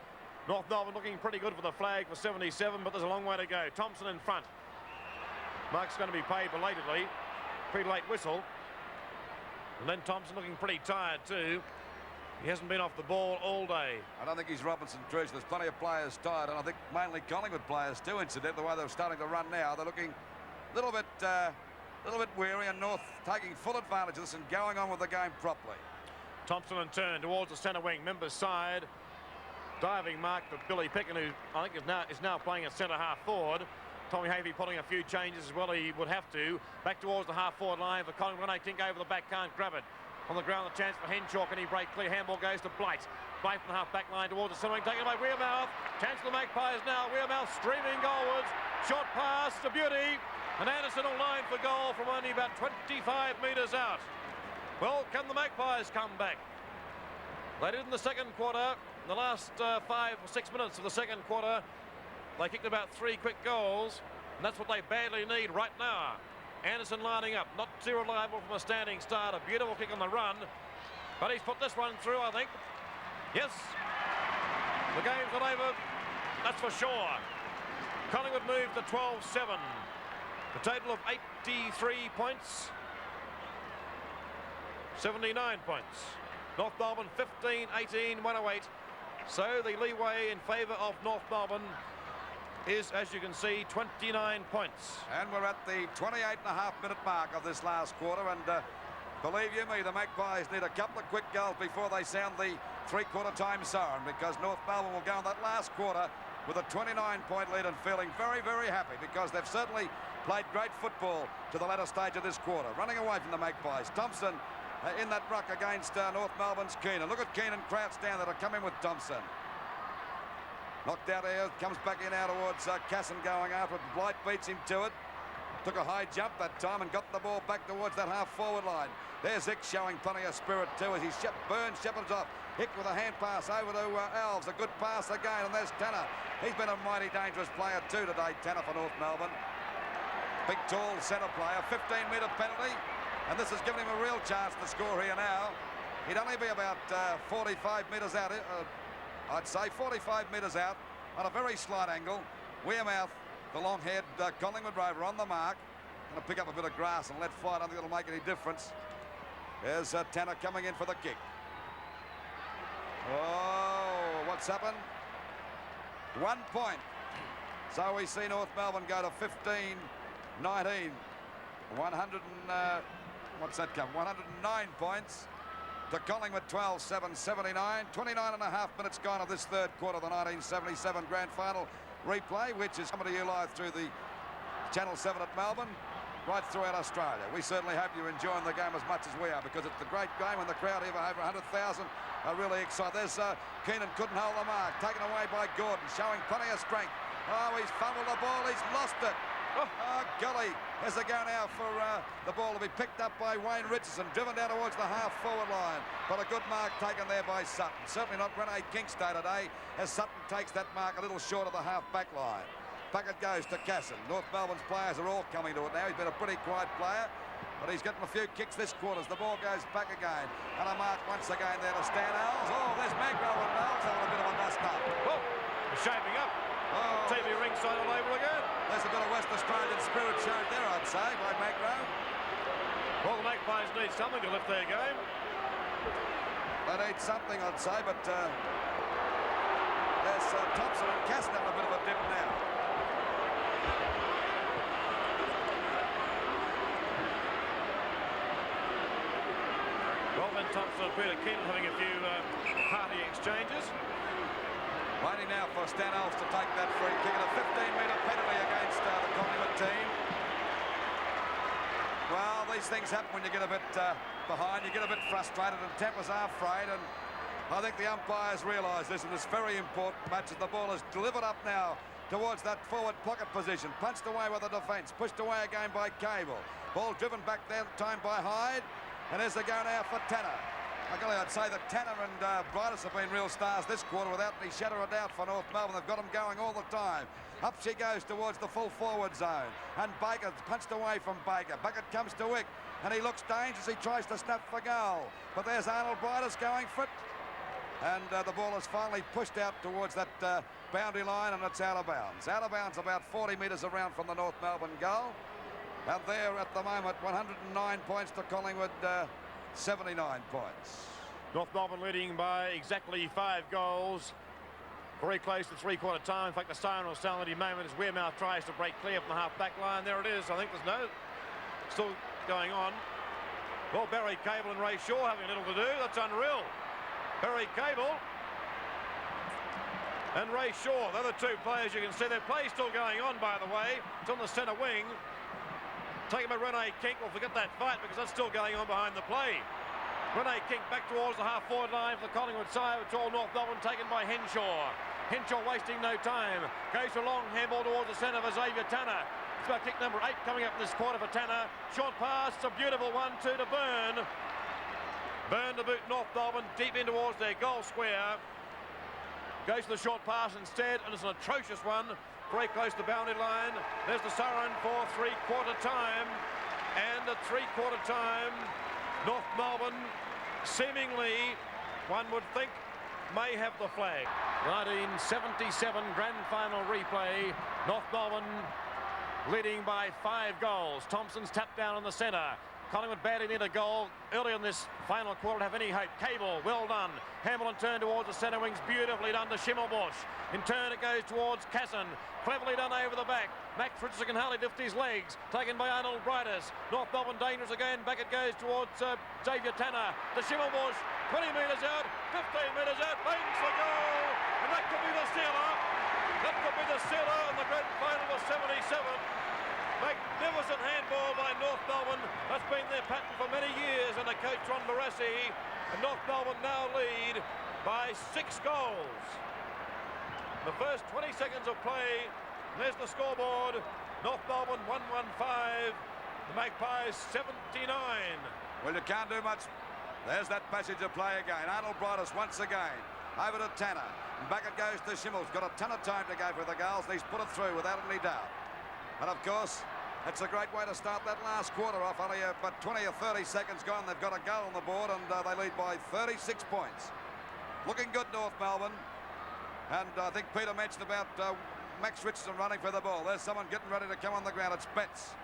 [SPEAKER 3] North Melbourne looking pretty good for the flag for 77, but there's a long way to go. Thompson in front. Mark's going to be paid belatedly. Pretty late whistle. And then Thompson looking pretty tired too. He hasn't been off the ball all day.
[SPEAKER 4] I don't think he's Robinson Crusoe. There's plenty of players tired, and I think mainly Collingwood players too, incidentally, the way they're starting to run now. They're looking a little bit weary, and North taking full advantage of this and going on with the game properly.
[SPEAKER 3] Thompson in turn towards the centre wing, members side. Diving mark to Billy Picken, who I think is now playing at centre half forward. Tommy Havey putting a few changes as well. He would have to. Back towards the half forward line for Collingwood. Rene Tink over the back, can't grab it. On the ground, the chance for Henshaw. Can he break clear? Handball goes to Blight. Blight from the half back line towards the centre wing, taken by Wearmouth. Chance for the Magpies now. Wearmouth streaming goalwards. Short pass to Beauty. And Anderson will line for goal from only about 25 metres out. Well, can the Magpies come back? They did in the second quarter. In the last 5 or 6 minutes of the second quarter, they kicked about 3 quick goals, and that's what they badly need right now. Anderson lining up, not too reliable from a standing start. A beautiful kick on the run, but he's put this one through, I think. Yes, the game's not over, that's for sure. Collingwood moved to 12-7. A total of 83 points, 79 points. North Melbourne 15-18, 108 So the leeway in favour of North Melbourne is, as you can see, 29 points.
[SPEAKER 4] And we're at the 28.5-minute mark of this last quarter, and believe you me, the Magpies need a couple of quick goals before they sound the three-quarter time siren, because North Melbourne will go in that last quarter with a 29-point lead and feeling very, very happy, because they've certainly played great football to the latter stage of this quarter. Running away from the Magpies, Thompson in that ruck against North Melbourne's Keenan. Look at Keenan crouched down there to come in with Thompson. Knocked out here, comes back in now towards Casson going after it. Blight beats him to it. Took a high jump that time and got the ball back towards that half-forward line. There's Hick showing plenty of spirit too as he burns Shepard's off. Hick with a hand pass over to Alves. A good pass again, and there's Tanner. He's been a mighty dangerous player too today, Tanner, for North Melbourne. Big, tall centre player, 15-metre penalty, and this has given him a real chance to score here now. He'd only be about 45 metres out, I'd say 45 metres out on a very slight angle. Wearmouth, the long-haired Collingwood rover, on the mark. Going to pick up a bit of grass and let fly. I don't think it'll make any difference. There's Tanner coming in for the kick. Oh, what's happened? 1 point. So we see North Melbourne go to 15-19. 109 points. To Collingwood 12-7, 79. 29.5 minutes gone of this third quarter of the 1977 Grand Final replay, which is coming to you live through the Channel 7 at Melbourne, right throughout Australia. We certainly hope you're enjoying the game as much as we are, because it's a great game, and the crowd here over 100,000 are really excited. There's Keenan, couldn't hold the mark, taken away by Gordon, showing plenty of strength. Oh, he's fumbled the ball, he's lost it. Oh, golly, as they go now for the ball to be picked up by Wayne Richardson, driven down towards the half-forward line. But a good mark taken there by Sutton. Certainly not Rene Kingston today, as Sutton takes that mark a little short of the half-back line. Back it goes to Casson. North Melbourne's players are all coming to it now. He's been a pretty quiet player, but he's getting a few kicks this quarter as the ball goes back again. And a mark once again there to Stan Alves. Oh, there's Magro and Alves having a bit of a dust-up.
[SPEAKER 3] Oh, shaping up.
[SPEAKER 4] Oh.
[SPEAKER 3] TV ringside all over again.
[SPEAKER 4] There's a bit of West Australian spirit shown there, I'd say, by Magro.
[SPEAKER 3] Well, the Magpies need something to lift their game.
[SPEAKER 4] They need something, I'd say, but there's Thompson and Casson having a bit of a dip now.
[SPEAKER 3] Well, then Thompson and Peter Keenan having a few hearty exchanges.
[SPEAKER 4] Waiting now for Stan Alves to take that free kick, and a 15-metre penalty against the Collingwood team. Well, these things happen when you get a bit behind, you get a bit frustrated, and tempers are frayed, and I think the umpires realise this in this very important match, as the ball is delivered up now towards that forward pocket position, punched away by the defence, pushed away again by Cable. Ball driven back that time by Hyde, and as they go now for Tanner. I'd say that Tanner and Brightus have been real stars this quarter without any shadow of doubt for North Melbourne. They've got them going all the time. Up she goes towards the full forward zone. And Baker's punched away from Baker. Bucket comes to Wick, and he looks dangerous. He tries to snap for goal. But there's Arnold Brightus going for it. And the ball is finally pushed out towards that boundary line, and it's out of bounds. Out of bounds about 40 metres around from the North Melbourne goal. And there at the moment, 109 points to Collingwood, 79 points.
[SPEAKER 3] North Melbourne leading by exactly 5 goals. Very close to three-quarter time. In fact, the siren will sound any moment as Wearmouth tries to break clear from the half-back line. There it is. I think there's no... Still going on. Well, Barry Cable and Ray Shaw having a little to do. That's unreal. Barry Cable and Ray Shaw. They're the two players you can see. Their play still going on, by the way. It's on the centre wing. Taken by Rene Kink. We'll forget that fight because that's still going on behind the play. Rene Kink back towards the half-forward line for the Collingwood side. It's all North Melbourne taken by Henshaw. Henshaw wasting no time. Goes for a long handball towards the centre for Xavier Tanner. It's about kick number 8 coming up in this quarter for Tanner. Short pass. It's a beautiful 1-2 to Byrne. Byrne to boot North Melbourne deep in towards their goal square. Goes for the short pass instead, and it's an atrocious one. Very close to the boundary line. There's the siren for three-quarter time. And at three-quarter time, North Melbourne seemingly, one would think, may have the flag. 1977 Grand Final replay. North Melbourne leading by 5 goals. Thompson's tapped down in the centre. Collingwood badly need a goal early in this final quarter to have any hope. Cable, well done. Hamilton turned towards the centre wings, beautifully done to Schimmelbusch. In turn it goes towards Casson. Cleverly done over the back. Max Richardson can hardly lift his legs. Taken by Arnold Brightus. North Melbourne dangerous again. Back it goes towards Xavier Tanner. To Schimmelbusch. 20 metres out. 15 metres out. Bangs the goal. And that could be the sealer. That could be the sealer in the grand final of 77. Magnificent handball by North Melbourne. That's been their pattern for many years under coach Ron Barrasi. And North Melbourne now lead by 6 goals. The first 20 seconds of play, there's the scoreboard. North Melbourne 115, the Magpies 79.
[SPEAKER 4] Well, you can't do much. There's that passage of play again. Arnold Brightus once again. Over to Tanner. And back it goes to Schimmels. Got a ton of time to go for the goals. And he's put it through without any doubt. And of course, that's a great way to start that last quarter off. Only about 20 or 30 seconds gone. They've got a goal on the board and they lead by 36 points. Looking good, North Melbourne. And I think Peter mentioned about Max Richardson running for the ball. There's someone getting ready to come on the ground. It's Betts.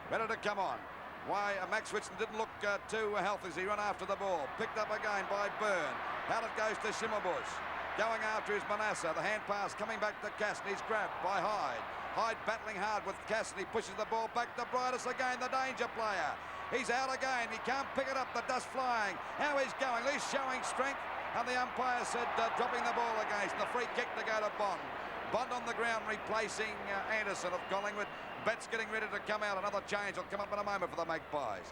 [SPEAKER 4] Ready to come on. Why, Max Richardson didn't look too healthy as he ran after the ball. Picked up again by Byrne. Out it goes to Schimmelbusch. Going after his Manasseh. The hand pass coming back to Casson. He's grabbed by Hyde. Hyde battling hard with Casson. He pushes the ball back to Brightus again, the danger player. He's out again. He can't pick it up. The dust flying. How he's going. He's showing strength. And the umpire said dropping the ball against. The free kick to go to Bond. Bond on the ground replacing Anderson of Collingwood. Betts getting ready to come out. Another change will come up in a moment for the Magpies.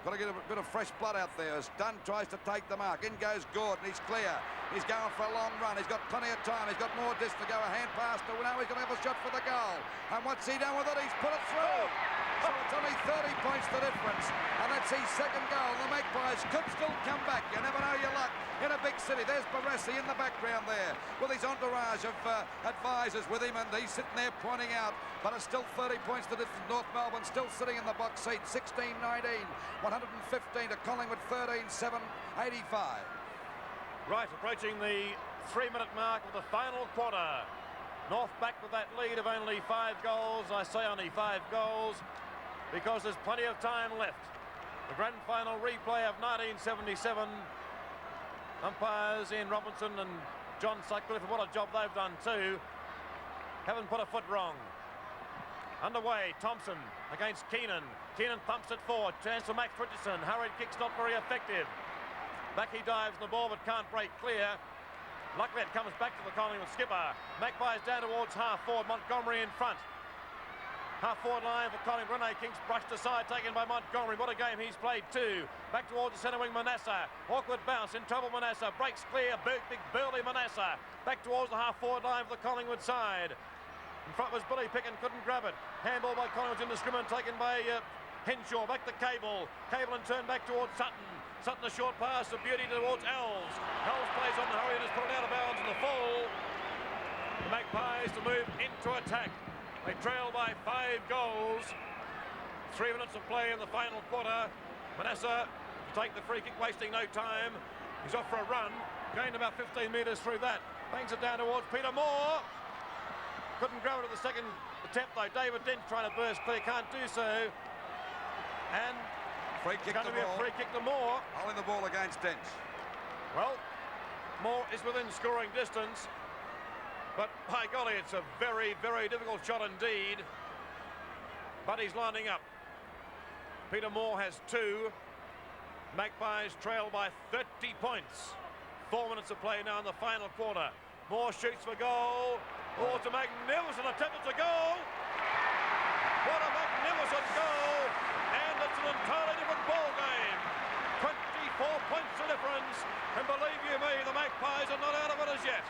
[SPEAKER 4] Got to get a bit of fresh blood out there as Dunn tries to take the mark. In goes Gordon. He's clear. He's going for a long run. He's got plenty of time. He's got more distance to go. A hand pass to now. He's going to have a shot for the goal. And what's he done with it? He's put it through. So it's only 30 points the difference. And that's his second goal. The Magpies could still come back. You never know your luck in a big city. There's Barrasi in the background there with his entourage of advisors with him. And he's sitting there pointing out. But it's still 30 points the difference. North Melbourne still sitting in the box seat. 16-19. 115 to Collingwood 13-7. 85.
[SPEAKER 3] Right, approaching the 3-minute mark of the final quarter. North back with that lead of only 5 goals. I say only 5 goals because there's plenty of time left. The grand final replay of 1977. Umpires Ian Robinson and John Sutcliffe, what a job they've done too. Haven't put a foot wrong. Underway, Thompson against Keenan. Keenan thumps it forward. Chance for Max Richardson. Hurried kick's not very effective. Back he dives the ball but can't break clear. Luckily it comes back to the Collingwood skipper. Magpies down towards half forward. Montgomery in front. Half forward line for Collingwood. Rene King's brushed aside, taken by Montgomery. What a game he's played too. Back towards the centre wing, Manasseh. Awkward bounce, in trouble Manasseh. Breaks clear, big burly Manasseh. Back towards the half forward line for the Collingwood side. In front was Billy Picken, couldn't grab it. Handball by Collingwood's indiscriminate, taken by Henshaw. Back to Cable. Cable and turn back towards Sutton. Sutton a short pass of beauty towards Ells. Ells plays on the hurry and is put out of bounds in the full. The Magpies to move into attack. They trail by 5 goals. 3 minutes of play in the final quarter. Manasseh to take the free kick, wasting no time. He's off for a run. Gained about 15 metres through that. Bangs it down towards Peter Moore. Couldn't grab it at the second attempt though. David Dent trying to burst clear, can't do so. And
[SPEAKER 4] free kick
[SPEAKER 3] going to be a free kick to Moore.
[SPEAKER 4] Holding the ball against Dent.
[SPEAKER 3] Well, Moore is within scoring distance. But, by golly, it's a very, very difficult shot indeed. But he's lining up. Peter Moore has 2. Magpies trail by 30 points. 4 minutes of play now in the final quarter. Moore shoots for goal. Oh, it's a magnificent attempt. It's a goal. What a magnificent goal. And it's an entirely different ball game. 24 points the difference. And believe you me, the Magpies are not out of it as yet.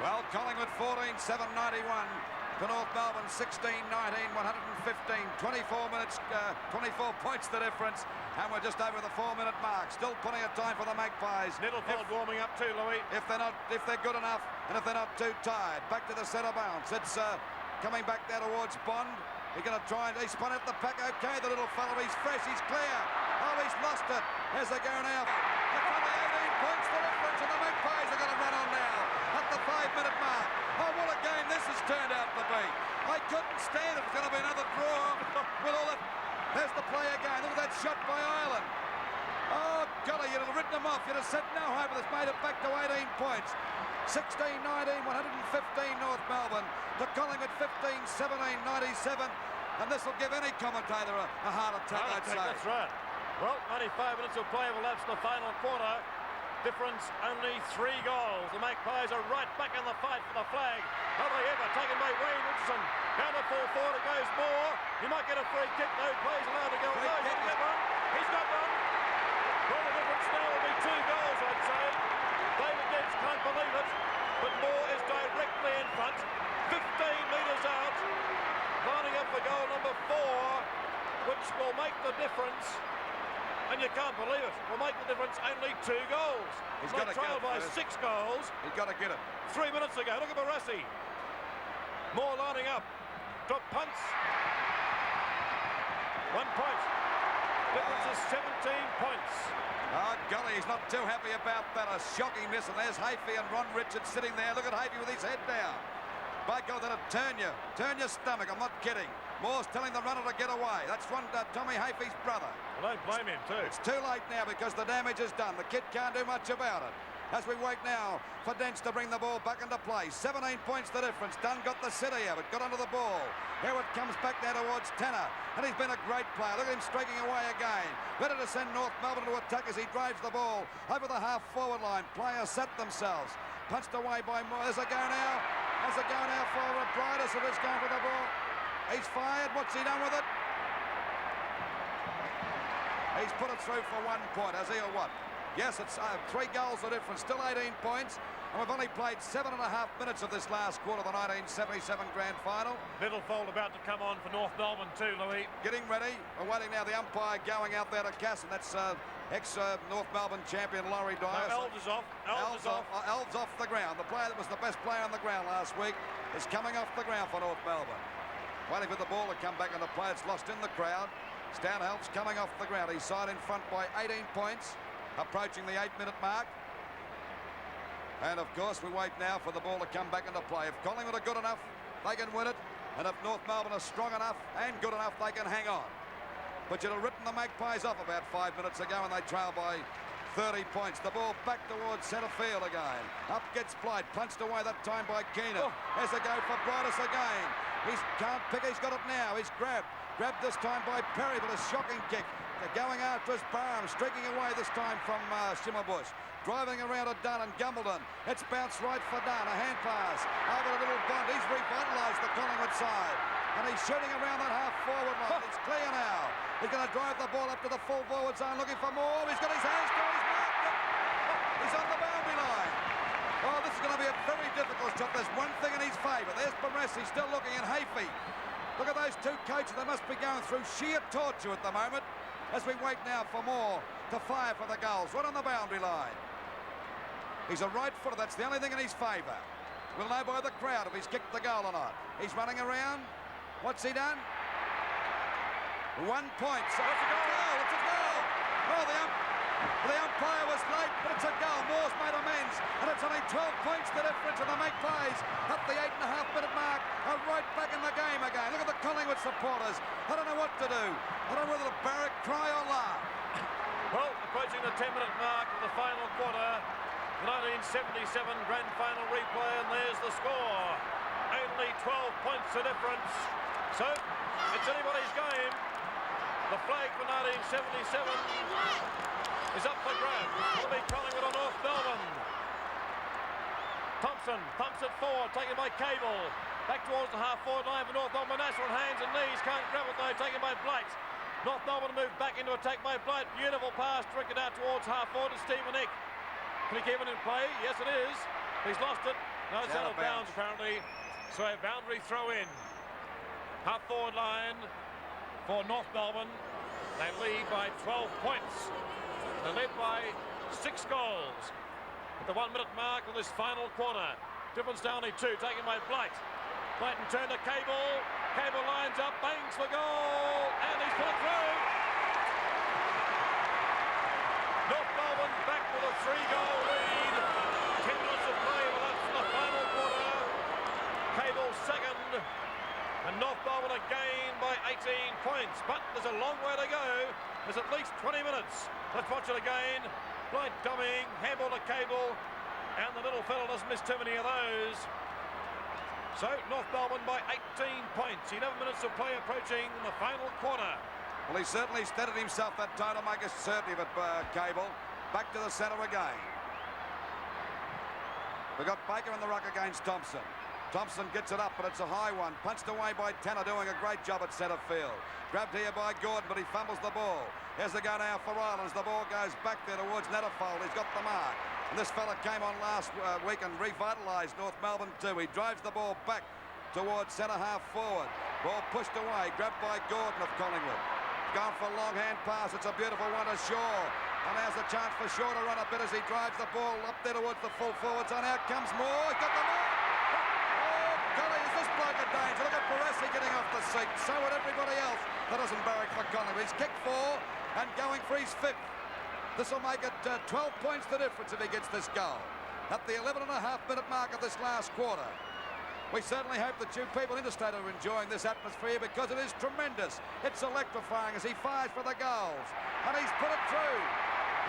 [SPEAKER 4] Well, Collingwood 14-7-91 to North Melbourne 16-19, 115, 24 minutes, 24 points the difference, and we're just over the 4-minute mark. Still plenty of time for the Magpies.
[SPEAKER 3] Nettlefield warming up too, Louis.
[SPEAKER 4] If they're good enough, and if they're not too tired. Back to the centre bounce. It's coming back there towards Bond. He's going to try and he spun out the pack. Okay, the little fellow, he's fresh, he's clear. Oh, he's lost it as they're going out. It's only 18 points the difference, and the Magpies are going to run on now at the 5-minute mark. Oh, what a game this has turned out to be. I couldn't stand it. It's going to be another draw with all that There's the play again. Look at that shot by Ireland. Oh, golly, you'd have written them off. You'd have said no hope, but it's made it back to 18 points. 16-19, 115 North Melbourne to Collingwood 15-17, 97. And this will give any commentator a heart attack, I'd say.
[SPEAKER 3] That's right. Well, 95 minutes of play have elapsed in the final quarter. Difference only 3 goals. The Magpies are right back in the fight for the flag. Are they ever? Taken by Wayne Richardson. Down the full forward, it goes more. He might get a free kick. No plays allowed to go. No, he's going to get one. He's got one. Well, the difference now will be 2 goals, I'd say. David Gibbs can't believe it, but Moore is directly in front. 15 metres out. Lining up for goal number 4, which will make the difference. And you can't believe it. Will make the difference only 2 goals.
[SPEAKER 4] He's got to
[SPEAKER 3] trailed by 6 goals.
[SPEAKER 4] He's got to get it.
[SPEAKER 3] 3 minutes ago. Look at Barrasi. Moore lining up. Drop punts. 1 point. Difference is 17 points.
[SPEAKER 4] Oh, golly, he's not too happy about that. A shocking miss. And there's Hafey and Ron Richards sitting there. Look at Hafey with his head down. By God, that'll turn your stomach. I'm not kidding. Moore's telling the runner to get away. That's Tommy Hafey's brother.
[SPEAKER 3] Well, don't blame him too.
[SPEAKER 4] It's too late now because the damage is done. The kid can't do much about it. As we wait now for Dents to bring the ball back into play. 17 points the difference. Dunn got the city of it, got onto the ball. Here it comes back now towards Tanner. And he's been a great player. Look at him streaking away again. Ready to send North Melbourne to attack as he drives the ball over the half-forward line. Players set themselves. Punched away by Moore. There's a go now. There's a go now for Bridus. It is going for the ball. He's fired. What's he done with it? He's put it through for 1 point. Has he or what? Yes, it's 3 goals the difference. Still 18 points. And we've only played 7.5 minutes of this last quarter of the 1977 Grand Final.
[SPEAKER 3] Middlefold about to come on for North Melbourne too, Louis.
[SPEAKER 4] Getting ready. We're waiting now. The umpire going out there to Casson. That's ex-North Melbourne champion Laurie Dyer.
[SPEAKER 3] No, Elves is off. Elves off.
[SPEAKER 4] Elves off the ground. The player that was the best player on the ground last week is coming off the ground for North Melbourne. Waiting for the ball to come back into play. It's lost in the crowd. Stan Helps coming off the ground. He's side in front by 18 points. Approaching the 8-minute mark. And of course we wait now for the ball to come back into play. If Collingwood are good enough, they can win it. And if North Melbourne are strong enough and good enough, they can hang on. But you'd have written the Magpies off about 5 minutes ago and they trail by 30 points. The ball back towards centre field again. Up gets Blythe, punched away that time by Keenan. There's a go for Bridus again. He can't pick, he's got it now. He's grabbed this time by Perry, but a shocking kick. They're going after his Barham, streaking away this time from Shimmerbush. Driving around at Dunn and Gumbledon. It's bounced right for Dunn, a hand pass over a little Bond. He's revitalised the Collingwood side. And he's shooting around that half-forward line. It's clear now. He's going to drive the ball up to the full forward zone, looking for more. He's got his hands to he's marked it. He's on the boundary line. Oh, this is going to be a very difficult shot. There's one thing in his favour. There's Barrasi still looking at Hafey. Look at those 2 coaches. They must be going through sheer torture at the moment as we wait now for Moore to fire for the goals. Right on the boundary line. He's a right footer. That's the only thing in his favour. We'll know by the crowd if he's kicked the goal or not. He's running around. What's he done? 1 point. So it's a goal. It's a goal. Oh, the umpire was late, but it's a goal. Moore's made amends, and it's only 12 points the difference, and the Magpies at the 8.5-minute mark are right back in the game again. Look at the Collingwood supporters. I don't know what to do. I don't know whether to barrack, cry or laugh.
[SPEAKER 3] Well, approaching the 10-minute mark of the final quarter, the 1977 Grand Final replay, and there's the score. Only 12 points the difference. So, it's anybody's game. The flag for 1977 is up for grabs. It'll be Collingwood on North Melbourne. Thompson thumps it forward, taken by Cable. Back towards the half-forward line for North Melbourne. Nasser on hands and knees, can't grab it though, taken by Blight. North Melbourne moved back into attack by Blight. Beautiful pass, directed out towards half-forward to Stephen Eck. Can he keep it in play? Yes, it is. He's lost it. No, it's out of bounds apparently. So a boundary throw in. Half-forward line for North Melbourne. They lead by 12 points. They're led by 6 goals at the 1-minute mark of this final quarter. Difference to only 2, taken by Blight. Blyton turned to Cable. Cable lines up, bangs for goal, and he's put it through. North Melbourne back with a 3-goal lead. 10 minutes of play, well, that's the final quarter. Cable second. And North Melbourne again by 18 points. But there's a long way to go. There's at least 20 minutes. Let's watch it again. Blind dummying, handball to Cable. And the little fellow doesn't miss too many of those. So North Melbourne by 18 points. 11 minutes of play approaching the final quarter.
[SPEAKER 4] Well, he certainly steadied himself that time to make a certainty of it, Cable. Back to the centre again. We've got Baker in the ruck against Thompson. Thompson gets it up, but it's a high one. Punched away by Tanner, doing a great job at centre field. Grabbed here by Gordon, but he fumbles the ball. Here's the go now for Islands. The ball goes back there towards Netterfold. He's got the mark. And this fella came on last week and revitalised North Melbourne too. He drives the ball back towards centre half forward. Ball pushed away, grabbed by Gordon of Collingwood. Going for a long hand pass. It's a beautiful one to Shaw. And there's a chance for Shaw to run a bit as he drives the ball up there towards the full forwards. And out comes Moore. He's got the mark. Oh, golly, is this bloke a danger? Look at Barrasi getting off the seat. So would everybody else that doesn't barrack for Collingwood. He's kicked 4 and going for his 5th. This will make it 12 points the difference if he gets this goal. At the 11.5-minute mark of this last quarter. We certainly hope that you people interstate are enjoying this atmosphere because it is tremendous. It's electrifying as he fires for the goals. And he's put it through.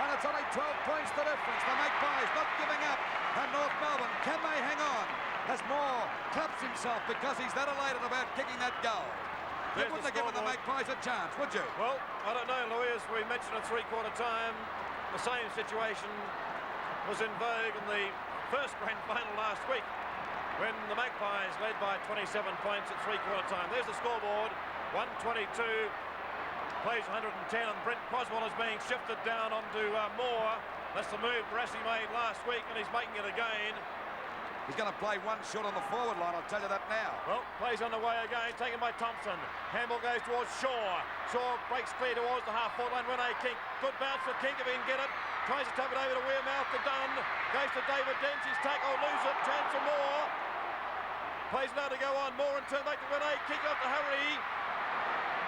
[SPEAKER 4] And it's only 12 points the difference. The Magpies not giving up. And North Melbourne, can they hang on? As Moore claps himself because he's that elated about kicking that goal. You wouldn't have given the Magpies a chance, would you?
[SPEAKER 3] Well, I don't know, Louis. As we mentioned at three-quarter time, the same situation was in vogue in the first grand final last week when the Magpies led by 27 points at three-quarter time. There's the scoreboard, 122, plays 110, and Brent Croswell is being shifted down onto Moore. That's the move Barrasi made last week, and he's making it again.
[SPEAKER 4] He's going to play one shot on the forward line, I'll tell you that now.
[SPEAKER 3] Well, plays on the way again, taken by Thompson. Handball goes towards Shaw. Shaw breaks clear towards the half-forward line. Rene King. Good bounce for King if he can get it. Tries to tap it over to Wearmouth to Dunn. Goes to David Dent. His tackle, lose it. Chance for Moore. Plays now to go on. Moore and turn back to Rene. Kick off to Hurry.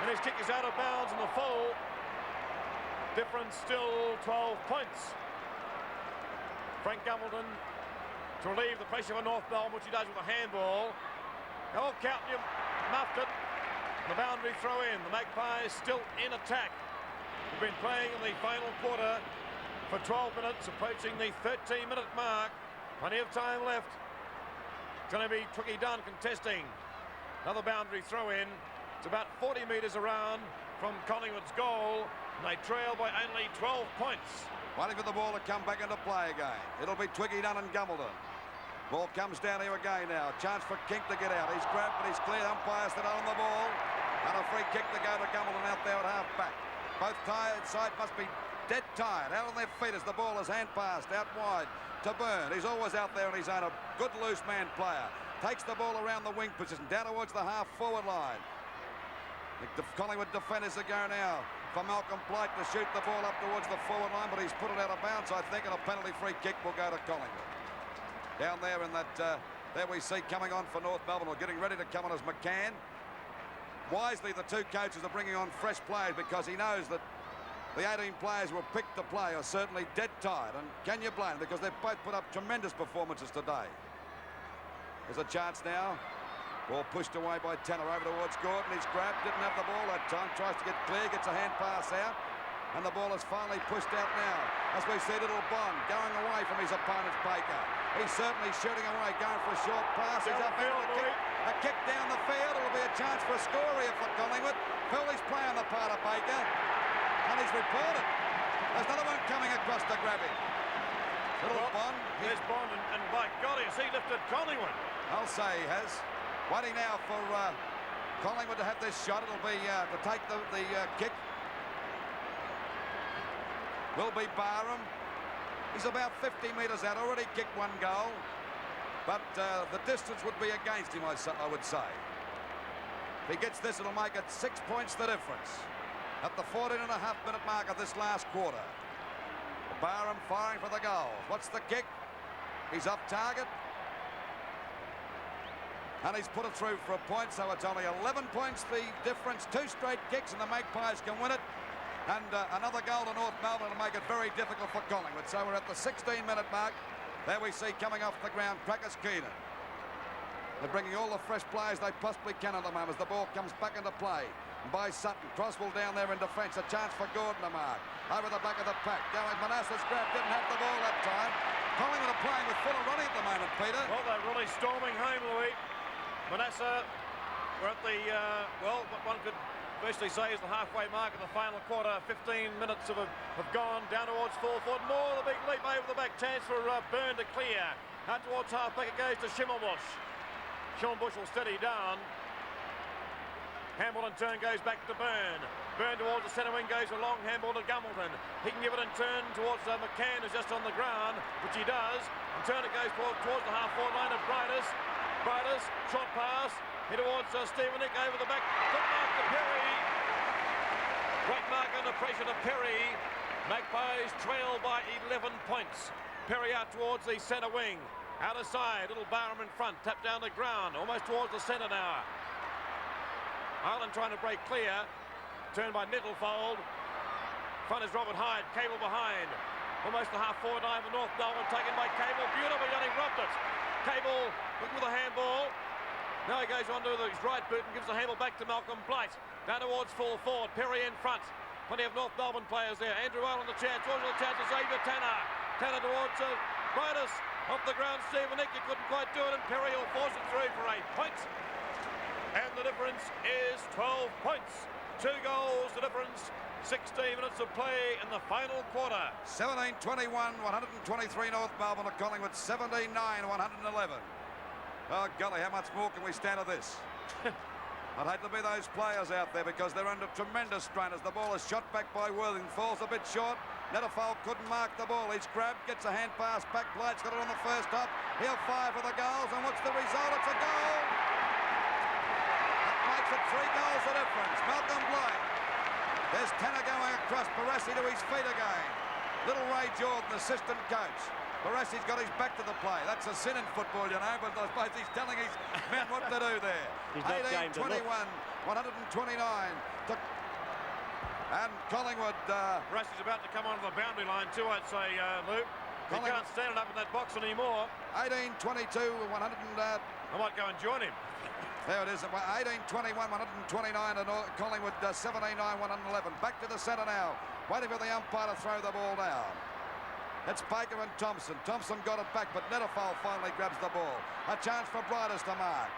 [SPEAKER 3] And his kick is out of bounds in the full. Difference still 12 points. Frank Gumbleton to relieve the pressure of North Melbourne, which he does with a handball. Oh, Countney muffed it. The boundary throw in. The Magpies still in attack. We've been playing in the final quarter for 12 minutes, approaching the 13-minute mark. Plenty of time left. It's going to be Twiggy Dunn contesting. Another boundary throw in. It's about 40 metres around from Collingwood's goal, and they trail by only 12 points.
[SPEAKER 4] Waiting for the ball to come back into play again. It'll be Twiggy Dunn and Gumbleton. Ball comes down here again now. Chance for King to get out. He's grabbed, but he's cleared. Umpire still on the ball. And a free kick to go to Gumbleton out there at half-back. Both sides must be dead tired. Out on their feet as the ball is hand-passed out wide to Byrne. He's always out there on his own. A good loose man player. Takes the ball around the wing position, down towards the half-forward line. The Collingwood defenders are going now for Malcolm Blight to shoot the ball up towards the forward line, but he's put it out of bounds, I think, and a penalty free kick will go to Collingwood. Down there in that, there we see coming on for North Melbourne, or getting ready to come on as McCann. Wisely, the two coaches are bringing on fresh players because he knows that the 18 players who were picked to play are certainly dead tired, and can you blame them? Because they've both put up tremendous performances today. There's a chance now. Ball pushed away by Tanner over towards Gordon. He's grabbed, didn't have the ball that time, tries to get clear, gets a hand pass out, and the ball is finally pushed out now. As we see little Bond going away from his opponent's Baker. He's certainly shooting away, going for a short pass. He's up into a kick down the field. It'll be a chance for a score here for Collingwood. Philly's playing the part of Baker, and he's reported. There's another one coming across to grab him. Little Bond.
[SPEAKER 3] There's Bond, and by golly, has he lifted Collingwood?
[SPEAKER 4] I'll say he has. Waiting now for Collingwood to have this shot. It'll be to take the kick. Will be Barham. He's about 50 metres out. Already kicked one goal. But the distance would be against him, I would say. If he gets this, it'll make it 6 points the difference. At the 14.5-minute mark of this last quarter. Barham firing for the goal. What's the kick? He's off target. And he's put it through for a point, so it's only 11 points the difference. 2 straight kicks and the Magpies can win it. And another goal to North Melbourne to make it very difficult for Collingwood. So we're at the 16-minute mark. There we see coming off the ground, Crackers Keenan. They're bringing all the fresh players they possibly can at the moment as the ball comes back into play by Sutton. Croswell down there in defence. A chance for Gordon to mark. Over the back of the pack. Going Manasseh's grab. Didn't have the ball that time. Collingwood are playing with full of running at the moment, Peter.
[SPEAKER 3] Well, they're really storming home, Louis. Manasseh, we're at the, well, what one could virtually say is the halfway mark of the final quarter. 15 minutes have gone down towards full forward. More the big leap over the back. Chance for Byrne to clear. Out towards half-back it goes to Schimmelbusch. Schimmelbusch will steady down. Handball in turn goes back to Byrne. Byrne towards the centre wing goes a long handball to Gumbleton. He can give it in turn towards McCann, who's just on the ground, which he does. In turn it goes towards the half-forward line of Brightus. Brightus, short pass. Here towards Stefanik over the back. Good mark to Perry. Great mark under pressure to Perry. Magpies trail by 11 points. Perry out towards the centre wing. Out of side, little Barham in front. Tap down the ground, almost towards the centre now. Ireland trying to break clear. Turned by Nettlefold. Front is Robert Hyde. Cable behind. Almost the half-forward line for North Melbourne. Taken by Cable. Beautifully done. He robbed it. Cable looking for the handball. Now he goes onto his right boot and gives the handball back to Malcolm Blight. Down towards full forward. Perry in front. Plenty of North Melbourne players there. Andrew Ireland the chance. Towards the chance of Xavier Tanner. Tanner towards Brightus. Off the ground, Stefanik. He couldn't quite do it, and Perry will force it through for 8 points. And the difference is 12 points. 2 goals, the difference. 16 minutes of play in the final quarter.
[SPEAKER 4] 17-21, 123 North Melbourne to Collingwood, 79-111. Oh, golly, how much more can we stand of this? I'd hate to be those players out there because they're under tremendous strain as the ball is shot back by Worthing. Falls a bit short. Nettlefold couldn't mark the ball. He's grabbed, gets a hand pass back. Blight's got it on the first up. He'll fire for the goals, and what's the result? It's a goal. That makes it 3 goals the difference. Malcolm Blight. There's Tanner going across. Barrasi to his feet again. Little Ray Jordan, assistant coach. Barrassi's got his back to the play. That's a sin in football, you know, but I suppose he's telling his men what to do there. 18-21, 129 to... And Collingwood...
[SPEAKER 3] Barrassi's about to come onto the boundary line too, I'd say, Luke. He can't stand it up in that box anymore.
[SPEAKER 4] 18-22, 100 and...
[SPEAKER 3] I might go and join him.
[SPEAKER 4] There it is, 18-21, 129 and Collingwood 79, 111. Back to the centre now, waiting for the umpire to throw the ball down. It's Baker and Thompson. Thompson got it back, but Nettlefold finally grabs the ball. A chance for Brightus to mark.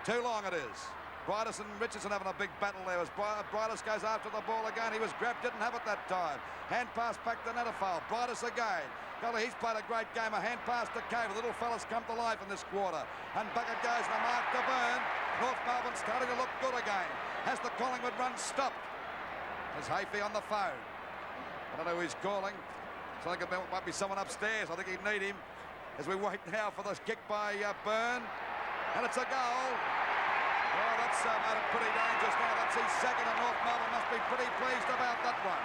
[SPEAKER 4] Too long it is. Brightus and Richardson having a big battle there as Brightus goes after the ball again. He was grabbed, didn't have it that time. Hand pass back to Nettlefold. Brightus again. Golly, he's played a great game. A hand pass to Cave. The little fella's come to life in this quarter. And back it goes, the mark to Byrne. North Melbourne starting to look good again. Has the Collingwood run stopped? There's Hafey on the phone. I don't know who he's calling. So I think it might be someone upstairs. I think he'd need him as we wait now for this kick by Byrne. And it's a goal. Oh, that's made it pretty dangerous now. That's his second, and North Melbourne must be pretty pleased about that one.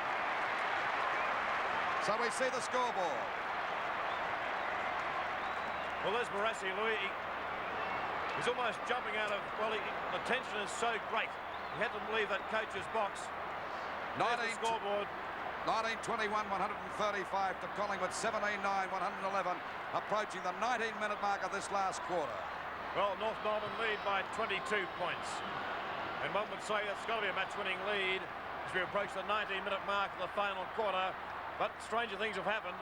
[SPEAKER 4] So we see the scoreboard.
[SPEAKER 3] Well, there's Barrasi, Louis. He's almost jumping out of... Well, the tension is so great. He had to leave that coach's box.
[SPEAKER 4] 19-21, 135 to Collingwood, 79, 111, approaching the 19-minute mark of this last quarter.
[SPEAKER 3] Well, North Melbourne lead by 22 points. And one would say that's got to be a match-winning lead as we approach the 19-minute mark of the final quarter. But stranger things have happened.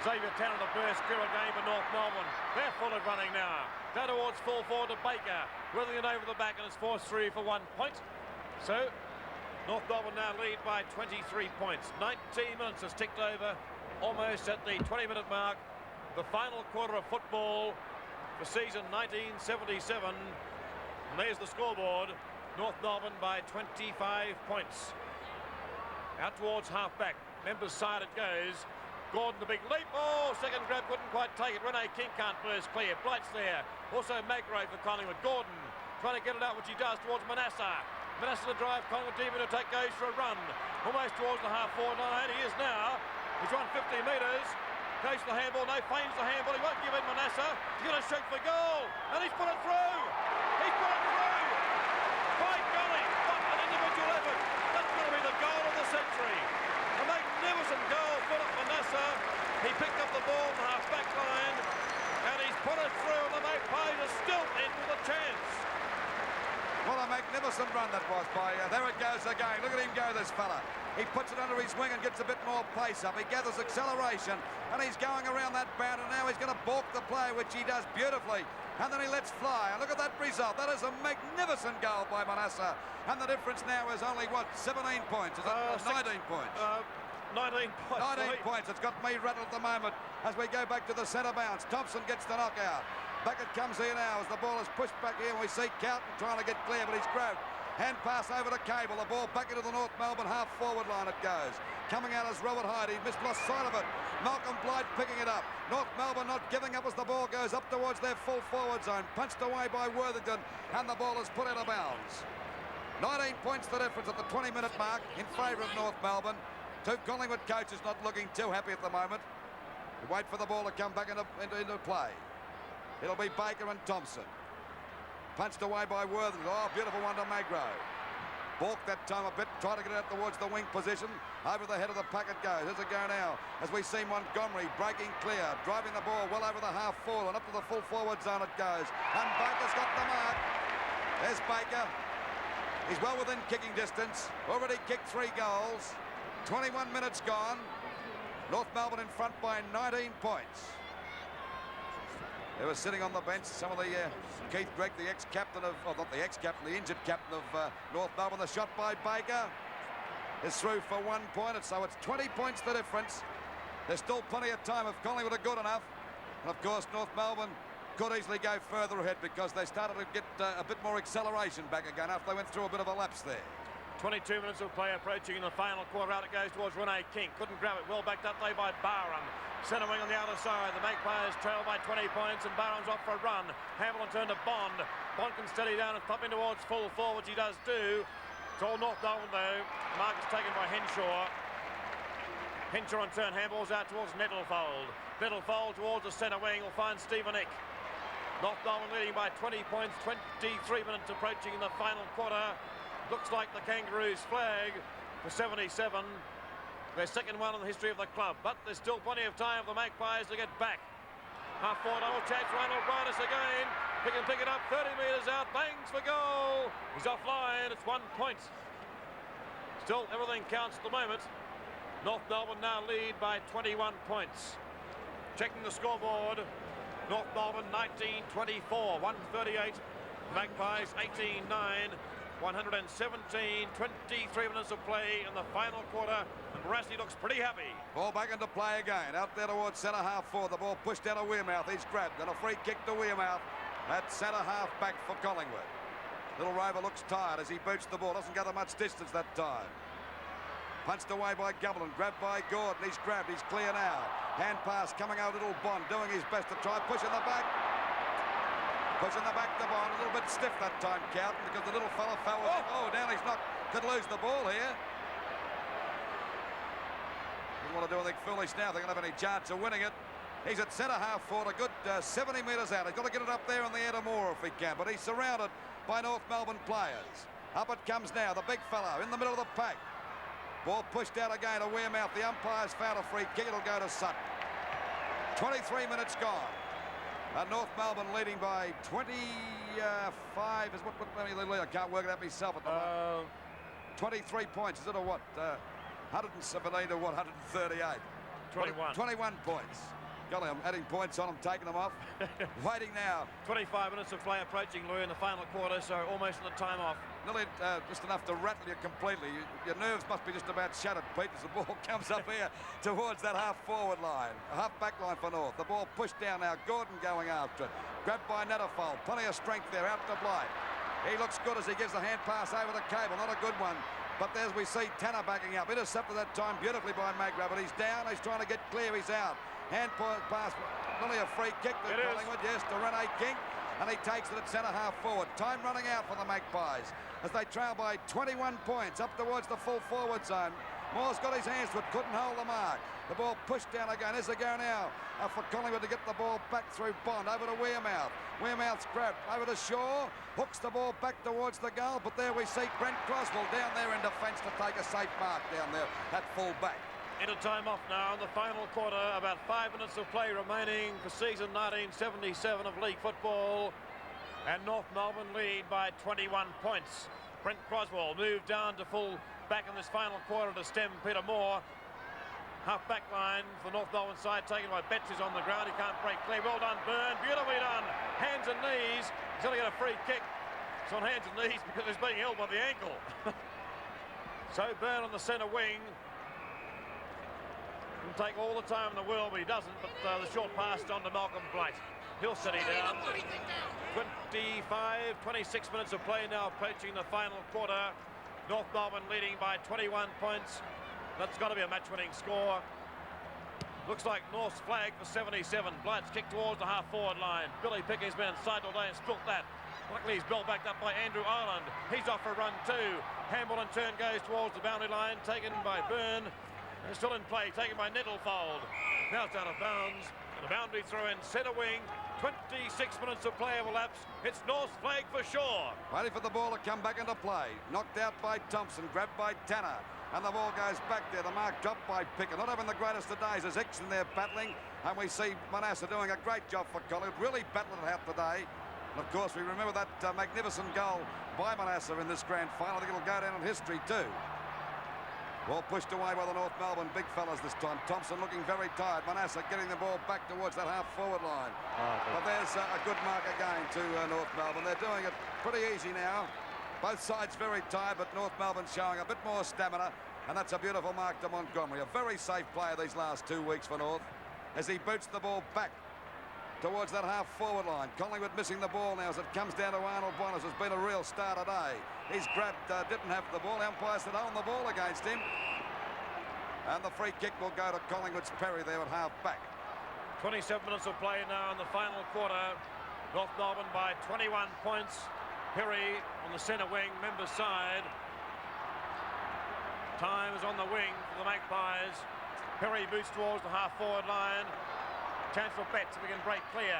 [SPEAKER 3] Xavier Tanner to burst clear again for North Melbourne. They're full of running now. Down towards full forward to Baker. Withing it over the back and it's forced through for 1 point. So, North Melbourne now lead by 23 points. 19 minutes has ticked over, almost at the 20-minute mark. The final quarter of football for season 1977. And there's the scoreboard. North Melbourne by 25 points. Out towards half-back. Members' side it goes. Gordon the big leap. Oh, second grab couldn't quite take it. Rene King can't burst clear. Blight's there. Also Maggrave for Collingwood. Gordon trying to get it out, which he does towards Manasseh. Manasseh to drive. Collingwood deep in attack, goes for a run. Almost towards the half-forward line. He is now. He's run 50 metres. Goes for the handball. No, feigns the handball. He won't give in Manasseh. He's going to shoot for goal. And he's put it through. He's put it through. By golly, what an individual effort. That's going to be the goal of the century. A magnificent goal, Philip Manasseh. He picked up the ball in the half-back line, and he's put it through, and the Magpies are still into the
[SPEAKER 4] magnificent run that was by, there it goes again. Look at him go, this fella. He puts it under his wing and gets a bit more pace up. He gathers acceleration, and he's going around that bound, and now he's going to balk the play, which he does beautifully. And then he lets fly. And look at that result. That is a magnificent goal by Manasseh. And the difference now is only, what, 17 points? Is it 19 points?
[SPEAKER 3] 19 points.
[SPEAKER 4] 19 points. It's got me rattled at the moment as we go back to the centre bounce. Thompson gets the knockout. Back it comes here now as the ball is pushed back here. And we see Cowton trying to get clear, but he's grabbed. Hand pass over to Cable. The ball back into the North Melbourne half-forward line it goes. Coming out is Robert Hyde. He lost sight of it. Malcolm Blythe picking it up. North Melbourne not giving up as the ball goes up towards their full forward zone. Punched away by Worthington, and the ball is put out of bounds. 19 points the difference at the 20-minute mark in favour of North Melbourne. Two Collingwood coaches not looking too happy at the moment. We wait for the ball to come back into play. It'll be Baker and Thompson. Punched away by Worthington. Oh, beautiful one to Magro. Balked that time a bit, try to get it out towards the wing position. Over the head of the pack it goes. Here's it go now as we see Montgomery breaking clear, driving the ball well over the half-forward and up to the full forward zone it goes. And Baker's got the mark. There's Baker. He's well within kicking distance. Already kicked 3 goals. 21 minutes gone. North Melbourne in front by 19 points. They were sitting on the bench, some of the Keith Gregg, the ex-captain of, not the ex-captain, the injured captain of North Melbourne. The shot by Baker is through for 1 point, so it's 20 points the difference. There's still plenty of time if Collingwood are good enough. And of course, North Melbourne could easily go further ahead because they started to get a bit more acceleration back again after they went through a bit of a lapse there. 22 minutes of play approaching in the final quarter. Out it goes towards Rene King. Couldn't grab it. Well backed up there by Barham. Centre wing on the outer side. The Magpies trail by 20 points and Barham's off for a run. Hamilton turned to Bond. Bond can steady down and pop in towards full forward, which he does do. It's all North Melbourne though. Mark is taken by Henshaw. Henshaw on turn handballs out towards Nettlefold. Nettlefold towards the centre wing will find Stephen Eck. North Melbourne leading by 20 points. 23 minutes approaching in the final quarter. Looks like the Kangaroos flag for 77. Their second one in the history of the club, but there's still plenty of time for the Magpies to get back. Half-forward double chance, Ronald Barrasi again. He can pick it up, 30 metres out, bangs for goal. He's offline, it's 1 point. Still, everything counts at the moment. North Melbourne now lead by 21 points. Checking the scoreboard, North Melbourne 19-24, 138. Magpies 18-9. 117, 23 minutes of play in the final quarter, and Barrasi looks pretty happy. Ball back into play again, out there towards centre half forward. The ball pushed out of Wearmouth, he's grabbed, and a free kick to Wearmouth. That's centre half back for Collingwood. Little Rover looks tired as he boots the ball, doesn't gather much distance that time. Punched away by Gubelin, grabbed by Gordon, he's grabbed, he's clear now. Hand pass coming out, Little Bond doing his best to try pushing the back. Pushing the back to Bond, a little bit stiff that time, Cowton, because the little fella fell with it. Oh, down he's not, could lose the ball here. Doesn't want to do anything foolish now, they're going to have any chance of winning it. He's at centre half forward, a good 70 metres out. He's got to get it up there in the air to Moore if he can, but he's surrounded by North Melbourne players. Up it comes now, the big fellow in the middle of the pack. Ball pushed out again to Wearmouth. The umpire's found a free kick, it'll go to Sutton. 23 minutes gone. And North Melbourne leading by 25 is what I can't work it out myself at the moment. 23 points, is it or what? 117 to what, 138? 21 points. Golly, I'm adding points on them, taking them off. Waiting now. 25 minutes of play approaching, Louis, in the final quarter, so almost in the time off. Nearly just enough to rattle you completely. Your nerves must be just about shattered, Pete, as the ball comes up here towards that half-forward line. A half-back line for North. The ball pushed down now. Gordon going after it. Grabbed by Nettlefold. Plenty of strength there, out to Blythe. He looks good as he gives the hand pass over the Cable. Not a good one. But there's we see Tanner backing up. Intercepted that time beautifully by Magro, but he's down. He's trying to get clear. He's out. Hand pass, only a free kick to Collingwood, yes, to Rene King, and he takes it at centre half forward. Time running out for the Magpies as they trail by 21 points up towards the full forward zone. Moore's got his hands to it, couldn't hold the mark. The ball pushed down again. Is it go now for Collingwood to get the ball back through Bond over to Wearmouth. Wearmouth's grabbed over to Shaw, hooks the ball back towards the goal, but there we see Brent Croswell down there in defence to take a safe mark down there at full back. Into time off now in the final quarter. About 5 minutes of play remaining for season 1977 of league football.
[SPEAKER 3] And North Melbourne lead by 21 points. Brent Croswell moved down to full back in this final quarter to stem Peter Moore. Half back line for the North Melbourne side, taken by Betts, who's on the ground. He can't break clear. Well done, Byrne. Beautifully done. Hands and knees. He's going to get a free kick. It's on hands and knees because he's being held by the ankle. So Byrne on the centre wing. Can take all the time in the world, but he doesn't. But the short pass on to Malcolm Blight. He'll steady down. 26 minutes of play now, approaching the final quarter. North Melbourne leading by 21 points. That's got to be a match-winning score. Looks like North's flag for 77. Blight's kick towards the half-forward line. Billy Pickering's been inside all day and spilt that. Luckily, he's bell backed up by Andrew Ireland. He's off for run two. Hamilton turn goes towards the boundary line, taken by Byrne. And still in play, taken by Nettlefold. Now it's out of bounds. And a boundary throw in centre wing. 26 minutes of play have elapsed. It's North's flag for sure.
[SPEAKER 4] Waiting for the ball to come back into play. Knocked out by Thompson, grabbed by Tanner. And the ball goes back there. The mark dropped by Pickett. Not having the greatest of days as Hickson there battling. And we see Manasseh doing a great job for Collingwood. Really battling it out today. And of course, we remember that magnificent goal by Manasseh in this grand final. I think it'll go down in history too. Ball pushed away by the North Melbourne big fellas this time. Thompson looking very tired. Manasseh getting the ball back towards that half-forward line. But there's a good mark again to North Melbourne. They're doing it pretty easy now. Both sides very tired, but North Melbourne showing a bit more stamina. And that's a beautiful mark to Montgomery. A very safe player these last 2 weeks for North as he boots the ball back towards that half-forward line. Collingwood missing the ball now as it comes down to Arnold Bonus. Has been a real star today. He's grabbed, didn't have the ball. Umpire said on the ball against him. And the free kick will go to Collingwood's Perry there at half-back.
[SPEAKER 3] 27 minutes of play now in the final quarter. North Melbourne by 21 points. Perry on the centre wing, member side. Time is on the wing for the Magpies. Perry boots towards the half-forward line. Chance for Betts if we can break clear.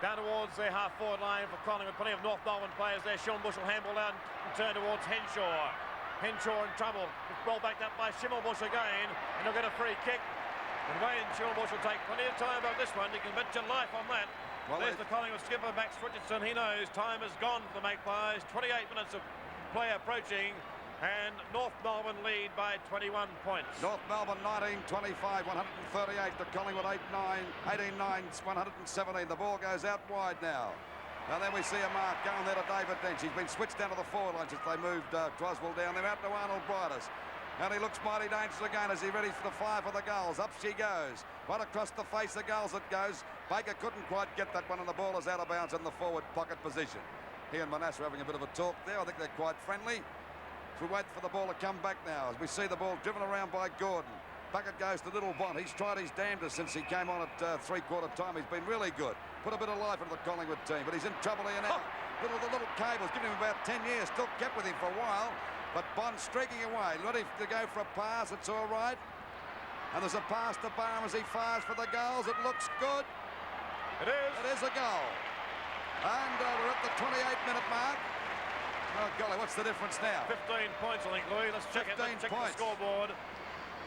[SPEAKER 3] Down towards their half-forward line for Collingwood. Plenty of North Melbourne players there. Sean Bush will handball out and turn towards Henshaw. Henshaw in trouble. Well backed up by Schimmelbusch again. And he'll get a free kick. And Wayne Schimmelbusch will take plenty of time about this one. You can bet your life on that. Well, there's the Collingwood skipper, Max Richardson. He knows time is gone for the Magpies. 28 minutes of play approaching. And North Melbourne lead by 21 points.
[SPEAKER 4] North Melbourne 19-25, 138 to Collingwood 18-9, 117. The ball goes out wide now. And then we see a mark going there to David Dench. He's been switched down to the forward line since they moved Croswell down there out to Arnold Brightis. And he looks mighty dangerous again as he ready for the fire for the goals. Up she goes. Right across the face of goals it goes. Baker couldn't quite get that one and the ball is out of bounds in the forward pocket position. He and Manasseh are having a bit of a talk there. I think they're quite friendly. We wait for the ball to come back now as we see the ball driven around by Gordon. Bucket goes to Little Bond. He's tried his damnedest since he came on at three-quarter time. He's been really good. Put a bit of life into the Collingwood team, but he's in trouble here now. The little Cable's given him about 10 years. Still kept with him for a while, but Bond streaking away. Ready to go for a pass. It's all right. And there's a pass to Barham as he fires for the goals. It looks good.
[SPEAKER 3] It is.
[SPEAKER 4] It is a goal. And we're at the 28-minute mark. Oh, golly, what's the difference now?
[SPEAKER 3] 15 points, I think, Louis. Let's check it. Let's check the scoreboard.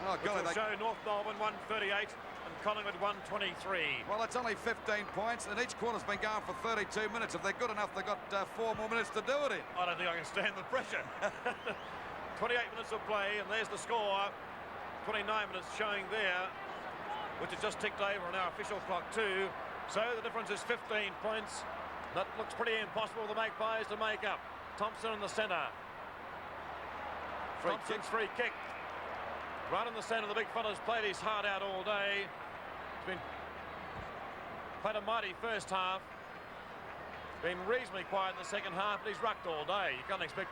[SPEAKER 4] Oh, golly,
[SPEAKER 3] they show North Melbourne 138 and Collingwood 123.
[SPEAKER 4] Well, it's only 15 points, and each quarter's been going for 32 minutes. If they're good enough, they've got 4 more minutes to do it in.
[SPEAKER 3] I don't think I can stand the pressure. 28 minutes of play, and there's the score. 29 minutes showing there, which has just ticked over on our official clock too. So the difference is 15 points. That looks pretty impossible for the Magpies to make up. Thompson in the centre. Thompson's free kick. Right in the centre. The big fella's played his heart out all day. He's been played a mighty first half. Been reasonably quiet in the second half, but he's rucked all day. You can't expect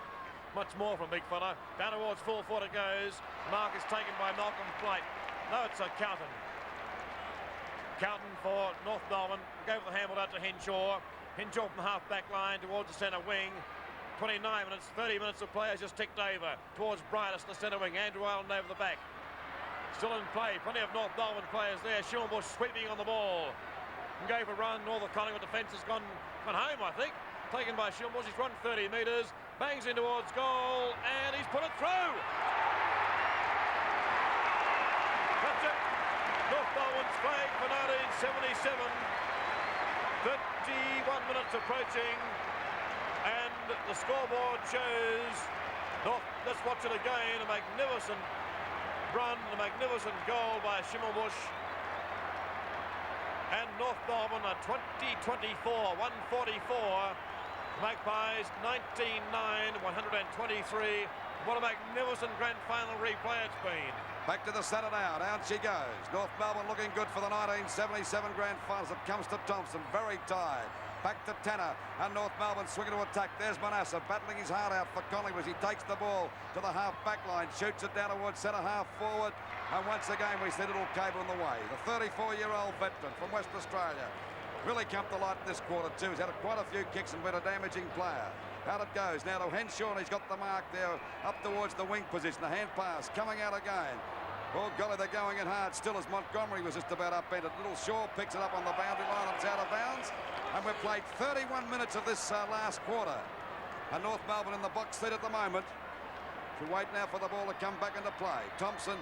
[SPEAKER 3] much more from big fella. Down towards full foot it goes. Mark is taken by Malcolm Blight. No, it's a Carlton. Carlton for North Melbourne. Go for the handball out to Henshaw. Henshaw from the half-back line towards the centre wing. 29 minutes, 30 minutes of play has just ticked over. Towards Brightis, the centre wing. Andrew Ireland over the back. Still in play. Plenty of North Melbourne players there. Schimmelbusch sweeping on the ball. Can go for a run. All the Collingwood defence has gone home, I think. Taken by Schimmelbusch. He's run 30 metres. Bangs in towards goal. And he's put it through. That's it. North Melbourne's flag for 1977. 30 minutes approaching, and the scoreboard shows North. Let's watch it again. A magnificent run, a magnificent goal by Schimmelbusch. And North Melbourne are 20-24, 144. Magpies 19-9, 123. What a magnificent grand final replay it's been.
[SPEAKER 4] Back to the centre now. Down she goes. North Melbourne looking good for the 1977 grand finals. It comes to Thompson. Very tired. Back to Tanner. And North Melbourne swinging to attack. There's Manasseh battling his heart out for Collingwood as he takes the ball to the half-back line. Shoots it down towards centre half forward. And once again we see little cable in the way. The 34-year-old veteran from West Australia. Really come to light in this quarter too. He's had quite a few kicks and been a damaging player. Out it goes now to Henshaw, and he's got the mark there up towards the wing position. The hand pass coming out again. Oh golly, they're going in hard still as Montgomery was just about upended. Little Shaw picks it up on the boundary line. It's out of bounds, and we've played 31 minutes of this last quarter. And North Melbourne in the box seat at the moment. We wait now for the ball to come back into play. Thompson,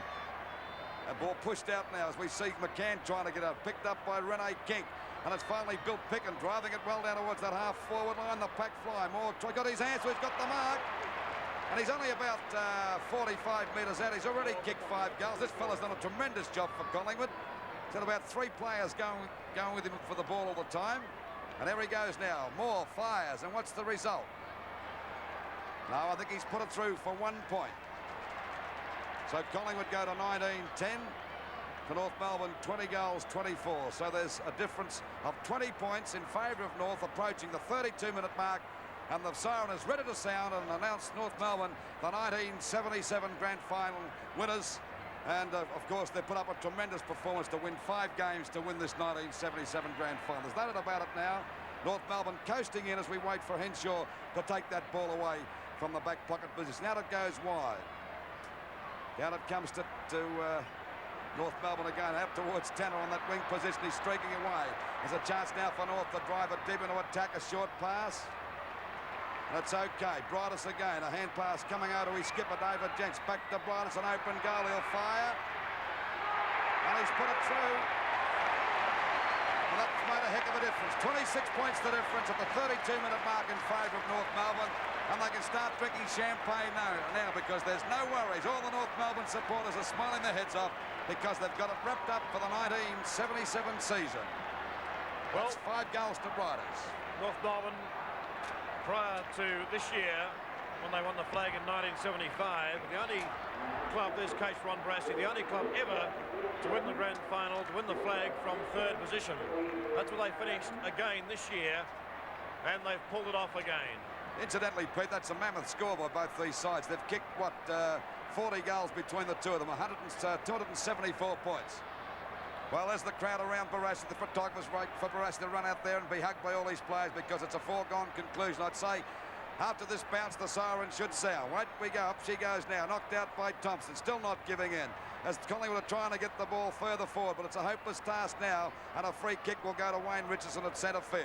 [SPEAKER 4] a ball pushed out now as we see McCann trying to get out. Picked up by Rene King. And it's finally Bill Picken driving it well down towards that half-forward line. The pack fly. Moore got his hands, so he's got the mark. And he's only about 45 metres out. He's already kicked 5 goals. This fella's done a tremendous job for Collingwood. He's got about 3 players going with him for the ball all the time. And there he goes now. Moore fires. And what's the result? No, I think he's put it through for 1 point. So Collingwood go to 19-10. For North Melbourne, 20 goals, 24. So there's a difference of 20 points in favour of North, approaching the 32-minute mark. And the siren is ready to sound and announce North Melbourne the 1977 grand final winners. And of course, they put up a tremendous performance to win 5 games to win this 1977 grand final. There's no doubt about it now. North Melbourne coasting in as we wait for Henshaw to take that ball away from the back pocket position. Now it goes wide. Down it comes to North Melbourne again, out towards Tanner on that wing position. He's streaking away. There's a chance now for North to drive it deep into attack. A short pass. And it's okay. Brightus again. A hand pass coming out to his skipper, David Gents. Back to Brightus, an open goal. He'll fire. And he's put it through. And that's made a heck of a difference. 26 points the difference at the 32-minute mark in favour of North Melbourne. And they can start drinking champagne now because there's no worries. All the North Melbourne supporters are smiling their heads off because they've got it wrapped up for the 1977 season. Well, it's 5 goals to Brightus.
[SPEAKER 3] North Melbourne, prior to this year, when they won the flag in 1975, the only club, there's coach Ron Barrasi, the only club ever to win the grand final, to win the flag from 3rd position. That's where they finished again this year, and they've pulled it off again.
[SPEAKER 4] Incidentally, Pete, that's a mammoth score by both these sides. They've kicked, 40 goals between the two of them, 274 points. Well, there's the crowd around Barrasi. The photographers wait for Barrasi to run out there and be hugged by all these players because it's a foregone conclusion. I'd say after this bounce, the siren should sound. Wait we go. Up she goes now. Knocked out by Thompson. Still not giving in. As Collingwood are trying to get the ball further forward, but it's a hopeless task now. And a free kick will go to Wayne Richardson at centre field.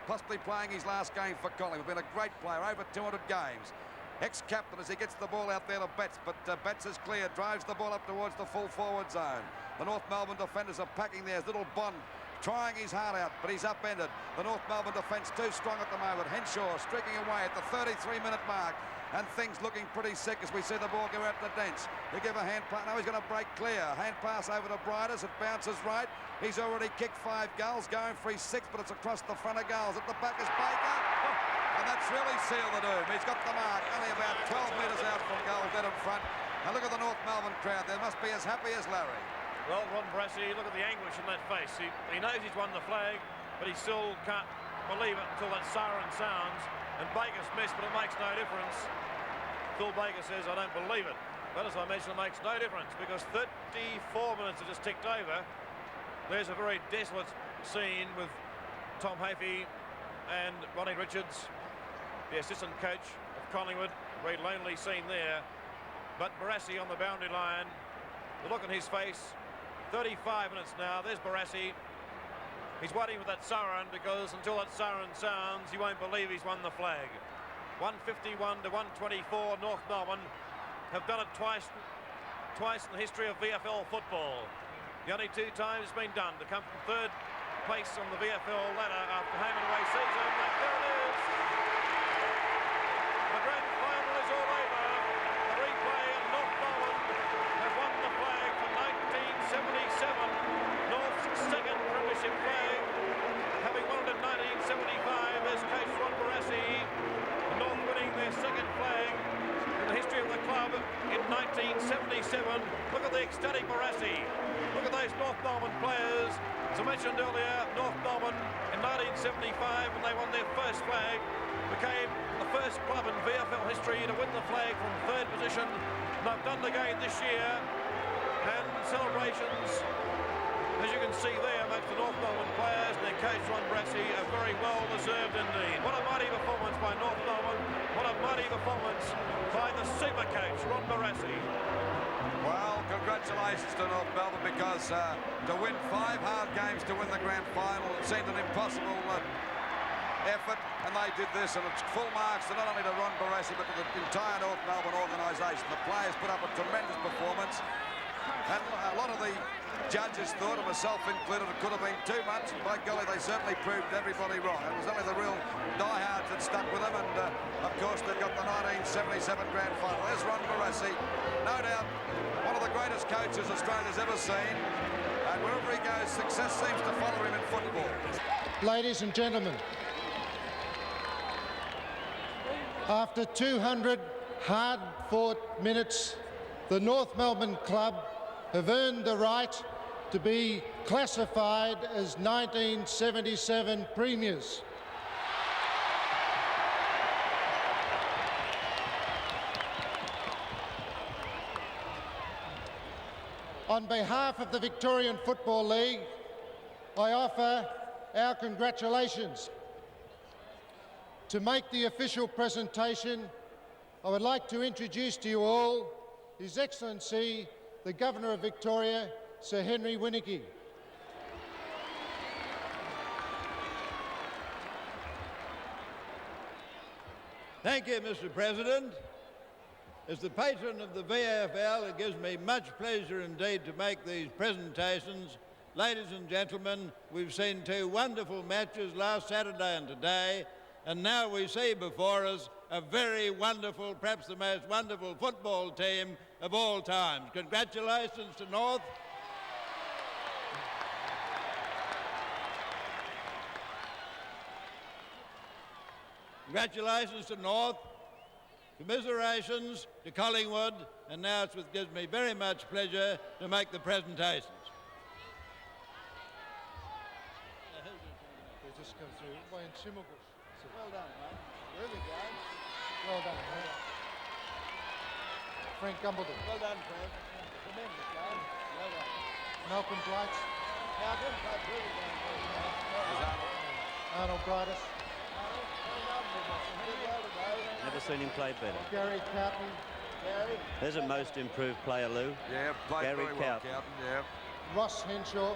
[SPEAKER 4] Possibly playing his last game for Collingwood. Been a great player, over 200 games. Ex-captain as he gets the ball out there to Betts, but Betts is clear, drives the ball up towards the full forward zone. The North Melbourne defenders are packing there. Little Bond trying his heart out, but he's upended. The North Melbourne defence too strong at the moment. Henshaw streaking away at the 33-minute mark, and things looking pretty sick as we see the ball go out to Dents. They give a hand pass. Now he's going to break clear. Hand pass over to Brightus. It bounces right. He's already kicked 5 goals, going for his 6th, but it's across the front of goals. At the back is Baker. And that's really sealed the doom. He's got the mark, only about 12 metres out from goal, dead in front. And look at the North Melbourne crowd. They must be as happy as Larry.
[SPEAKER 3] Well, Ron Barrasi, look at the anguish in that face. He knows he's won the flag, but he still can't believe it until that siren sounds. And Baker's missed, but it makes no difference. Phil Baker says, I don't believe it. But as I mentioned, it makes no difference because 34 minutes have just ticked over. There's a very desolate scene with Tom Hafey and Ronnie Richards, the assistant coach of Collingwood. Very lonely scene there. But Barrasi on the boundary line. The look on his face. 35 minutes now. There's Barrasi. He's waiting for that siren because until that siren sounds, you won't believe he's won the flag. 151 to 124. North Melbourne have done it twice in the history of VFL football. The only 2 times it's been done to come from 3rd place on the VFL ladder after home and away season. And there it is. The grand final is all over. The replay, and North Melbourne have won the flag for 1977. North's second premiership flag, having won it in 1975 as coach Ron Barrasi. North winning their second flag in the history of the club in 1977. Look at the ecstatic Barrasi. Look at those North Melbourne players. As I mentioned earlier, North Melbourne in 1975, when they won their first flag, became the first club in VFL history to win the flag from third position. And they've done it again this year. And celebrations, as you can see there, amongst the North Melbourne players and their coach Ron Barrasi, are very well deserved indeed. What a mighty performance by North Melbourne. What a mighty performance by the super coach Ron Barrasi.
[SPEAKER 4] Well, congratulations to North Melbourne, because to win 5 hard games to win the grand final, it seemed an impossible effort, and they did this, and it's full marks to not only to Ron Barrasi but to the entire North Melbourne organisation. The players put up a tremendous performance, and a lot of the judges thought, and myself included, it could have been too much, and by golly, they certainly proved everybody wrong. It was only the real diehards that stuck with them, and of course they've got the 1977 grand final. There's Ron Barrasi, no doubt one of the greatest coaches Australia's ever seen, and wherever he goes, success seems to follow him in football.
[SPEAKER 5] Ladies and gentlemen, after 200 hard-fought minutes, the North Melbourne club have earned the right to be classified as 1977 premiers. On behalf of the Victorian Football League, I offer our congratulations. To make the official presentation, I would like to introduce to you all His Excellency, the Governor of Victoria, Sir Henry Winnicky.
[SPEAKER 6] Thank you, Mr. President. As the patron of the VFL, it gives me much pleasure indeed to make these presentations. Ladies and gentlemen, we've seen 2 wonderful matches last Saturday and today, and now we see before us a very wonderful, perhaps the most wonderful football team of all times. Congratulations to North. Congratulations to North. Commiserations to Collingwood, and now it gives me very much pleasure to make the presentations.
[SPEAKER 5] They just come through. Well
[SPEAKER 6] done, mate. Really good.
[SPEAKER 5] Well done, mate. Frank Gumbledon.
[SPEAKER 6] Well done, Frank. Tremendous game. Well done.
[SPEAKER 5] Malcolm Blight.
[SPEAKER 6] Malcolm, that's really done.
[SPEAKER 5] Arnold Brightus.
[SPEAKER 2] Never seen him play better.
[SPEAKER 5] Gary Carton.
[SPEAKER 2] There's a most improved player, Lou.
[SPEAKER 4] Yeah, played
[SPEAKER 2] Gary
[SPEAKER 4] very well,
[SPEAKER 2] Carton.
[SPEAKER 4] Carton, yeah.
[SPEAKER 5] Ross Henshaw.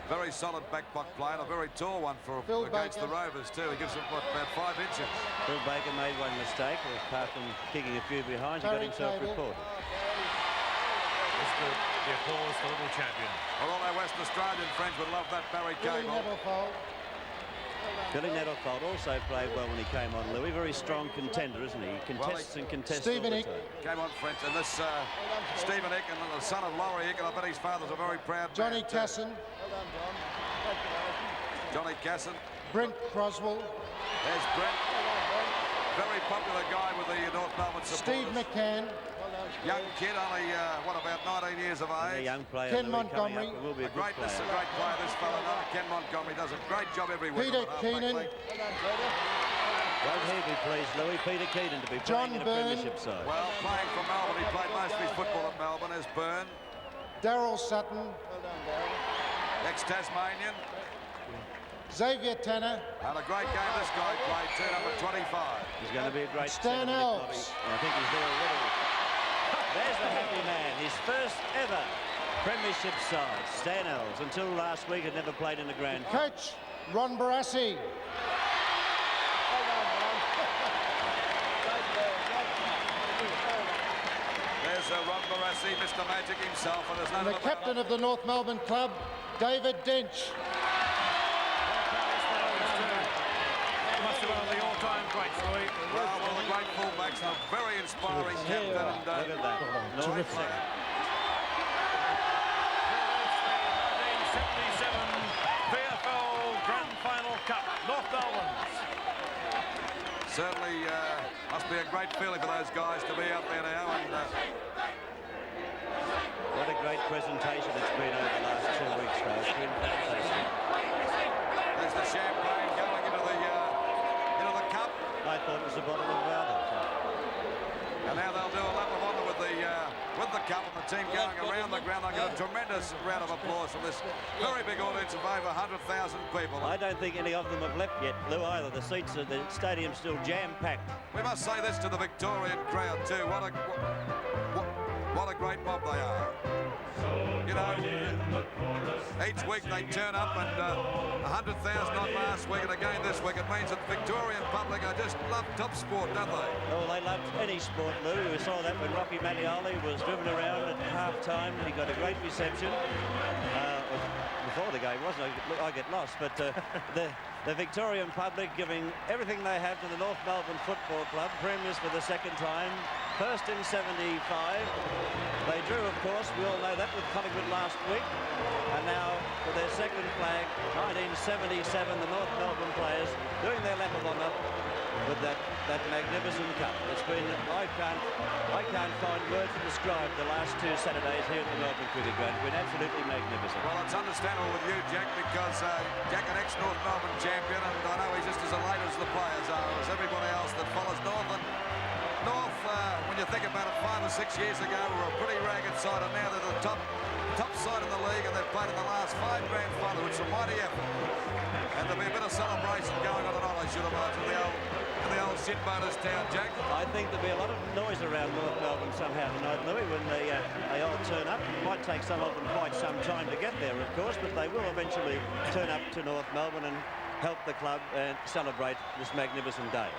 [SPEAKER 4] Very solid back pocket player, and a very tall one for
[SPEAKER 5] Phil
[SPEAKER 4] against
[SPEAKER 5] Baker.
[SPEAKER 4] the Rovers too. He gives them, what, about 5 inches.
[SPEAKER 2] Phil Baker made one mistake, apart from kicking a few behind. He got
[SPEAKER 5] Barry
[SPEAKER 2] himself
[SPEAKER 5] Cable.
[SPEAKER 2] reported.
[SPEAKER 3] The applause for the little champion.
[SPEAKER 4] Well, all our West Australian friends would love that Barry
[SPEAKER 5] Billy
[SPEAKER 4] Cable.
[SPEAKER 5] Nettlefold.
[SPEAKER 2] Billy Nettlefold also played well when he came on, Louis. Very strong contender, isn't he? He contests and contests
[SPEAKER 5] Stephen
[SPEAKER 2] all the
[SPEAKER 5] Ick.
[SPEAKER 2] time.
[SPEAKER 4] Came on French, and this Stephen Ick, and the son of Laurie Ick, and I bet his father's a very proud
[SPEAKER 5] Johnny
[SPEAKER 4] man too.
[SPEAKER 5] Casson.
[SPEAKER 4] Johnny Casson.
[SPEAKER 5] Brent Croswell.
[SPEAKER 4] There's Brent. Very popular guy with the North Melbourne supporters.
[SPEAKER 5] Steve McCann.
[SPEAKER 4] Young kid, only, what, about 19 years of
[SPEAKER 2] And a
[SPEAKER 4] age.
[SPEAKER 2] young player,
[SPEAKER 5] Ken
[SPEAKER 2] Louis, coming
[SPEAKER 5] Montgomery.
[SPEAKER 2] up, and will be a good
[SPEAKER 4] Great, this is a
[SPEAKER 2] player.
[SPEAKER 4] great player, this fella. No, Ken Montgomery does a great job every week.
[SPEAKER 5] Peter
[SPEAKER 4] on the half-back
[SPEAKER 5] Keenan.
[SPEAKER 4] leg.
[SPEAKER 2] Won't he be pleased, Louis? Peter Keenan to be
[SPEAKER 5] John
[SPEAKER 2] playing in a
[SPEAKER 5] Byrne.
[SPEAKER 2] premiership side.
[SPEAKER 4] Well, playing for Melbourne, he played most of his football at Melbourne. There's Byrne,
[SPEAKER 5] Darryl Sutton.
[SPEAKER 4] ex-Tasmanian.
[SPEAKER 5] Xavier Tanner.
[SPEAKER 4] Had a great game this guy played too, number 25.
[SPEAKER 2] He's going to be a great
[SPEAKER 5] Stan
[SPEAKER 2] centre,
[SPEAKER 5] Alves.
[SPEAKER 2] Bobby. And I think he's there already. There's the happy man. His first ever premiership side. Stan Alves, until last week, had never played in a grand final.
[SPEAKER 5] Coach Ron Barrasi.
[SPEAKER 4] There's Ron Barrasi, Mr. Magic himself, and there's none
[SPEAKER 5] And the
[SPEAKER 4] of them.
[SPEAKER 5] captain of the North Melbourne club, David Dench.
[SPEAKER 4] a very inspiring captain. And,
[SPEAKER 2] Look at that.
[SPEAKER 5] Terrific.
[SPEAKER 3] 1977 VFL Grand Final Cup, North Melbourne.
[SPEAKER 4] certainly must be a great feeling for those guys to be out there now. And
[SPEAKER 2] what a great presentation it's been over the last 2 weeks, though. It's been fantastic.
[SPEAKER 4] there's the champagne going into the cup.
[SPEAKER 2] I thought it was a bottle of water.
[SPEAKER 4] And now they'll do a lap of honour with the cup and the team going around the ground. They'll get a tremendous round of applause from this very big audience of over 100,000 people.
[SPEAKER 2] I don't think any of them have left yet, Lou, either. The seats at the stadium's still jam-packed.
[SPEAKER 4] We must say this to the Victorian crowd too. What a great mob they are. You know, each week they turn up, and 100,000 on last week and again this week. It means that the Victorian public are just love top sport, don't they?
[SPEAKER 2] Oh, they loved any sport, Lou. We saw that when Rocky Mattioli was driven around at half-time. He got a great reception. Before the game, wasn't it? Look, I get lost, but the Victorian public giving everything they have to the North Melbourne Football Club, premiers for the second time, first in 75. They drew, of course, we all know that, with Collingwood last week, and now for their second flag, 1977, the North Melbourne players doing their lap of honour with that magnificent cup. It's been, I can't find words to describe the last two Saturdays here at the Melbourne Cricket Ground. It's been absolutely magnificent.
[SPEAKER 4] Well, it's understandable with you, Jack, because Jack, an ex-North Melbourne champion, and I know he's just as elated as the players are, as everybody else that follows North. And North, when you think about it, 5 or 6 years ago, were a pretty ragged side, and now they're the top side in the league, and they've played in the last 5 grand finals, which is a mighty effort. And there'll be a bit of celebration going on tonight, I should imagine, in the old Sid Motors town, Jack.
[SPEAKER 2] I think there'll be a lot of noise around North Melbourne somehow tonight, Louis, when they all turn up. It might take some of them quite some time to get there, of course, but they will eventually turn up to North Melbourne and help the club and celebrate this magnificent day.